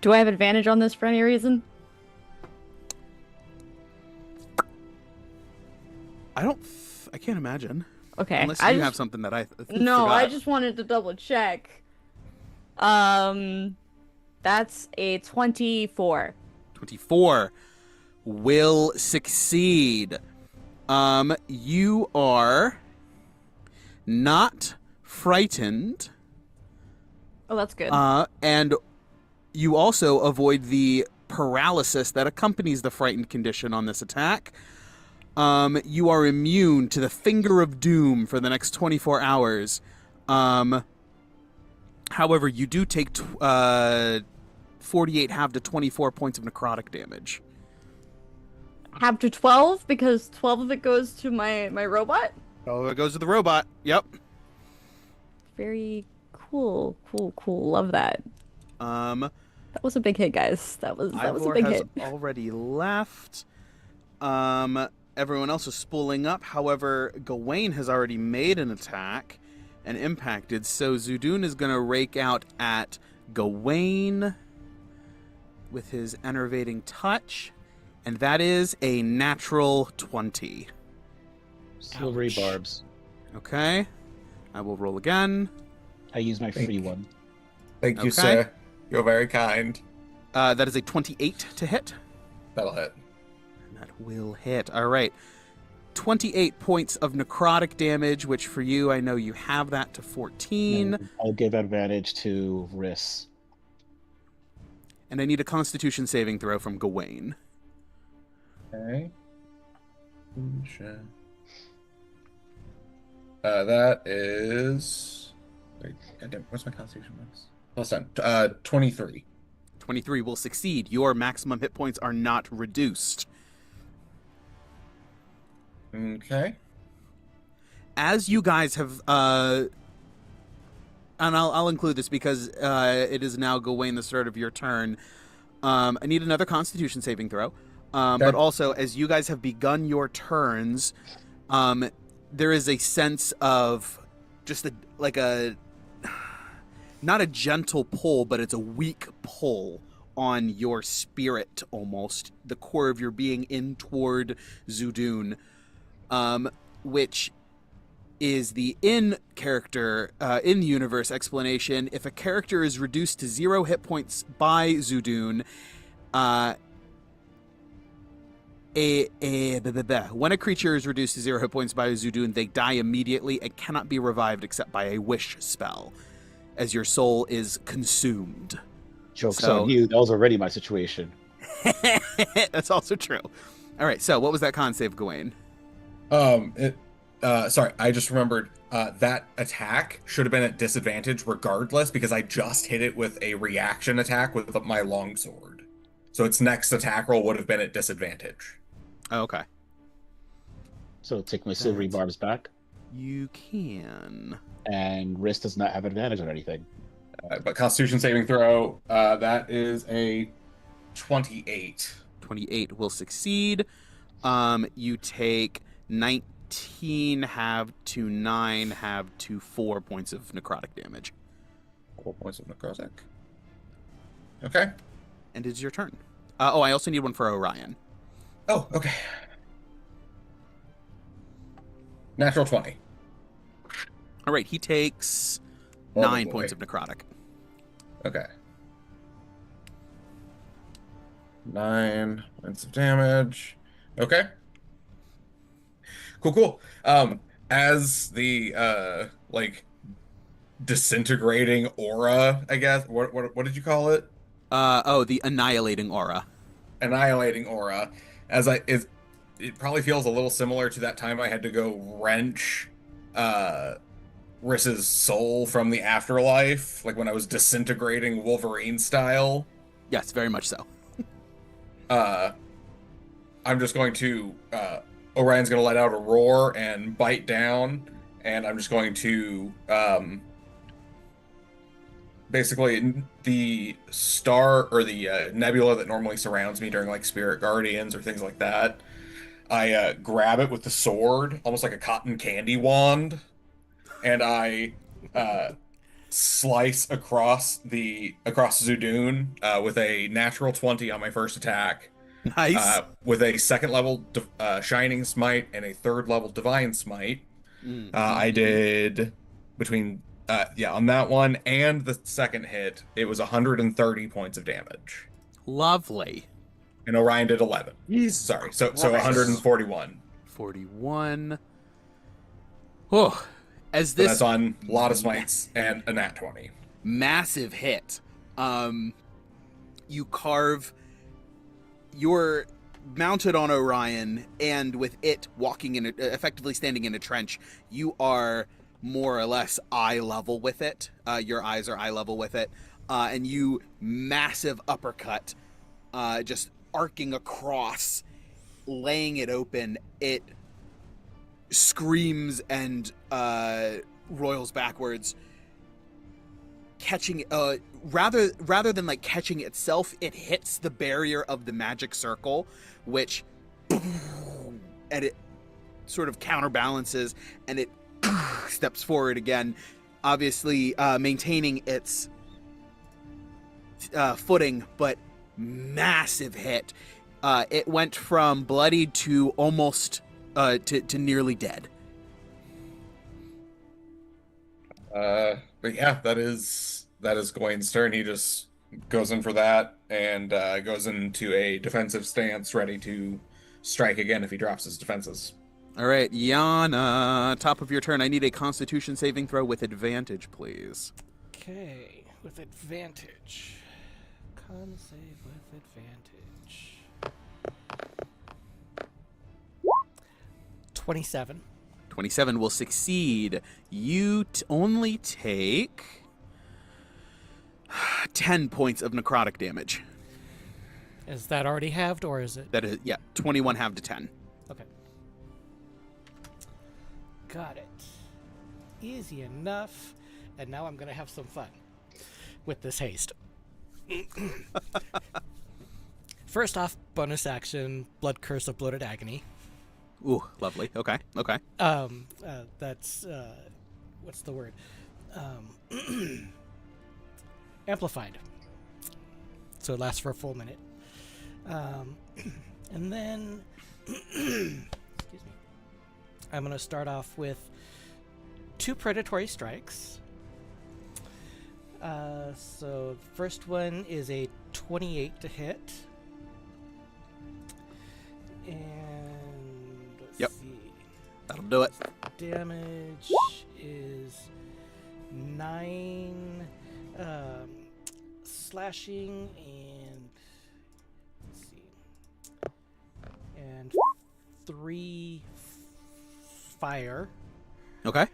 Do I have advantage on this for any reason? I can't imagine. Okay. Unless I you just, have something that I no, I forgot. just wanted to double check. That's a 24. 24 will succeed. You are not frightened. Oh, that's good. And you also avoid the paralysis that accompanies the frightened condition on this attack. You are immune to the finger of doom for the next 24 hours. However, you do take 48 half to 24 points of necrotic damage. Have to 12 because 12 of it goes to my robot. Oh, it goes to the robot. Yep. Very cool. Love that. That was a big hit, guys. That was a Ivor big has hit. already left. Everyone else is spooling up. However, Gawain has already made an attack and impacted, so Zudun is going to rake out at Gawain with his enervating touch, and that is a natural 20. Silvery Ouch. barbs. Okay. I will roll again. I use my free one. Thank you, Okay. sir. You're very kind. That is a 28 to hit. That'll hit. That will hit. All right. 28 points of necrotic damage, which for you, I know you have that to 14. And I'll give advantage to Riss. And I need a constitution saving throw from Gawain. Okay. That is. Wait, goddamn, what's my constitution bonus? Plus 10. 23. 23 will succeed. Your maximum hit points are not reduced. Okay. As you guys have, and I'll include this because it is now Gawain, the start of your turn. I need another Constitution saving throw, but also as you guys have begun your turns, there is a sense of just not a gentle pull, but it's a weak pull on your spirit, almost the core of your being in toward Zudun. Which is the in-character, in-universe explanation. If a character is reduced to 0 hit points by Zudun, when a creature is reduced to 0 hit points by Zudun, they die immediately and cannot be revived except by a wish spell, as your soul is consumed. Joke's on you. That was already my situation. That's also true. All right, so what was that con save, Gawain? Sorry, I just remembered that attack should have been at disadvantage regardless because I just hit it with a reaction attack with my longsword. So its next attack roll would have been at disadvantage. Oh, okay. So take my silvery barbs back. You can. And Riss does not have advantage on anything. But Constitution saving throw, that is a 28. 28 will succeed. You take 19 half to 9 half to 4 points of necrotic damage. 4 points of necrotic. Okay. And it's your turn. I also need one for Orion. Oh, okay. Natural 20. All right, he takes Oh, 9 boy. points of necrotic. Okay. 9 points of damage. Okay. Cool. As the disintegrating aura, I guess. What did you call it? The annihilating aura. Annihilating aura. It probably feels a little similar to that time I had to go wrench Riss's soul from the afterlife, like when I was disintegrating Wolverine style. Yes, very much so. I'm just going to Orion's going to let out a roar and bite down, and I'm just going to basically the star or the nebula that normally surrounds me during like Spirit Guardians or things like that. I grab it with the sword, almost like a cotton candy wand, and I slice across Zudun with a natural 20 on my first attack. Nice. With a second level Shining Smite and a third level Divine Smite. I did between on that one and the second hit, it was 130 points of damage. Lovely. And Orion did 11. Sorry, so 141. 41. Oh, as So this that's on a lot of smites and a nat 20. massive hit, you carve. You're mounted on Orion, and with it walking in, effectively standing in a trench, you are more or less eye level with it. Your eyes are eye level with it, and you massive uppercut, just arcing across, laying it open. It screams and roils backwards, catching rather than like catching itself, it hits the barrier of the magic circle, which and it sort of counterbalances, and it steps forward again, obviously maintaining its footing, but massive hit. It went from bloodied to almost to nearly dead. But yeah, that is Gawain's turn. He just goes in for that and goes into a defensive stance, ready to strike again if he drops his defenses. All right, Yana, top of your turn. I need a Constitution saving throw with advantage, please. Okay, with advantage. Con save with advantage. 27. 27 will succeed. You only take 10 points of necrotic damage. Is that already halved, or is it? That is, 21 halved to 10. Okay. Got it. Easy enough. And now I'm going to have some fun with this haste. First off, bonus action, Blood Curse of Bloated Agony. Ooh, lovely. Okay. That's, what's the word? Amplified. So it lasts for a full minute. And then, excuse me, I'm going to start off with 2 predatory strikes. So the first one is a 28 to hit. And let's see. That'll do it. Damage is 9 slashing and let's see. And 3 fire. Okay.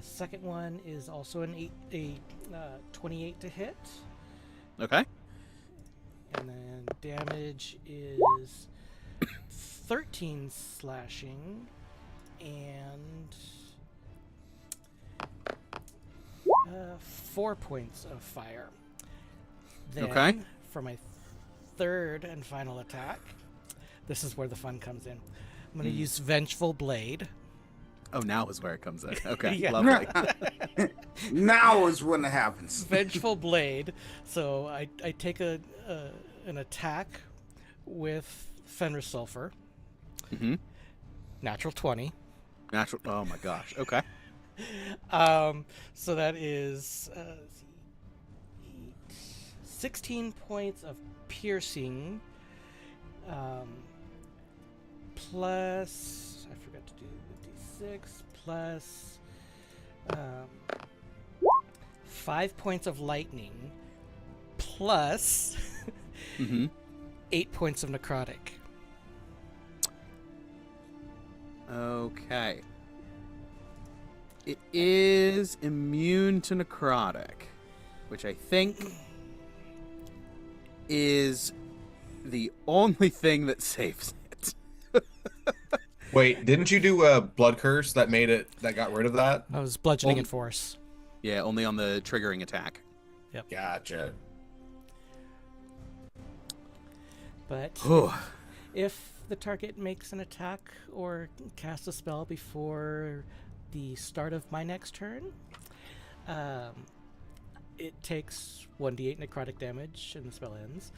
Second one is also a 28 to hit. Okay. And then damage is 13 slashing and 4 points of fire. Then, Okay. for my third and final attack, this is where the fun comes in. I'm going to use Vengeful Blade. Oh, now is where it comes in. Okay, Yeah. lovely. Now is when it happens. Vengeful Blade. So I take an attack with Fenris Sulfur. Mm-hmm. Natural 20. Natural. Oh my gosh. Okay. So that is 16 points of piercing, plus, I forgot to do the d6, plus 5 points of lightning, plus 8 points of necrotic. Okay. It is immune to necrotic, which I think is the only thing that saves it. Wait, didn't you do a blood curse that got rid of that? I was bludgeoning and force. Yeah, only on the triggering attack. Yep. Gotcha. But if the target makes an attack or casts a spell before the start of my next turn, it takes 1d8 necrotic damage and the spell ends.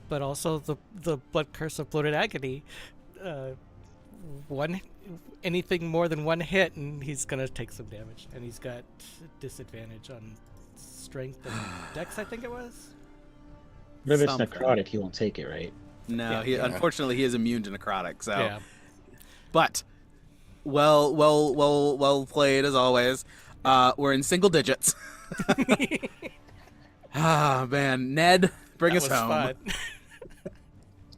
but also the blood curse of bloated agony. One anything more than one hit, and he's gonna take some damage, and he's got disadvantage on strength and dex, I think it was. But if it's Something. necrotic, he won't take it, right? No, Yeah. unfortunately he is immune to necrotic. So, Yeah. but well played as always. We're in single digits. Ah man, Ned, bring That us was home. fun.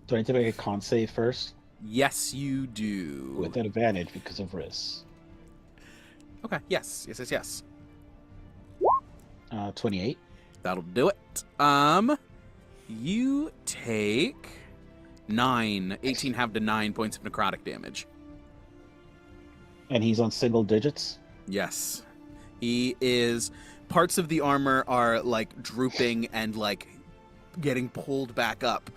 Do I need to make a con save first? Yes, you do. With an advantage because of risks. Okay. Yes. 28. That'll do it. You take 18 half to 9 points of necrotic damage. And he's on single digits? Yes. He is. Parts of the armor are like drooping and like getting pulled back up,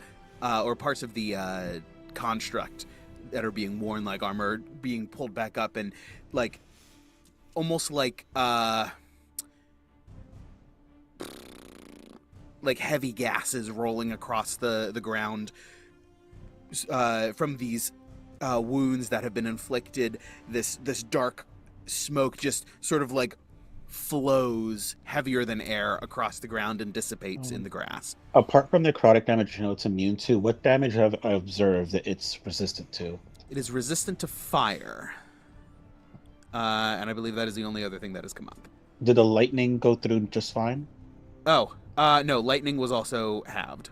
or parts of the construct that are being worn like armor being pulled back up, and like almost like heavy gases rolling across the ground from these wounds that have been inflicted. This dark smoke just sort of like flows heavier than air across the ground and dissipates in the grass. Apart from necrotic damage, you know it's immune to, what damage have I observed that it's resistant to? It is resistant to fire. And I believe that is the only other thing that has come up. Did the lightning go through just fine? Oh, no, lightning was also halved.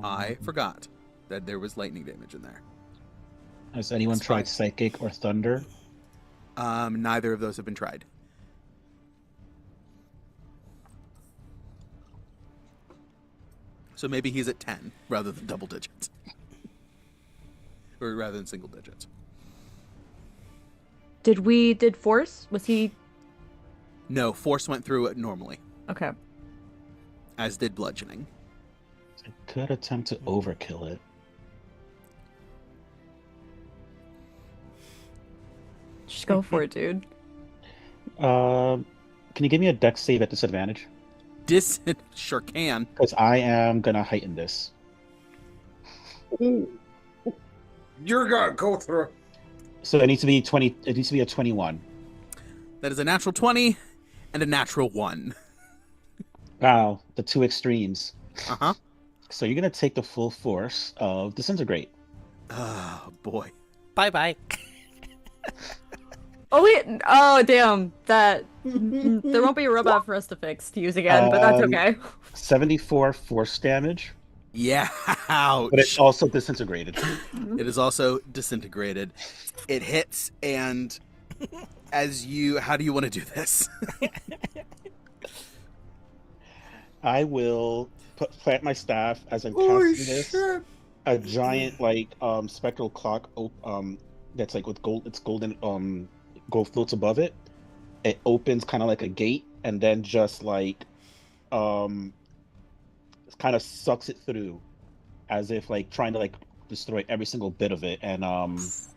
I forgot that there was lightning damage in there. Has anyone That's tried fine. psychic or thunder? Neither of those have been tried. So maybe he's at 10 rather than double digits. Or rather than single digits. Did Force? Was he? No, force went through it normally, Okay. as did bludgeoning. I could attempt to overkill it. Just go for it, dude. Can you give me a dex save at disadvantage? Sure can. Because I am gonna heighten this. You're gonna go through. So it needs to be 20. It needs to be a 21. That is a natural 20 and a natural 1. Wow, the two extremes. Uh-huh. So you're gonna take the full force of disintegrate. Oh, boy. Bye. Oh wait! Oh damn! That there won't be a robot for us to fix to use again, but that's okay. 74 force damage, Yeah, ouch. but it's also disintegrated. It is also disintegrated. It hits, and how do you want to do this? I will plant my staff as I'm Holy casting this. shit! A giant spectral clock that's like with gold. It's golden. Gold floats above it. It opens kind of like a gate, and then just like kind of sucks it through, as if like trying to like destroy every single bit of it and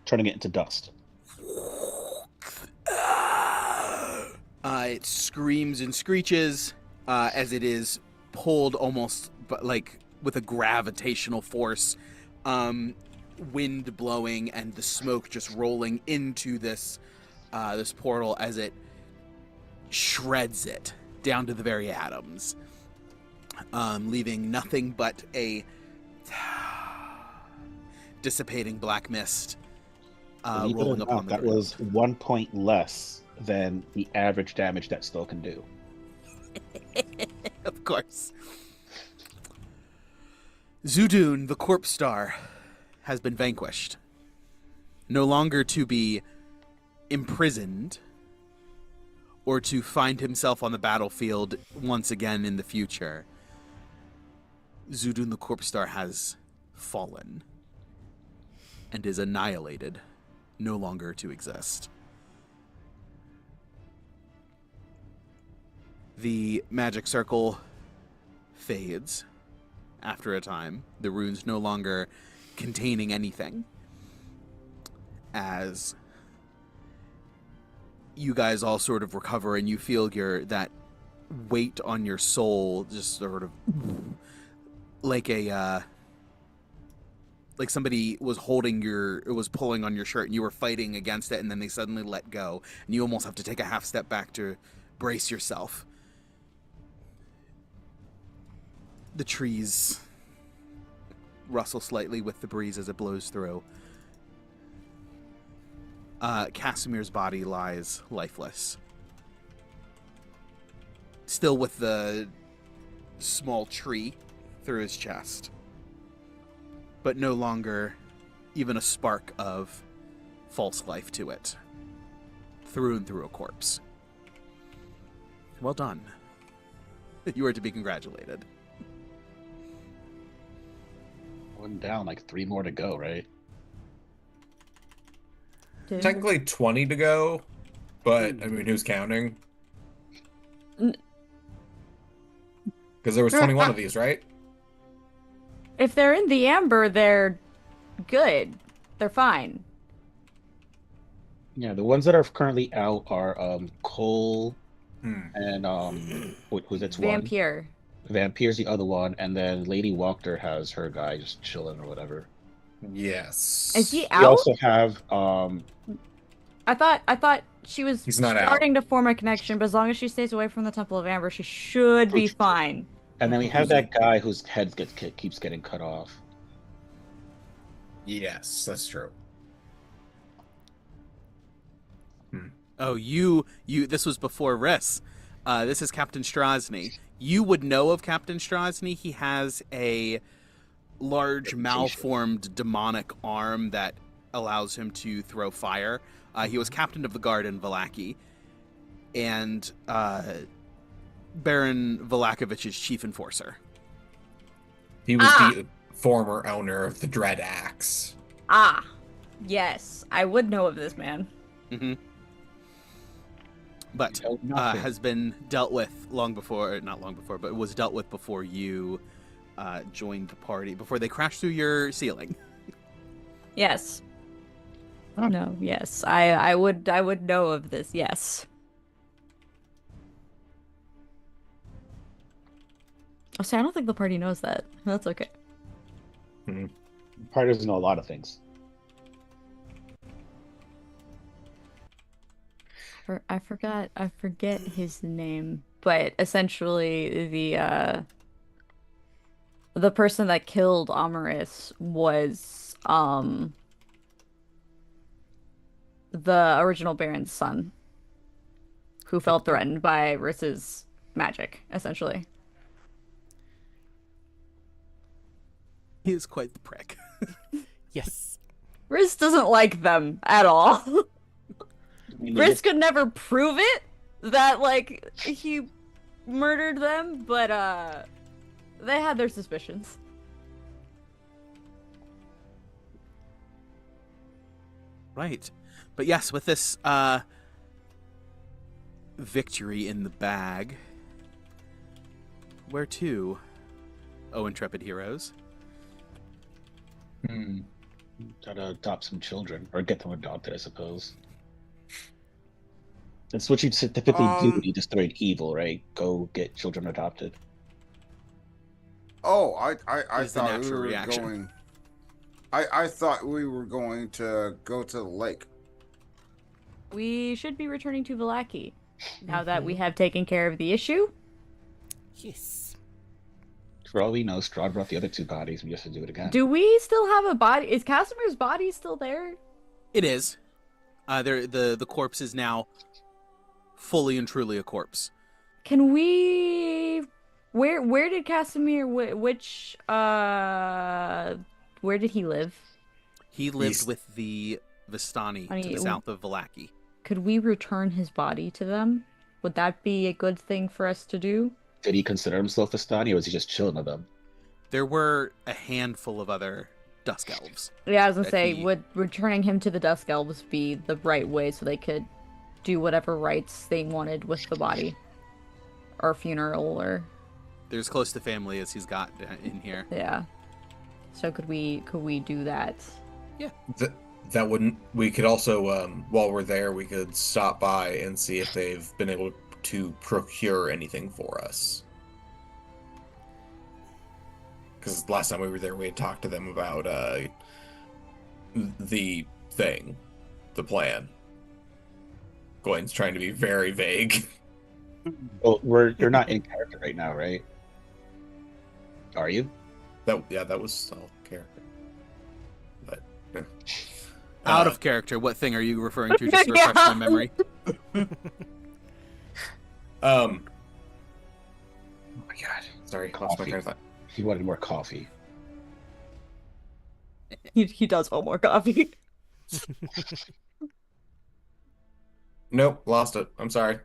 turning it into dust. It screams and screeches as it is pulled almost like with a gravitational force, wind blowing and the smoke just rolling into this portal as it shreds it down to the very atoms, leaving nothing but a dissipating black mist Believe it or rolling not, upon the that ground. was 1 point less than the average damage that spell can do. Of course. Zudun, the corpse star, has been vanquished. No longer to be imprisoned or to find himself on the battlefield once again in the future. Zudun, the corpse star, has fallen and is annihilated, no longer to exist. The magic circle fades after a time, the runes no longer containing anything, as you guys all sort of recover and you feel that weight on your soul just sort of like a like somebody was pulling on your shirt and you were fighting against it, and then they suddenly let go, and you almost have to take a half step back to brace yourself. The trees rustle slightly with the breeze as it blows through. Casimir's body lies lifeless, still with the small tree through his chest, but no longer even a spark of false life to it. Through and through a corpse. Well done. You are to be congratulated. One down, like 3 more to go, right? Technically 20 to go, but I mean, who's counting? Because there was 21 of these, right? If they're in the amber, they're good. They're fine. Yeah, the ones that are currently out are Cole and who's that's one? Vampire. Vampire's the other one, and then Lady Walker has her guy just chilling or whatever. Yes. Is he We out? also have I thought she was He's not out. starting to form a connection, but as long as she stays away from the Temple of Amber, she should be fine. and then we have that guy whose head keeps getting cut off. Yes, that's true. Oh, you this was before Riss. This is Captain Strasny. You would know of Captain Strasny. He has a large malformed demonic arm that allows him to throw fire. He was captain of the guard in Vallaki, and Baron Valakovich's chief enforcer. He was the former owner of the Dread Axe. Ah, yes, I would know of this man. Mm-hmm. But Nothing. has been dealt with not long before, but it was dealt with before you joined the party, before they crashed through your ceiling. Yes. Oh no, yes. I would know of this, yes. Oh, see, I don't think the party knows that. That's okay. Part doesn't know a lot of things. I forget his name, but essentially the person that killed Amaris was the original Baron's son, who felt threatened by Riss's magic, essentially. He is quite the prick. Yes. Riss doesn't like them at all. I mean, Riss could never prove it that like he murdered them, but they had their suspicions. Right. But yes, with this victory in the bag, where to, oh intrepid heroes? Try to adopt some children, or get them adopted, I suppose. That's what you typically do when you destroy an evil, right? Go get children adopted. Oh, I Is the thought we natural were reaction. going. I thought we were going to go to the lake. We should be returning to Vallaki now that we have taken care of the issue. Yes. For all we know, Strahd brought the other 2 bodies. We just have to do it again. Do we still have a body? Is Casimir's body still there? It is. The corpse is now fully and truly a corpse. Can we? Where did Casimir? Where did he live? He lived East. with the Vistani I to mean, the south of Vallaki. Could we return his body to them? Would that be a good thing for us to do? Did he consider himself Vistani, or was he just chilling with them? There were a handful of other Dusk Elves. Yeah, I was gonna That say, he- would returning him to the Dusk Elves be the right way so they could do whatever rites they wanted with the body? Or funeral, or... They're as close to family as he's got in here. Yeah. So could we do that? That wouldn't. We could also, while we're there, we could stop by and see if they've been able to procure anything for us. because last time we were there, we had talked to them about the thing, the plan. Gawain's trying to be very vague. Well, you're not in character right now, right? Are you? That was all character. But Out of character, what thing are you referring to? Just to refresh my memory. Oh my god. Sorry, lost my train of thought. He wanted more coffee. He does want more coffee. Nope, lost it. I'm sorry.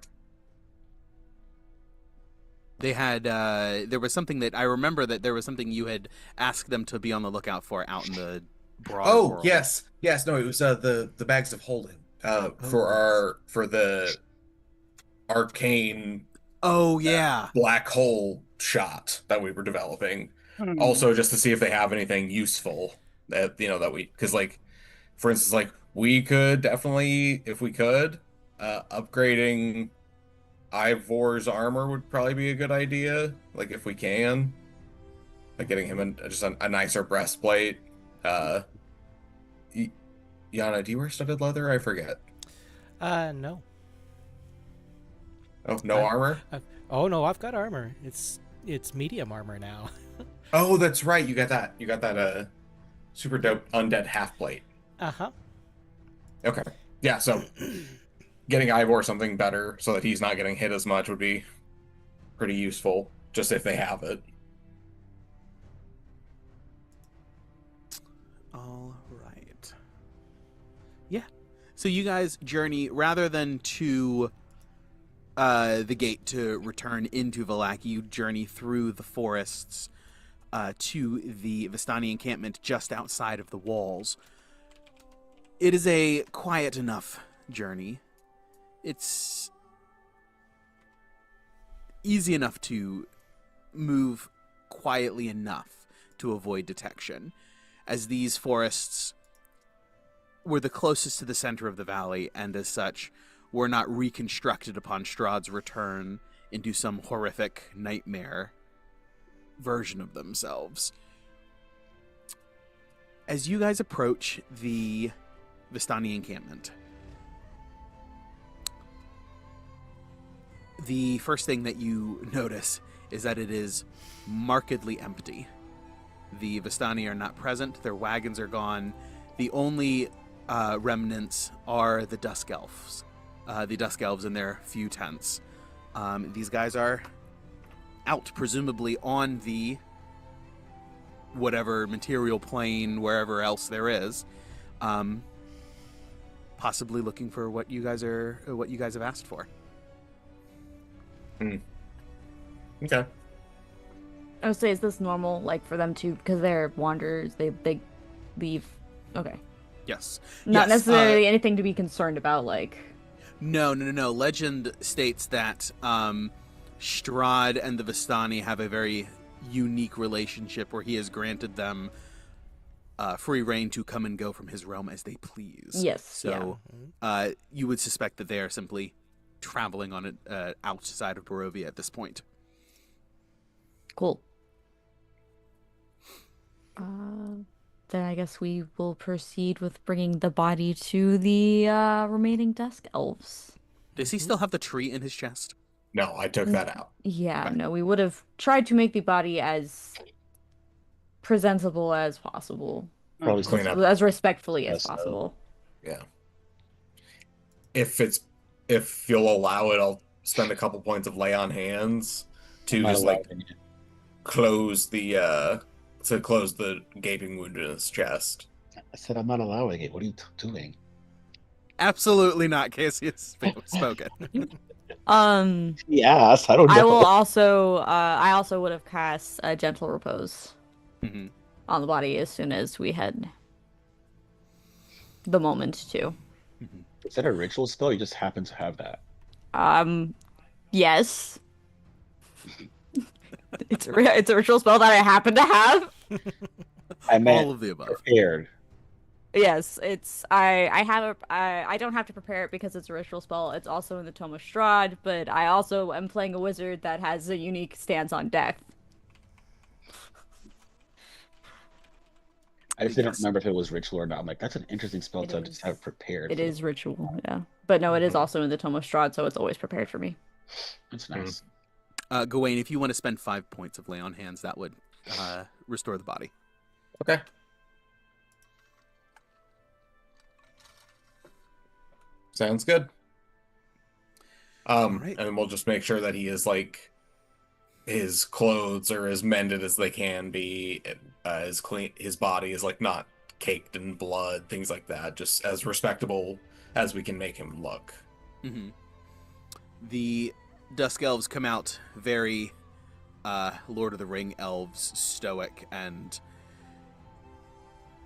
They had there was something that I remember that there was something you had asked them to be on the lookout for out in the broader world. Yes. No, it was the bags of holding for the arcane Oh yeah. black hole shot that we were developing. Also, just to see if they have anything useful that that we, because like, for instance, like we could definitely, if we could, upgrading Ivor's armor would probably be a good idea. Like if we can, like getting him just a nicer breastplate. Yana, do you wear studded leather? I forget. No. Oh, no armor? Oh no, I've got armor. It's medium armor now. Oh, that's right. You got that. You got that super dope undead half plate. Uh-huh. Okay. Yeah, so getting Ivor something better so that he's not getting hit as much would be pretty useful, just if they have it. All right. Yeah. So you guys journey rather than to the gate to return into Vallaki, you journey through the forests to the Vistani encampment just outside of the walls. It is a quiet enough journey. It's easy enough to move quietly enough to avoid detection, as these forests were the closest to the center of the valley, and as such were not reconstructed upon Strahd's return into some horrific nightmare version of themselves. As you guys approach the Vistani encampment, the first thing that you notice is that it is markedly empty. The Vistani are not present, their wagons are gone. The only remnants are the Dusk Elves. The Dusk Elves in their few tents. These guys are out, presumably on the whatever material plane, wherever else there is, possibly looking for what you guys have asked for. Okay. I would say, is this normal, like, for them to, because they're wanderers, they leave? Okay. Yes. Not Yes, necessarily anything to be concerned about, like... No. Legend states that Strahd and the Vistani have a very unique relationship where he has granted them free reign to come and go from his realm as they please. Yes. So you would suspect that they are simply traveling on it outside of Barovia at this point. Cool. Then I guess we will proceed with bringing the body to the remaining Dusk Elves. Does he still have the tree in his chest? No, I took that out. Yeah, Okay. no, we would have tried to make the body as presentable as possible. Probably Clean up. As respectfully as Yes, possible. Yeah. If you'll allow it, I'll spend a couple points of lay on hands to Not just like allowing it. close the gaping wound in his chest. I said I'm not allowing it. What are you doing? Absolutely not, Cassius spoken. Yes, I don't know. I will also I also would have cast a gentle repose Mhm. on the body as soon as we had the moment to. Is that a ritual spell? You just happen to have that. Yes. It's a ritual spell that I happen to have. I meant All of the above. prepared. Yes, it's I don't have to prepare it because it's a ritual spell. It's also in the Tome of Strahd, but I also am playing a wizard that has a unique stance on death. I just didn't Because- remember if it was ritual or not. I'm like, that's an interesting spell It to is. just have prepared. It for is ritual, yeah. But no, it is Mhm. also in the Tome of Strahd, so it's always prepared for me. That's nice. Gawain, if you want to spend 5 points of lay on hands, that would restore the body. Okay. Sounds good. Alright. And we'll just make sure that he is like his clothes are as mended as they can be, as clean. His body is like not caked in blood, things like that. Just as respectable as we can make him look. Mm-hmm. The Dusk Elves come out very Lord of the Ring elves, stoic and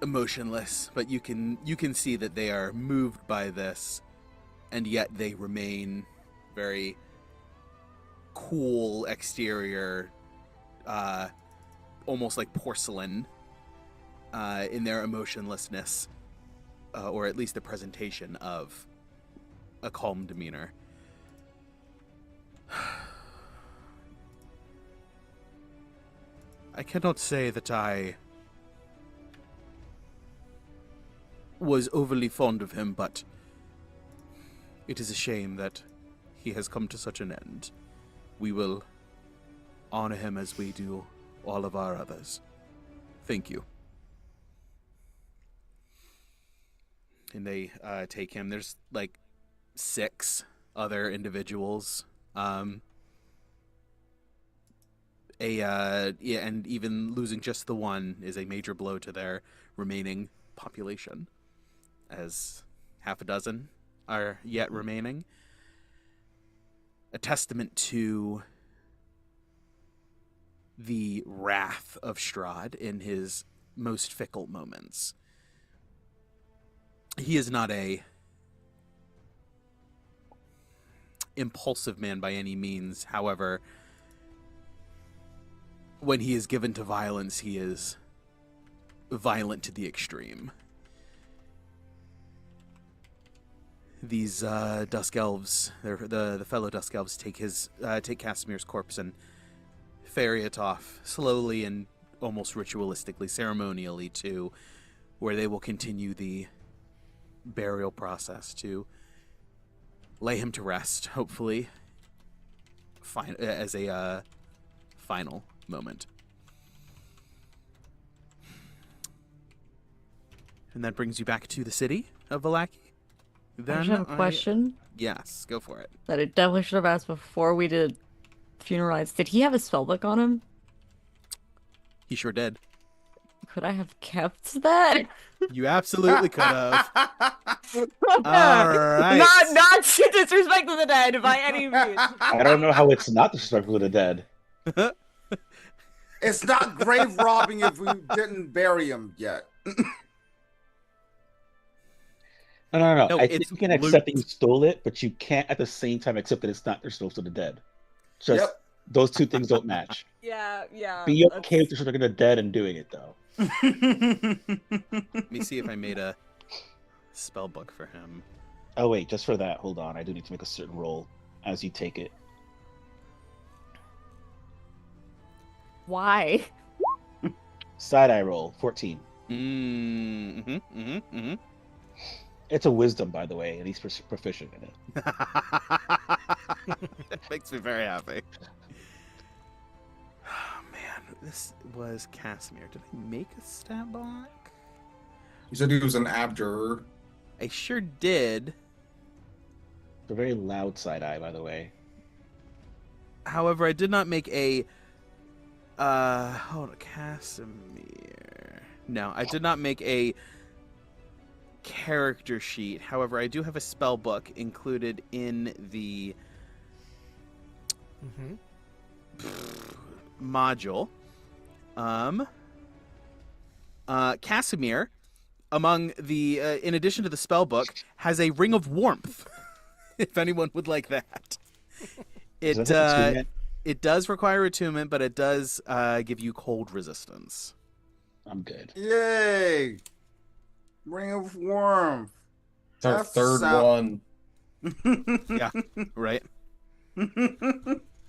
emotionless, but you can see that they are moved by this, and yet they remain very cool exterior, almost like porcelain in their emotionlessness, or at least the presentation of a calm demeanor. I cannot say that I was overly fond of him, but it is a shame that he has come to such an end. We will honor him as we do all of our others. Thank you. And they take him. There's like 6 other individuals. And even losing just the one is a major blow to their remaining population, as half a dozen are yet remaining. A testament to the wrath of Strahd in his most fickle moments. He is not a impulsive man by any means. However, when he is given to violence, he is violent to the extreme. These Dusk Elves, the fellow Dusk Elves, take Casimir's corpse and ferry it off slowly and almost ritualistically, ceremonially, to where they will continue the burial process to lay him to rest, hopefully, as a final moment. And that brings you back to the city of Vallaki. Then I just have a question Yes, go for it. that I definitely should have asked before we did funeral rites. Did he have a spellbook on him? He sure did. Could I have kept that? You absolutely could have. All right. Not to disrespect the dead by any means. I don't know how it's not disrespectful to the dead. It's not grave robbing if we didn't bury him yet. No. No, I think it's you can accept that loot. you stole it, but you can't at the same time accept that it's not disrespectful to the dead. Just Yep. those two things don't match. Yeah. Be okay with disrespecting the dead and doing it though. Let me see if I made a spell book for him. Oh wait, just for that, hold on. I do need to make a certain roll as you take it. Why? Side eye roll, 14. Mm-hmm. It's a wisdom, by the way, and he's proficient in it. That makes me very happy. Oh, man, this was Casimir. Did I make a stat block? You said he was an abjurer. I sure did. It's a very loud side eye, by the way. However, I did not make a hold on, Casimir. No, I did not make a character sheet. However, I do have a spell book included in the module. Casimir, among the in addition to the spell book, has a ring of warmth. If anyone would like that. Is that attunement? It does require attunement, but it does give you cold resistance. I'm good. Yay! Ring of Warmth. It's our That's third sound- one. Yeah, right? Is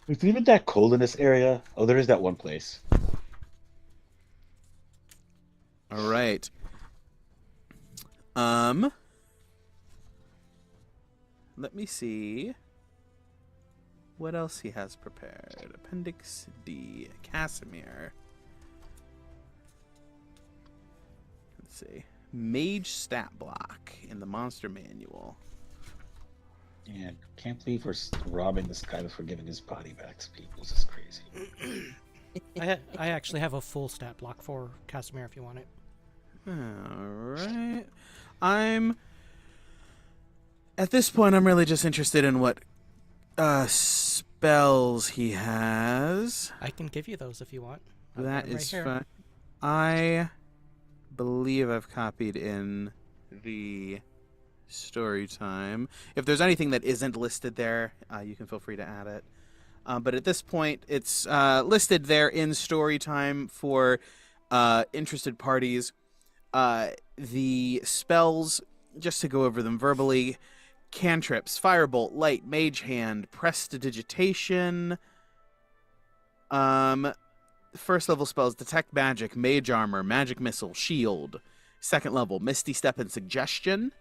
it even that cold in this area? Oh, there is that one place. All right. Let me see what else he has prepared. Appendix D. Casimir. Let's see. Mage stat block in the monster manual. Yeah, can't believe we're robbing this guy before giving his body back. People, this is crazy. I actually have a full stat block for Casimir if you want it. Alright. At this point, I'm really just interested in what spells he has. I can give you those if you want. That is fine. I believe I've copied in the story time. If there's anything that isn't listed there, you can feel free to add it. But at this point, it's listed there in story time for interested parties. The spells, just to go over them verbally: cantrips, firebolt, light, mage hand, prestidigitation. First level spells: detect magic, mage armor, magic missile, shield. Second level: misty step and suggestion.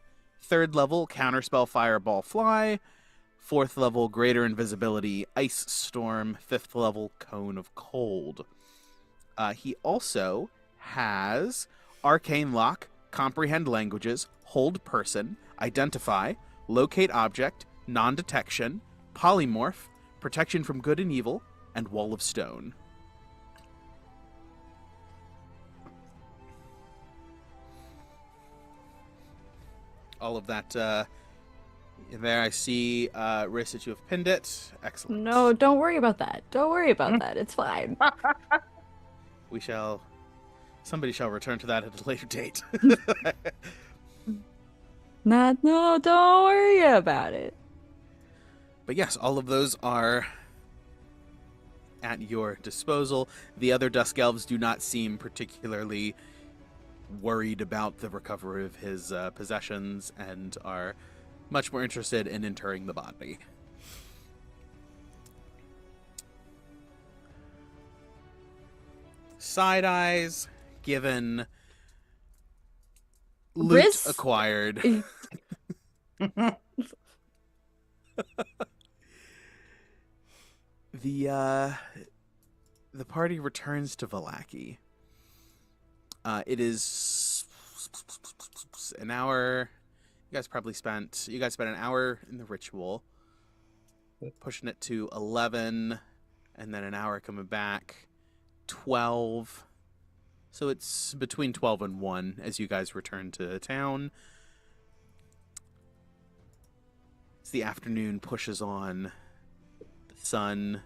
Third level: counterspell, fireball, fly. Fourth level: greater invisibility, ice storm. Fifth level: cone of cold. He also has arcane lock, comprehend languages, hold person, identify, locate object, non-detection, polymorph, protection from good and evil, and wall of stone. All of that there. I see, Riss, that you have pinned it. Excellent. No, don't worry about that. Don't worry about that. It's fine. Somebody shall return to that at a later date. No, don't worry about it. But yes, all of those are at your disposal. The other Dusk Elves do not seem particularly worried about the recovery of his possessions and are much more interested in interring the body. Side eyes given, loot Riz? acquired. The party returns to Vallaki. It is an hour. You guys spent an hour in the ritual, pushing it to 11, and then an hour coming back, 12. So it's between 12 and 1 as you guys return to town. As the afternoon pushes on, the sun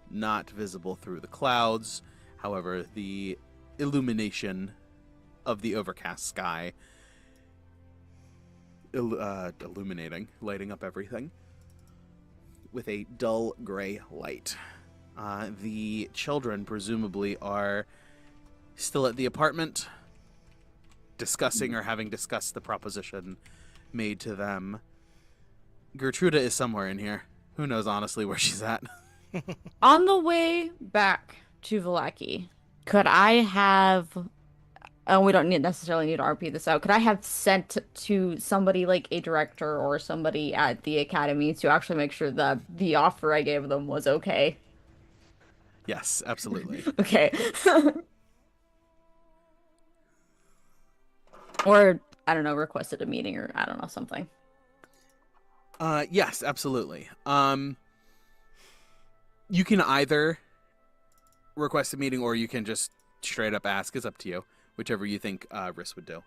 not visible through the clouds. However, the illumination of the overcast sky lighting up everything with a dull gray light. The children presumably are still at the apartment, discussing or having discussed the proposition made to them. Gertruda is somewhere in here. Who knows, honestly, where she's at. On the way back to Vallaki, could I have... we don't necessarily need to RP this out. Could I have sent to somebody like a director or somebody at the academy to actually make sure that the offer I gave them was okay? Yes, absolutely. Okay. Or, I don't know, requested a meeting or, I don't know, something. Yes, absolutely. You can either request a meeting or you can just straight up ask. It's up to you. Whichever you think Riss would do.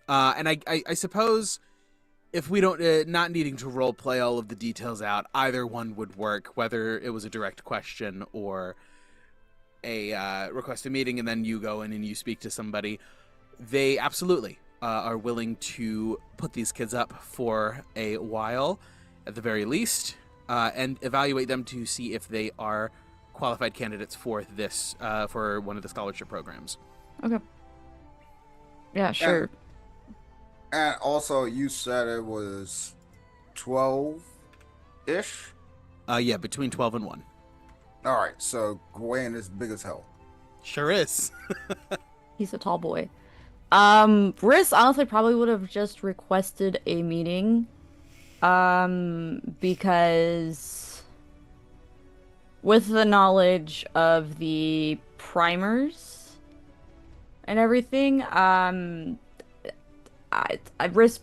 And I suppose if we don't, not needing to role play all of the details out, either one would work, whether it was a direct question or a request a meeting and then you go in and you speak to somebody. They absolutely are willing to put these kids up for a while, at the very least, and evaluate them to see if they are qualified candidates for this, for one of the scholarship programs. Okay. Yeah, sure. And also, you said it was 12-ish? Yeah, between 12 and 1. Alright, so Gawain is big as hell. Sure is. He's a tall boy. Riss honestly probably would have just requested a meeting. Because with the knowledge of the primers and everything, Riss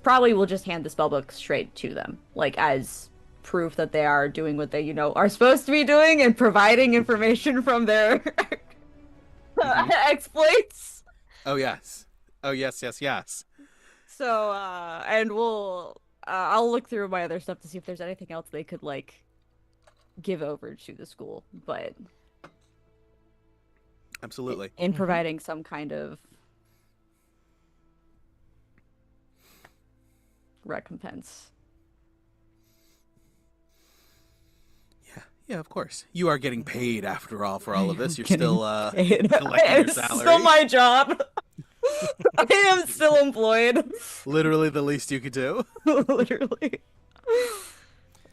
probably will just hand the spellbook straight to them, like as proof that they are doing what they, are supposed to be doing and providing information from their exploits. Oh yes. Oh yes, yes, yes. So, and I'll look through my other stuff to see if there's anything else they could, like, give over to the school, but Absolutely. in providing some kind of recompense. Yeah, of course. You are getting paid after all for all of this. You're Getting still paid. collecting your It's salary. still my job. I am still employed. Literally the least you could do. Literally.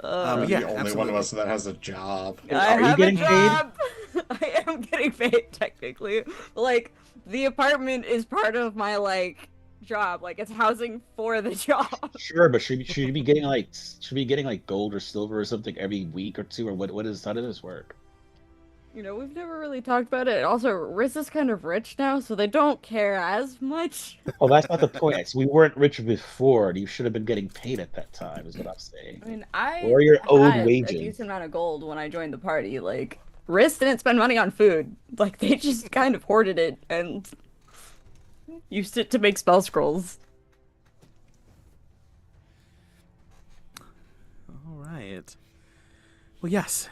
Yeah, the only one absolutely. of us that has a job. I Are you have getting a job. I am getting paid technically. Like, the apartment is part of my, like, job. Like, it's housing for the job. Sure, but should you be getting like gold or silver or something every week or two, or how does this work? We've never really talked about it. Also, Riz is kind of rich now, so they don't care as much. Oh, that's not the point. We weren't rich before. You should have been getting paid at that time, is what I'm saying. I mean, I Or your owed had wages. a decent amount of gold when I joined the party. Like, Riz didn't spend money on food. Like, they just kind of hoarded it and used it to make spell scrolls. All right. Well, yes.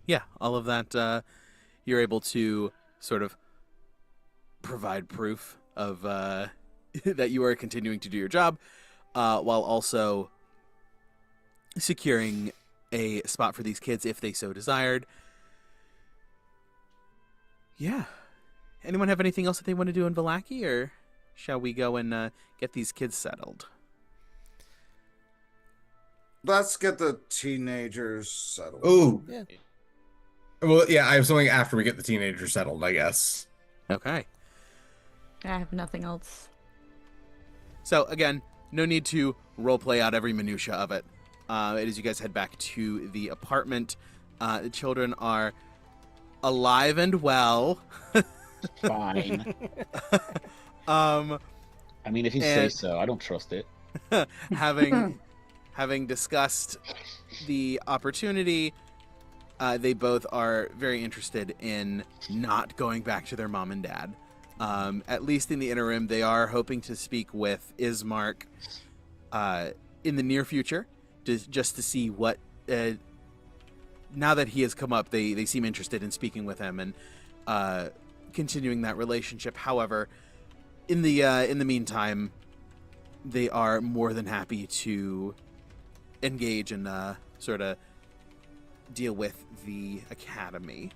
Yeah, all of that, you're able to sort of provide proof of that you are continuing to do your job, while also securing a spot for these kids if they so desired. Yeah. Anyone have anything else that they want to do in Vallaki, or shall we go and get these kids settled? Let's get the teenagers settled. Ooh. Yeah. Well, yeah, I have something after we get the teenagers settled, I guess. Okay. I have nothing else. So again, no need to roleplay out every minutia of it. As you guys head back to the apartment, the children are alive and well. Fine. Um, I mean, if you say so, I don't trust it. having discussed the opportunity, they both are very interested in not going back to their mom and dad. At least in the interim, they are hoping to speak with Ismark in the near future, just to see what. Now that he has come up, they seem interested in speaking with him and continuing that relationship. However, in the meantime, they are more than happy to engage and sort of deal with the academy.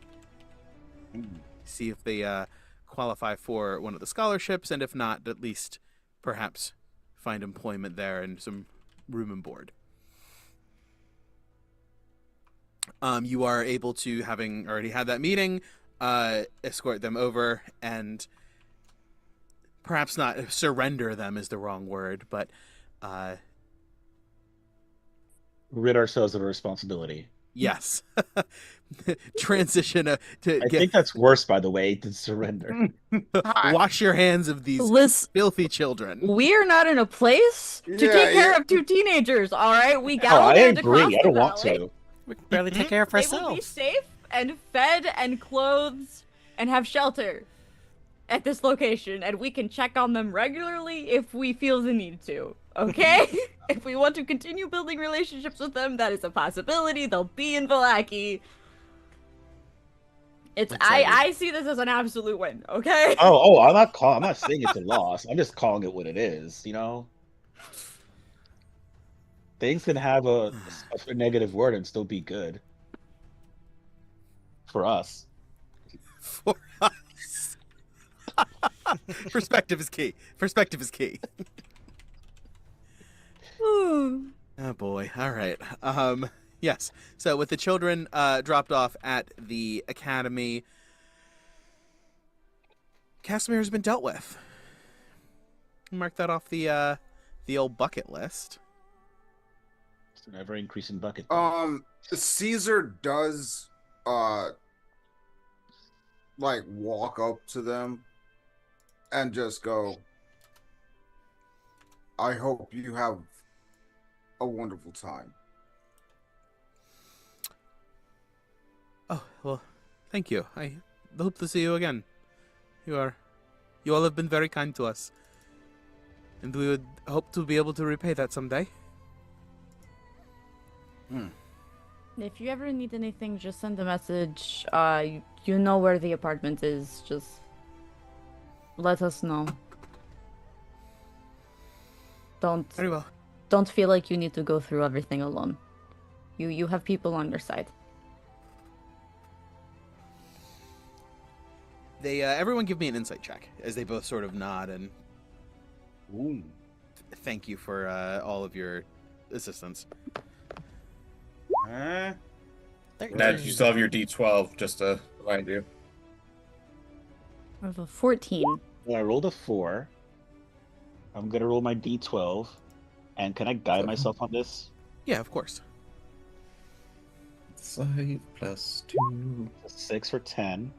See if they qualify for one of the scholarships, and if not, at least perhaps find employment there and some room and board. You are able to, having already had that meeting, escort them over and perhaps not surrender them is the wrong word, but Rid ourselves of a responsibility. yes. Transition to I think that's worse, by the way, than surrender. wash your hands of these Listen, filthy children. we are not in a place to take care of two teenagers, all right? We Oh, I gallivanted across agree. I don't the want valley. to. We can barely take care of They will be ourselves. safe and fed and clothed and have shelter at this location, and we can check on them regularly if we feel the need to, okay? If we want to continue building relationships with them, that is a possibility. They'll be in Vallaki. I see this as an absolute win, okay? Oh, I'm not saying it's a loss. I'm just calling it what it is, Things can have a negative word and still be good. For us. For us. Perspective is key. Perspective is key. Oh boy. All right. Yes. So with the children dropped off at the academy, Casimir's been dealt with. Mark that off the old bucket list. It's an ever increasing bucket. Cesar does like walk up to them and just go, I hope you have a wonderful time. Oh, well, thank you. I hope to see you again. You all have been very kind to us. And we would hope to be able to repay that someday. If you ever need anything, just send a message. You know where the apartment is. Just let us know. Very well. Don't feel like you need to go through everything alone. You have people on your side. They everyone give me an insight check as they both sort of nod and thank you for all of your assistance. 13. Ned, you still have your D12, just to remind you. I have a 14. Well, I rolled a 4. I'm gonna roll my D12, and can I guide myself on this? Yeah, of course. 5 plus 2. A 6 for 10.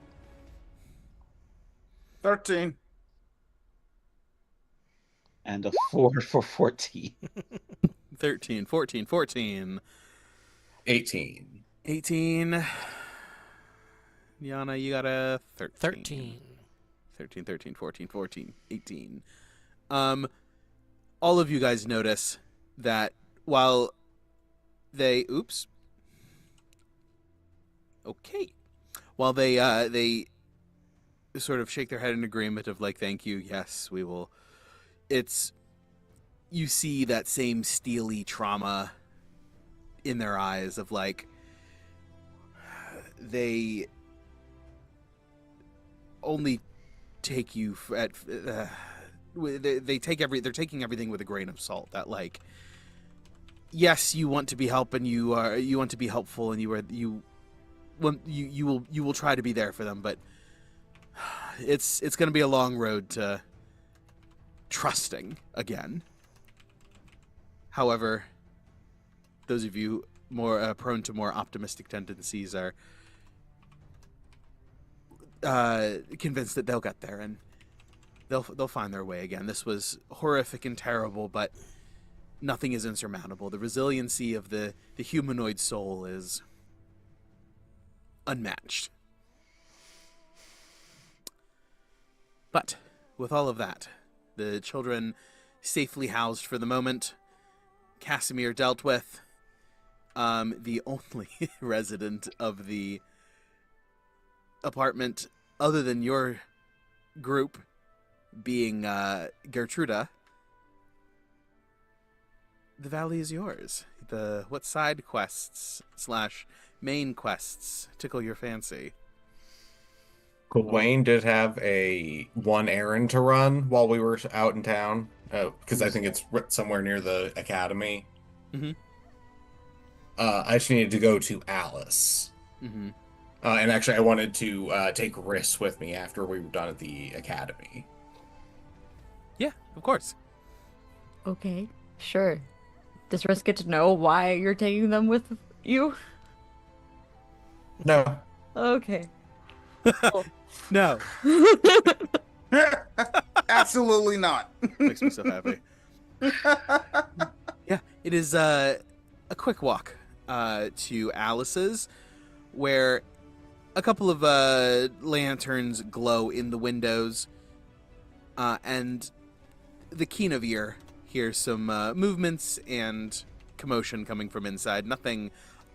13. And a 4 for 14. 13, 14, 14. 18. 18. Yana, you got a 13. 13. 13, 13, 14, 14, 18. All of you guys notice that while they... Oops. Okay. While they sort of shake their head in agreement of like, thank you, yes, we will. It's... You see that same steely trauma in their eyes of like... They only take you at... they're taking everything with a grain of salt. That like, yes, you want to be helping, you want to be helpful, and you will try to be there for them, but it's going to be a long road to trusting again. However, those of you more prone to more optimistic tendencies are convinced that they'll get there and they'll find their way again. This was horrific and terrible, but nothing is insurmountable. The resiliency of the humanoid soul is unmatched. But with all of that, the children safely housed for the moment, Casimir dealt with, the only resident of the apartment other than your group being Gertruda. The valley is yours. What side quests / main quests tickle your fancy? Gawain did have one errand to run while we were out in town, because I think it's somewhere near the academy. Mm-hmm. I just needed to go to Alice. Mm-hmm. And actually, I wanted to take Riss with me after we were done at the academy. Yeah, of course. Okay, sure. Does Riss get to know why you're taking them with you? No. Okay. No. Absolutely not. Makes me so happy. Yeah, it is a quick walk to Alice's, where a couple of lanterns glow in the windows, and the keen of ear hears some movements and commotion coming from inside. Nothing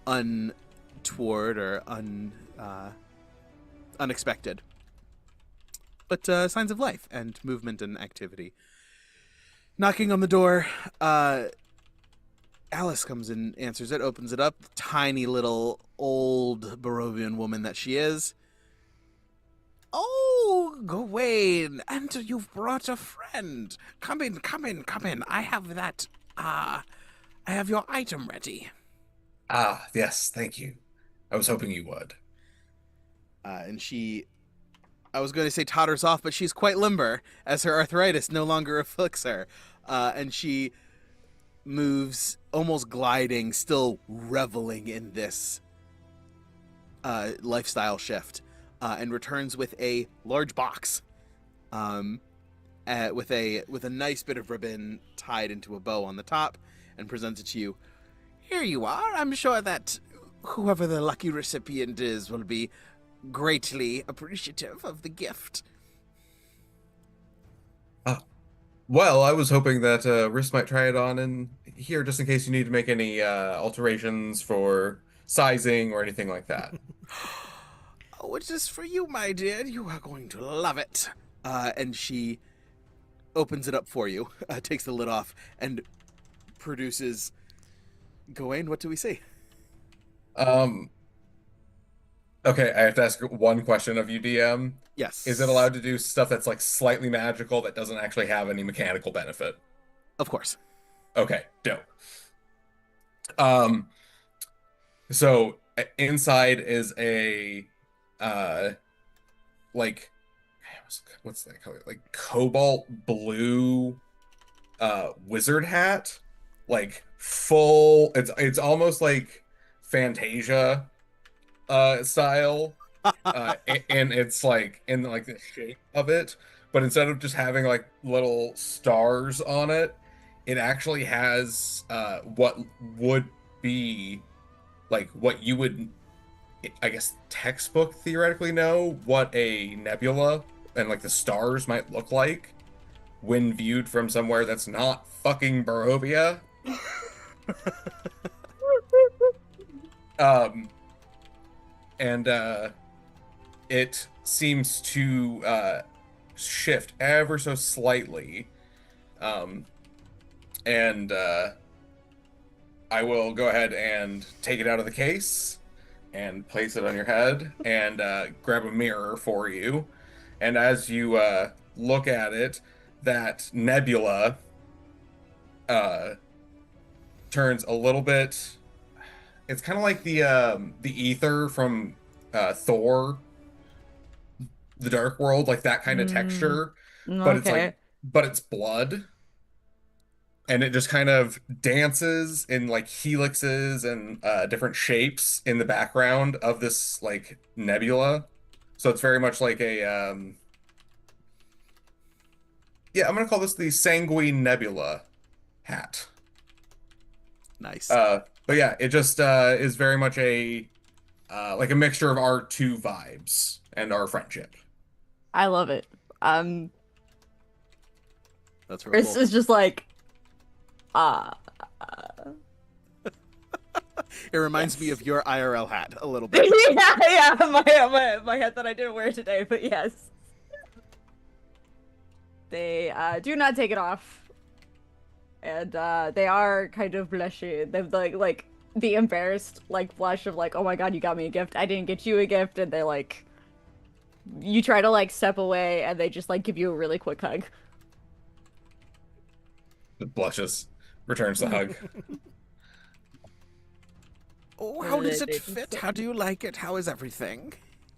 untoward or unexpected, but signs of life and movement and activity. Knocking on the door, Alice comes and answers it, opens it up. Tiny little old Barovian woman that she is. Oh, Gawain, and you've brought a friend. Come in, come in, come in. I have that, I have your item ready. Ah, yes, thank you. I was hoping you would. And she I was going to say totters off, but she's quite limber, as her arthritis no longer afflicts her. And she moves, almost gliding, still reveling in this lifestyle shift, and returns with a large box, with a nice bit of ribbon tied into a bow on the top, and presents it to you. Here you are. I'm sure that whoever the lucky recipient is will be greatly appreciative of the gift. Well, I was hoping that Riss might try it on in here just in case you need to make any alterations for sizing or anything like that. Oh, it is for you, my dear. You are going to love it. And she opens it up for you, takes the lid off, and produces... Gawain, what do we see? Okay, I have to ask one question of you, DM. Yes. Is it allowed to do stuff that's like slightly magical that doesn't actually have any mechanical benefit? Of course. Okay, dope. So inside is a like what's that color? Like cobalt blue wizard hat. Like full it's almost like Fantasia style. And it's like in like the shape of it, but instead of just having like little stars on it, it actually has what would be like what you would, I guess, textbook theoretically know what a nebula and like the stars might look like when viewed from somewhere that's not fucking Barovia. And it seems to shift ever so slightly. And I will go ahead and take it out of the case and place it on your head and grab a mirror for you. And as you look at it, that nebula turns a little bit... It's kind of like the ether from Thor, the Dark World, like that kind of texture, but it's like, but it's blood, and it just kind of dances in like helixes and different shapes in the background of this like nebula. So it's very much like a yeah, I'm gonna call this the Sanguine Nebula hat. Nice. But yeah, it just is very much a like a mixture of our two vibes and our friendship. I love it. That's really Chris cool. is just like, It reminds me of your IRL hat a little bit. yeah, my hat that I didn't wear today, but yes. They do not take it off. And they are kind of blushing. They've like the embarrassed like blush of like, oh my god, you got me a gift. I didn't get you a gift. And they're like, you try to like step away, and they just like give you a really quick hug. It blushes, returns the hug. Oh, how does it fit? How do you like it? How is everything?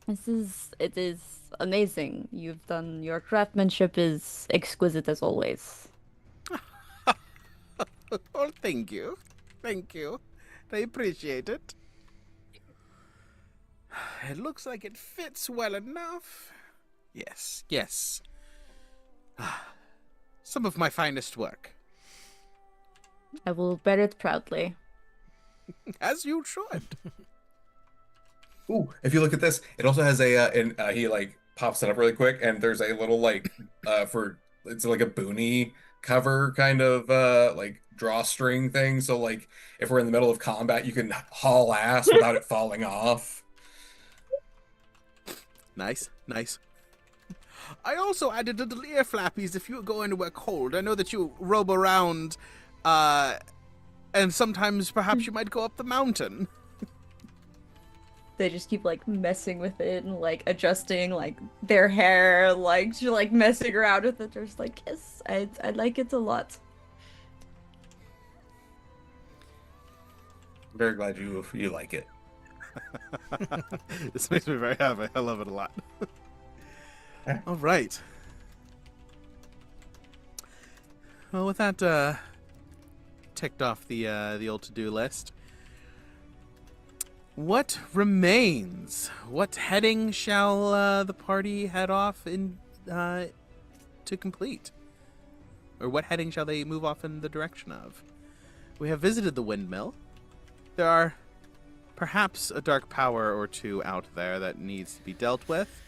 It is amazing. Your craftsmanship is exquisite as always. Oh, thank you. Thank you. I appreciate it. It looks like it fits well enough. Yes, yes. Some of my finest work. I will bear it proudly. As you should. Ooh, if you look at this, it also has a he like pops it up really quick, and there's a little like it's like a boonie cover kind of like drawstring thing, so like if we're in the middle of combat you can haul ass without it falling off. Nice, nice. I also added little ear flappies if you go anywhere cold. I know that you roam around, and sometimes perhaps you might go up the mountain. They just keep like messing with it and like adjusting like their hair, like just like messing around with it. They're just like, yes, I like it a lot. I'm very glad you like it. This makes me very happy. I love it a lot. All right. Well, with that ticked off the old to-do list, what remains? What heading shall the party head off in to complete? Or what heading shall they move off in the direction of? We have visited the windmill. There are perhaps a dark power or two out there that needs to be dealt with.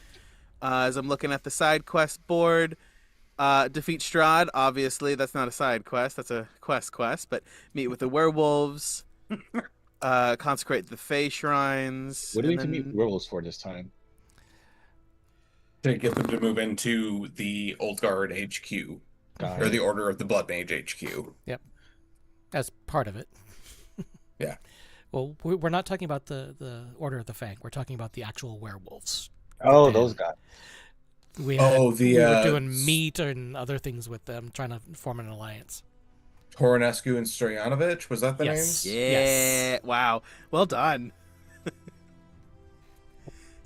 As I'm looking at the side quest board, defeat Strahd, obviously that's not a side quest, that's a quest, but meet with the werewolves, consecrate the Fey shrines. What do we need to meet werewolves for this time? To get them to move into the Old Guard HQ. Or the Order of the Blood Mage HQ. Yep. As part of it. Yeah. Well, we're not talking about the Order of the Fang. We're talking about the actual werewolves. Oh, And those guys. we were doing meat and other things with them, trying to form an alliance. Toranescu and Stoyanovich, was that the Yes. names? Yeah. Yes. Wow. Well done.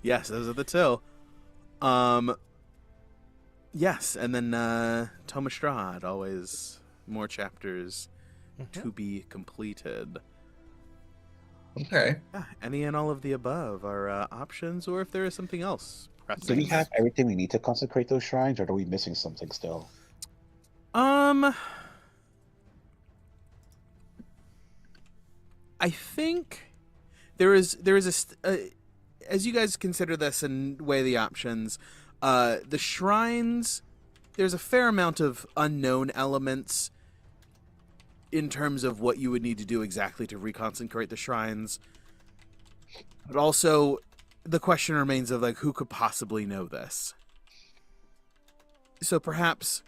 Yes, those are the two. Yes, and then Thomas Strahd, always more chapters to be completed. Okay. Yeah, any and all of the above are options, or if there is something else Do pressing. we have everything we need to consecrate those shrines, or are we missing something still? I think there is as you guys consider this and weigh the options, the shrines, there's a fair amount of unknown elements in terms of what you would need to do exactly to reconsecrate the shrines. But also, the question remains of, like, who could possibly know this? So perhaps,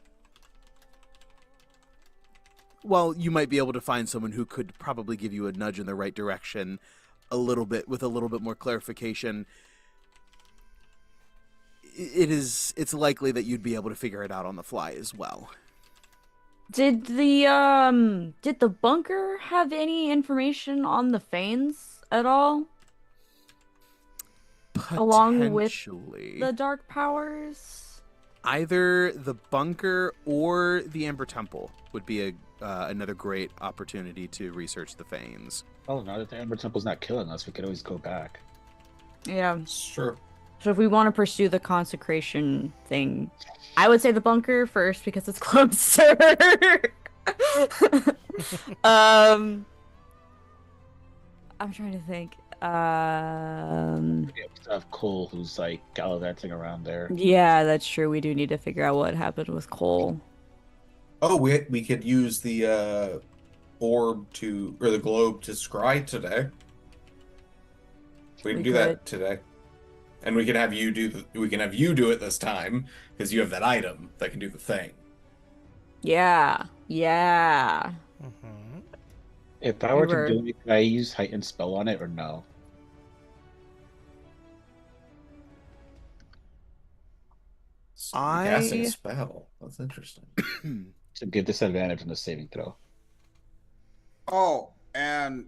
well, you might be able to find someone who could probably give you a nudge in the right direction with a little bit more clarification. It's likely that you'd be able to figure it out on the fly as well. Did the bunker have any information on the Fanes at all? Along with Potentially. the dark powers? Either the bunker or the Ember Temple would be another great opportunity to research the Fanes. Oh, now that the Ember Temple's not killing us, we could always go back. Yeah. Sure. So if we want to pursue the consecration thing, I would say the bunker first because it's closer. I'm trying to think. Yeah, we still have Cole, who's like gallivanting around there. Yeah, that's true. We do need to figure out what happened with Cole. Oh, we could use the orb or the globe to scry today. We can do that today. And we can have you do it this time because you have that item that can do the thing. Yeah. Yeah. Mm-hmm. If I were to do it, could I use heightened spell on it or no? Casting a spell. That's interesting. To give disadvantage on the saving throw. Oh, and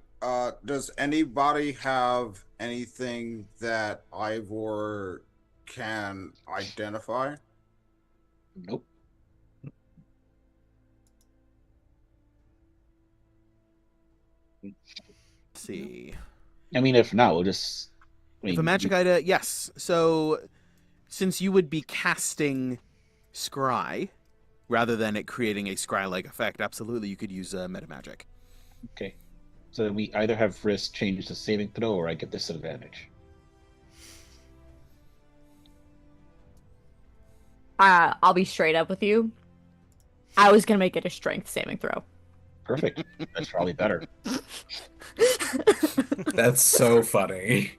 does anybody have anything that Ivor can identify? Nope. Let's see. I mean, if not, we'll just... If a magic item, yes. So, since you would be casting Scry, rather than it creating a Scry-like effect, absolutely, you could use meta magic. Okay. So then we either have risk change to saving throw, or I get disadvantage. I'll be straight up with you. I was gonna make it a strength saving throw. Perfect. That's probably better. That's so funny.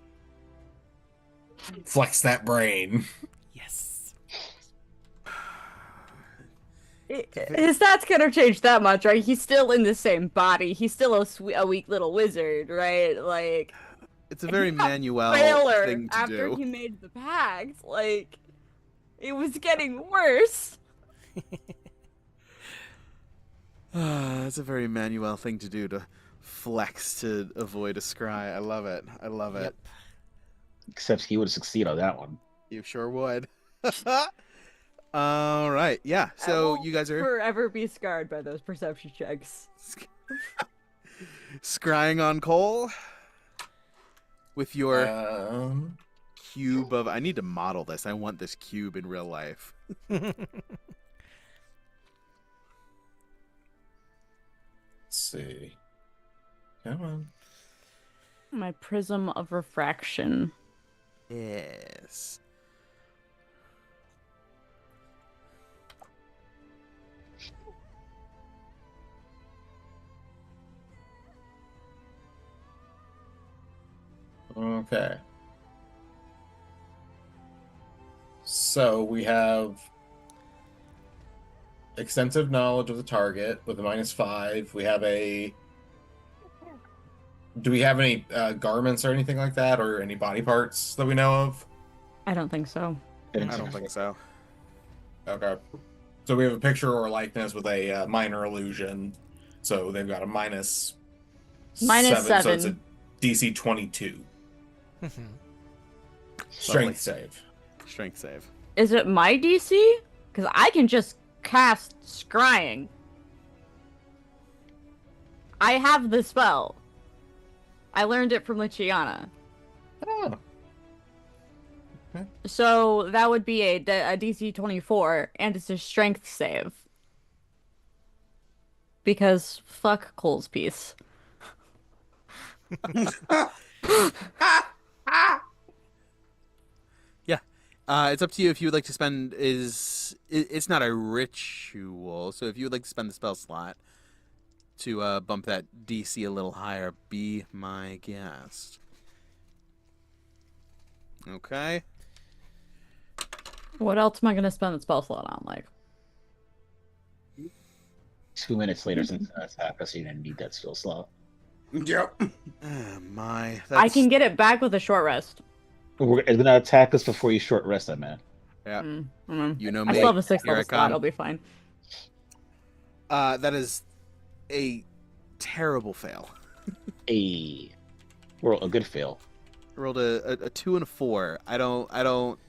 Flex that brain. Yes. His stats could have changed that much, right? He's still in the same body. He's still a weak little wizard, right? Like, It's a very Manuel failure thing to after do. he made the pact. Like, it was getting worse. It's a very Manuel thing to do, to flex to avoid a Scry. I love it. I love it. Yep. Except he would succeed on that one. You sure would. All right. Yeah. I So will you guys are forever be scarred by those perception checks. scrying on Cole with your Um, cube of. I need to model this. I want this cube in real life. let's see. Come on. My prism of refraction. Yes. Okay. So we have extensive knowledge of the target with a -5. We have a. Do we have any garments or anything like that, or any body parts that we know of? I don't think so. I don't think so. Okay. So we have a picture or likeness with a minor illusion. So they've got a -7. So it's a DC 22. Strength save. Strength save. Is it my DC? Because I can just cast scrying. I have the spell. I learned it from Luciana. Oh. So that would be a DC 24, and it's a strength save. Because fuck Cole's piece. Yeah. It's up to you if you would like to spend it's not a ritual, so if you would like to spend the spell slot to bump that DC a little higher, be my guest. Okay. What else am I gonna spend the spell slot on? Like 2 minutes later, since that's happened, so you didn't need that skill slot. Yep. My. I can get it back with a short rest. It's gonna attack us before you short rest that man. Yeah. Mm-hmm. You know I me. still have a 6th Here level I slot. come. I'll be fine. That is a terrible fail. Well, a good fail. I rolled a 2 and a 4. I don't.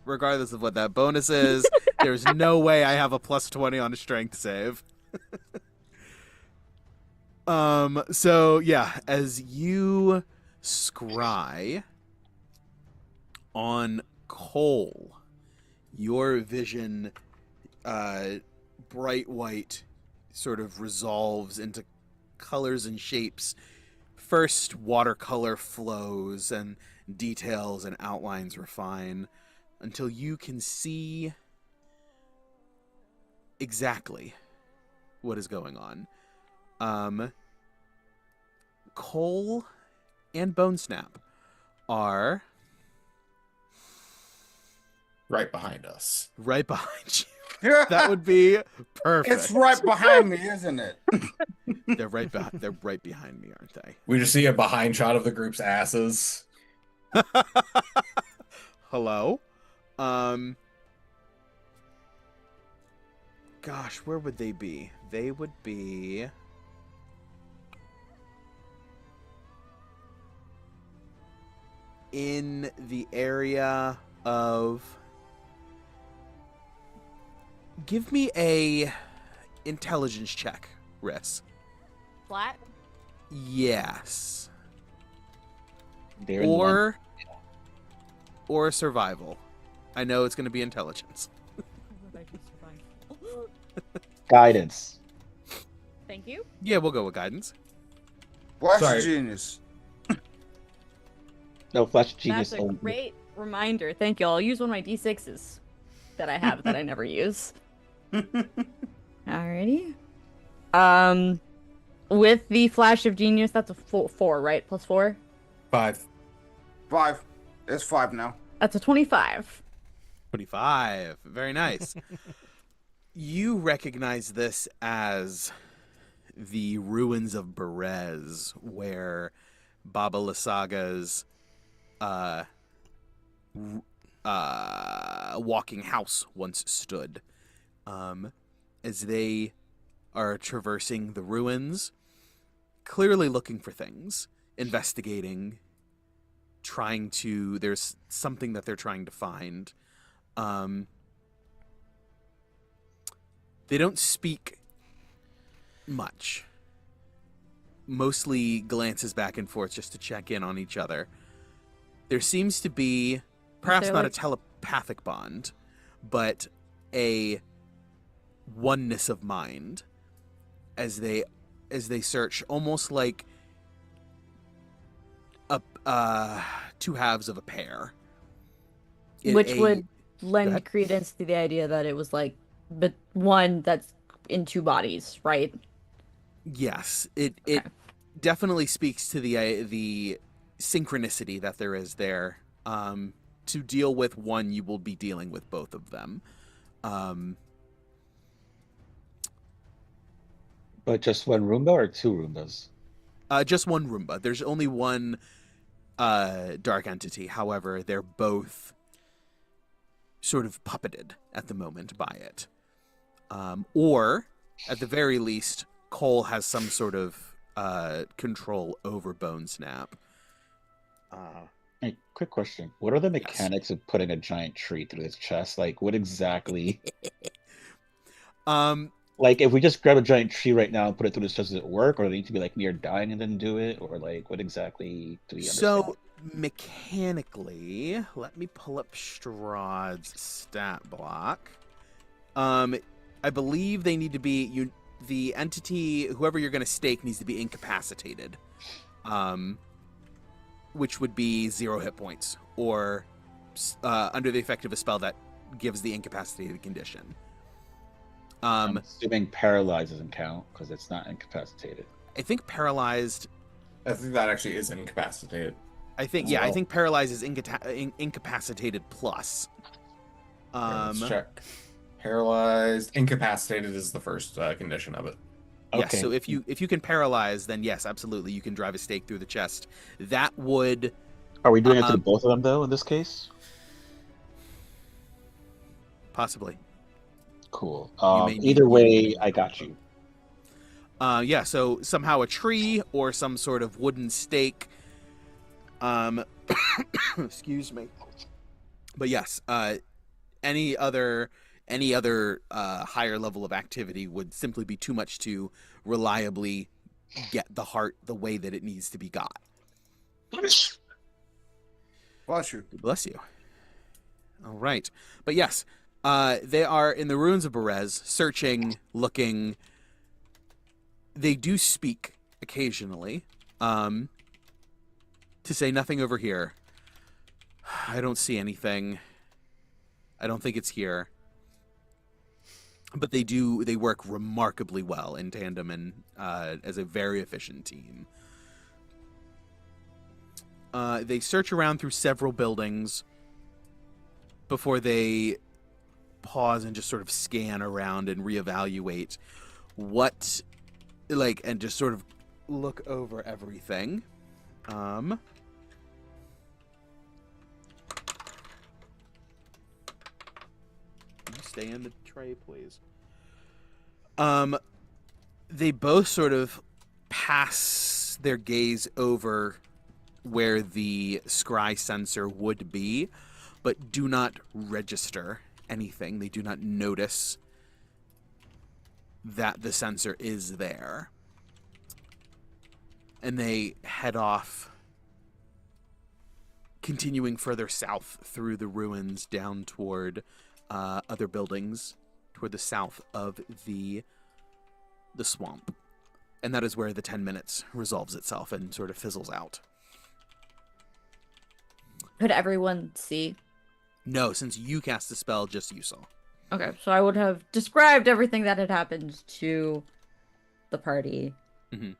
Regardless of what that bonus is, there's no way I have a +20 on a strength save. So yeah, as you scry on Cole, your vision, bright white, sort of resolves into colors and shapes. First, watercolor flows and details and outlines refine until you can see exactly what is going on. Cole and Bone Snap are Right behind us. right behind you. That would be perfect. It's right behind me, isn't it? They're right behind. They're right behind me, aren't they? We just see a behind shot of the group's asses. Hello. Gosh, where would they be? They would be in the area of. Give me a intelligence check, Riss. Flat? Yes. They're in one. Or survival. I know it's going to be intelligence. Guidance. Thank you. Yeah, we'll go with guidance. Flash Sorry. genius. No, Flash Genius. That's a great reminder. Thank you. I'll use one of my D6s that I have that I never use. Alrighty. With the flash of genius, that's a 4, right? +4? 5. 5. It's 5 now. That's a 25. 25. Very nice. You recognize this as the ruins of Berez, where Baba Lysaga's walking house once stood. As they are traversing the ruins, clearly looking for things, investigating, there's something that they're trying to find. They don't speak much. Mostly glances back and forth just to check in on each other. There seems to be, perhaps there, not a like- telepathic bond, but a oneness of mind as they search, almost like two halves of a pear. Which would Go lend ahead. credence to the idea that it was like, but one that's in two bodies, right? Yes, it Okay. definitely speaks to the synchronicity that there is there. To deal with one, you will be dealing with both of them. But just one Roomba or two Roombas? Just one Roomba. There's only one dark entity. However, they're both sort of puppeted at the moment by it. Or, at the very least, Cole has some sort of control over Bone Snap. Hey, quick question. What are the mechanics of putting a giant tree through his chest? Like, what exactly... Like, if we just grab a giant tree right now and put it through his chest, does it work? Or do they need to be, like, near dying and then do it? Or, like, what exactly do we understand? So, mechanically, let me pull up Strahd's stat block. I believe they need to be... the entity, whoever you're going to stake, needs to be incapacitated. Which would be 0 hit points, or under the effect of a spell that gives the incapacitated condition. I'm assuming paralyzed doesn't count, because it's not incapacitated. I think paralyzed... I think that actually is incapacitated. I think, as yeah, I well. think paralyzed is incapacitated plus. Let's check. Paralyzed, incapacitated is the first condition of it. Yes, Okay. so if you can paralyze, then yes, absolutely, you can drive a stake through the chest. That would... Are we doing it to both of them, though, in this case? Possibly. Cool. may need- Either you way, may need I got you. Yeah, so somehow a tree or some sort of wooden stake. Excuse me. But yes, any other higher level of activity would simply be too much to reliably get the heart the way that it needs to be got. Bless you. Bless you. All right. But yes, they are in the ruins of Berez, searching, looking. They do speak occasionally, to say nothing over here. I don't see anything. I don't think it's here. But they work remarkably well in tandem and as a very efficient team. They search around through several buildings before they pause and just sort of scan around and reevaluate what, like, and just sort of look over everything. You stay in the tray, please. They both sort of pass their gaze over where the scry sensor would be, but do not register anything. They do not notice that the sensor is there. And they head off, continuing further south through the ruins down toward other buildings, toward the south of the swamp. And that is where the 10 minutes resolves itself and sort of fizzles out. Could everyone see? No, since you cast the spell, just you saw. Okay, so I would have described everything that had happened to the party. Mhm.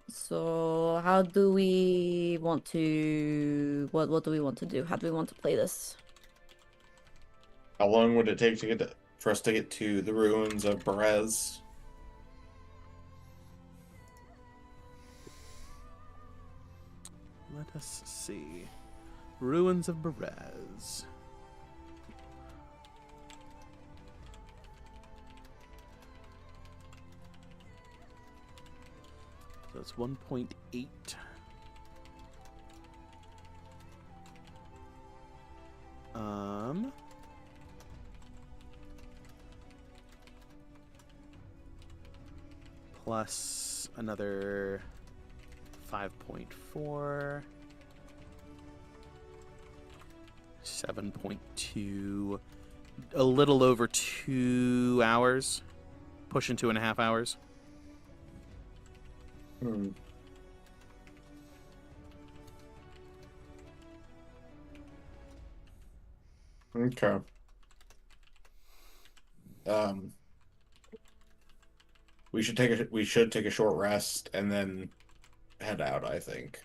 So how do we want to... What do we want to do? How do we want to play this? How long would it take for us to get to the ruins of Berez? Let us see. Ruins of Berez. So it's 1.8. plus another 5.4, 7.2, a little over 2 hours, pushing 2.5 hours. Okay. We should take a short rest and then head out, I think.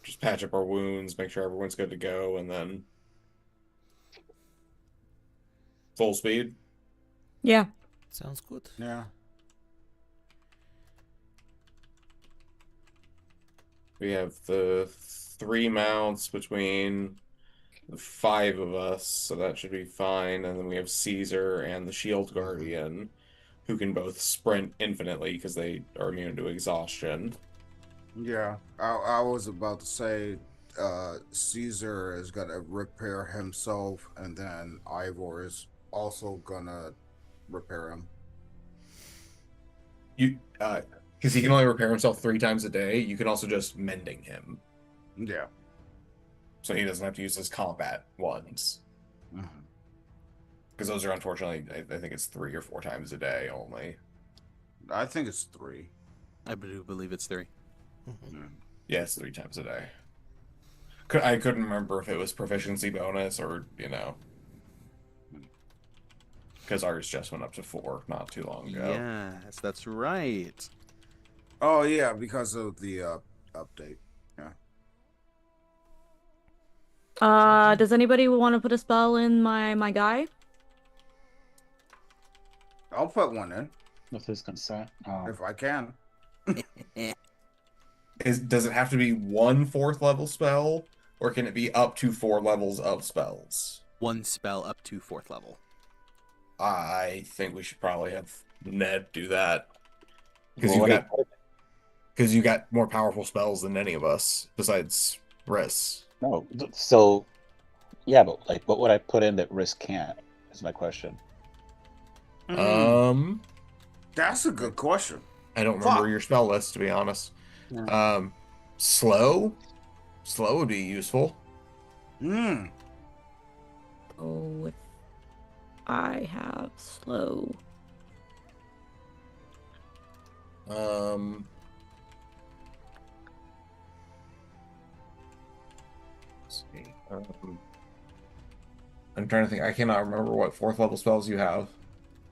Just patch up our wounds, make sure everyone's good to go, and then full speed. Yeah. Sounds good. Yeah. We have the 3 mounts between the 5 of us, so that should be fine. And then we have Cesar and the Shield Guardian, who can both sprint infinitely because they are immune to exhaustion. Yeah. I was about to say Caesar is gonna repair himself, and then Ivor is also gonna repair him. Because he can only repair himself 3 times a day. You can also just mending him, Yeah. so he doesn't have to use his combat ones. Mhm. Because those are unfortunately, I think it's 3 or 4 times a day only. I think it's 3. I do believe it's 3. Yeah, it's 3 times a day. I couldn't remember if it was proficiency bonus or, because ours just went up to 4 not too long ago. Yes, that's right. Oh yeah, because of the update. Yeah. Does anybody want to put a spell in my guy? I'll put one in With his consent. if I can. Does it have to be 1 4th level spell, or can it be up to 4 levels of spells? 1 spell up to 4th level. I think we should probably have Ned do that. Well, Because you got more powerful spells than any of us, besides Riss. No, so yeah, but like, what would I put in that Risk can't? Is my question. That's a good question. I don't remember Fuck. your spell list, to be honest. Yeah. Slow would be useful. Oh, if I have slow. Let's see. I'm trying to think. I cannot remember what 4th level spells you have.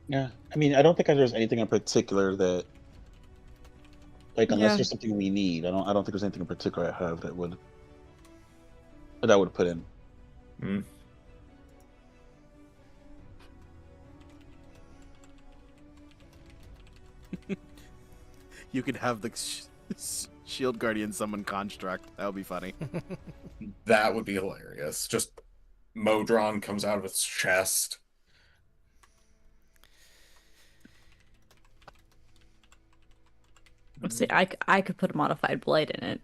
Yeah, I mean, I don't think there's anything in particular that, like, unless Yeah. there's something we need. I don't think there's anything in particular I have that would put in. You could have the Shield Guardian summon Construct. That would be funny. That would be hilarious. Just Modron comes out of its chest. Let's see, I could put a modified blight in it.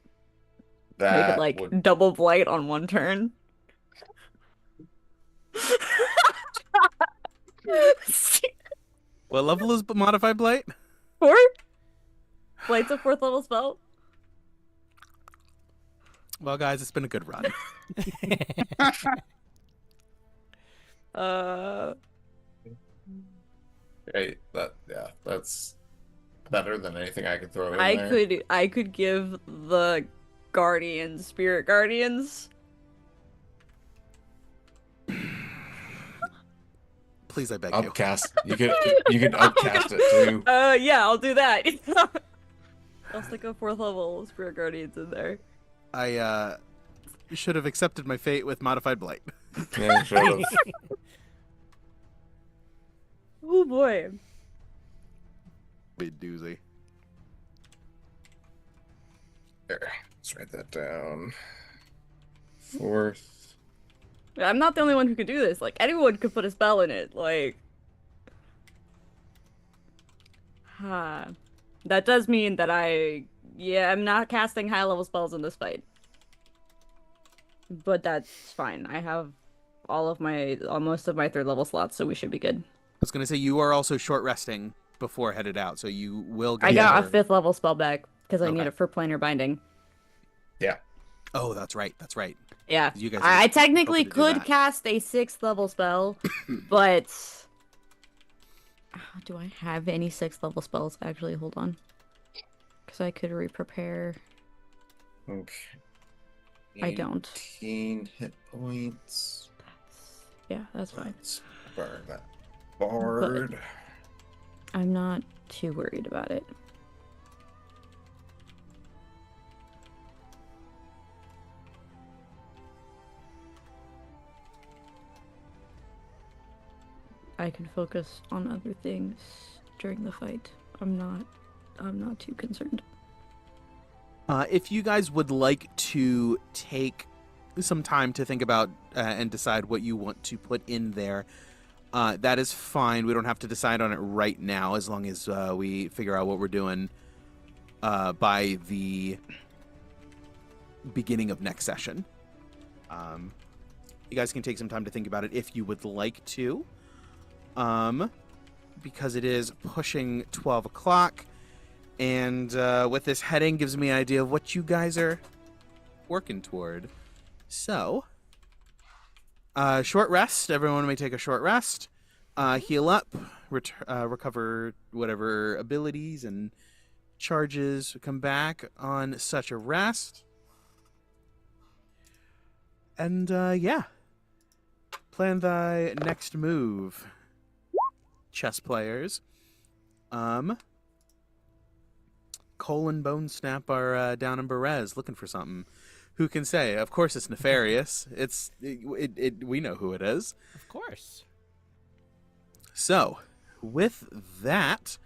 Make That it like would double blight on 1 turn. What level is Modified Blight? 4? Blight's a 4th level spell. Well, guys, it's been a good run. that's better than anything I could throw in there. I could give the guardians spirit guardians. Please, I beg you. Upcast. You could upcast it too. Yeah, I'll do that. I'll stick a 4th level spirit guardians in there. I should have accepted my fate with Modified Blight. Yeah, should have. Oh boy. Big doozy. There, let's write that down. 4th. I'm not the only one who could do this. Like, anyone could put a spell in it. Like, that does mean that I'm not casting high level spells in this fight. But that's fine. I have most of my 3rd level slots, so we should be good. I was going to say, you are also short resting before headed out, so you will get I got a your- 5th level spell back because I need Okay. it for planar binding. Yeah. Oh, that's right. That's right. Yeah. You guys I are technically hoping to do could that. cast a 6th level spell, but do I have any 6th level spells? Actually, hold on. Because I could re-prepare. Okay. I don't. 18 hit points. Yeah, that's fine. Let's burn that board. I'm not too worried about it. I can focus on other things during the fight. I'm not too concerned. If you guys would like to take some time to think about and decide what you want to put in there, that is fine. We don't have to decide on it right now, as long as we figure out what we're doing by the beginning of next session. You guys can take some time to think about it if you would like to, because it is pushing 12 o'clock. And with this heading gives me an idea of what you guys are working toward. So, short rest. Everyone may take a short rest. Heal up. Recover whatever abilities and charges come back on such a rest. And, yeah. Plan thy next move, chess players. Cole and Bone Snap are down in Berez looking for something. Who can say? Of course, it's nefarious. We know who it is. Of course. So, with that,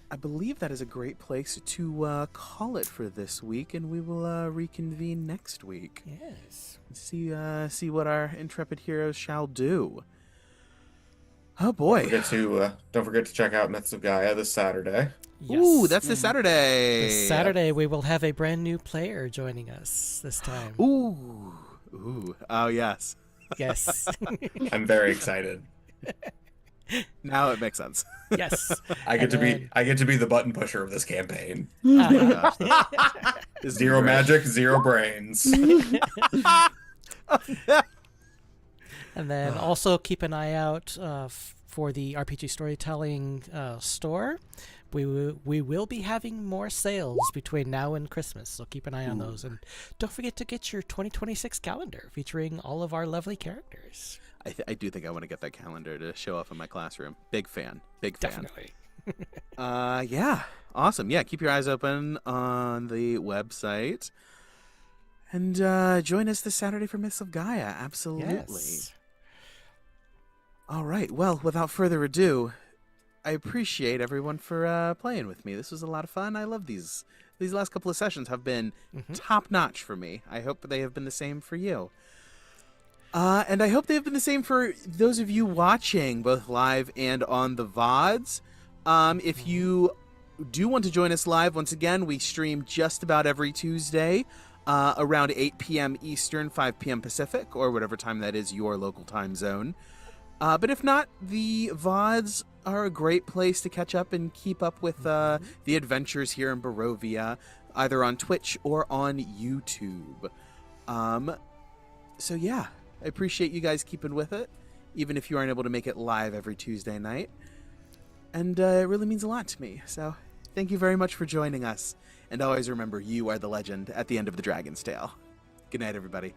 I believe that is a great place to call it for this week, and we will reconvene next week. Yes. See what our intrepid heroes shall do. Oh boy! Don't forget to check out Myths of Gaea this Saturday. Yes. Ooh, that's this Saturday. This Saturday we will have a brand new player joining us this time. Ooh. Oh yes. Yes. I'm very excited. Now it makes sense. Yes. I get And to be the button pusher of this campaign. Uh-huh. Zero magic, zero brains. And then also keep an eye out for the RPG Storytelling store. We will be having more sales between now and Christmas, so keep an eye on those. And don't forget to get your 2026 calendar featuring all of our lovely characters. I do think I want to get that calendar to show off in my classroom. Big fan. Definitely. Yeah. Awesome. Yeah, keep your eyes open on the website. And join us this Saturday for Myths of Gaea. Absolutely. Yes. All right. Well, without further ado, I appreciate everyone for playing with me. This was a lot of fun. I love these. These last couple of sessions have been top-notch for me. I hope they have been the same for you. And I hope they have been the same for those of you watching, both live and on the VODs. If you do want to join us live, once again, we stream just about every Tuesday around 8 p.m. Eastern, 5 p.m. Pacific, or whatever time that is your local time zone. But if not, the VODs are a great place to catch up and keep up with the adventures here in Barovia, either on Twitch or on YouTube. So yeah, I appreciate you guys keeping with it, even if you aren't able to make it live every Tuesday night. And it really means a lot to me. So thank you very much for joining us. And always remember, you are the legend at the end of the Dragon's Tale. Good night, everybody.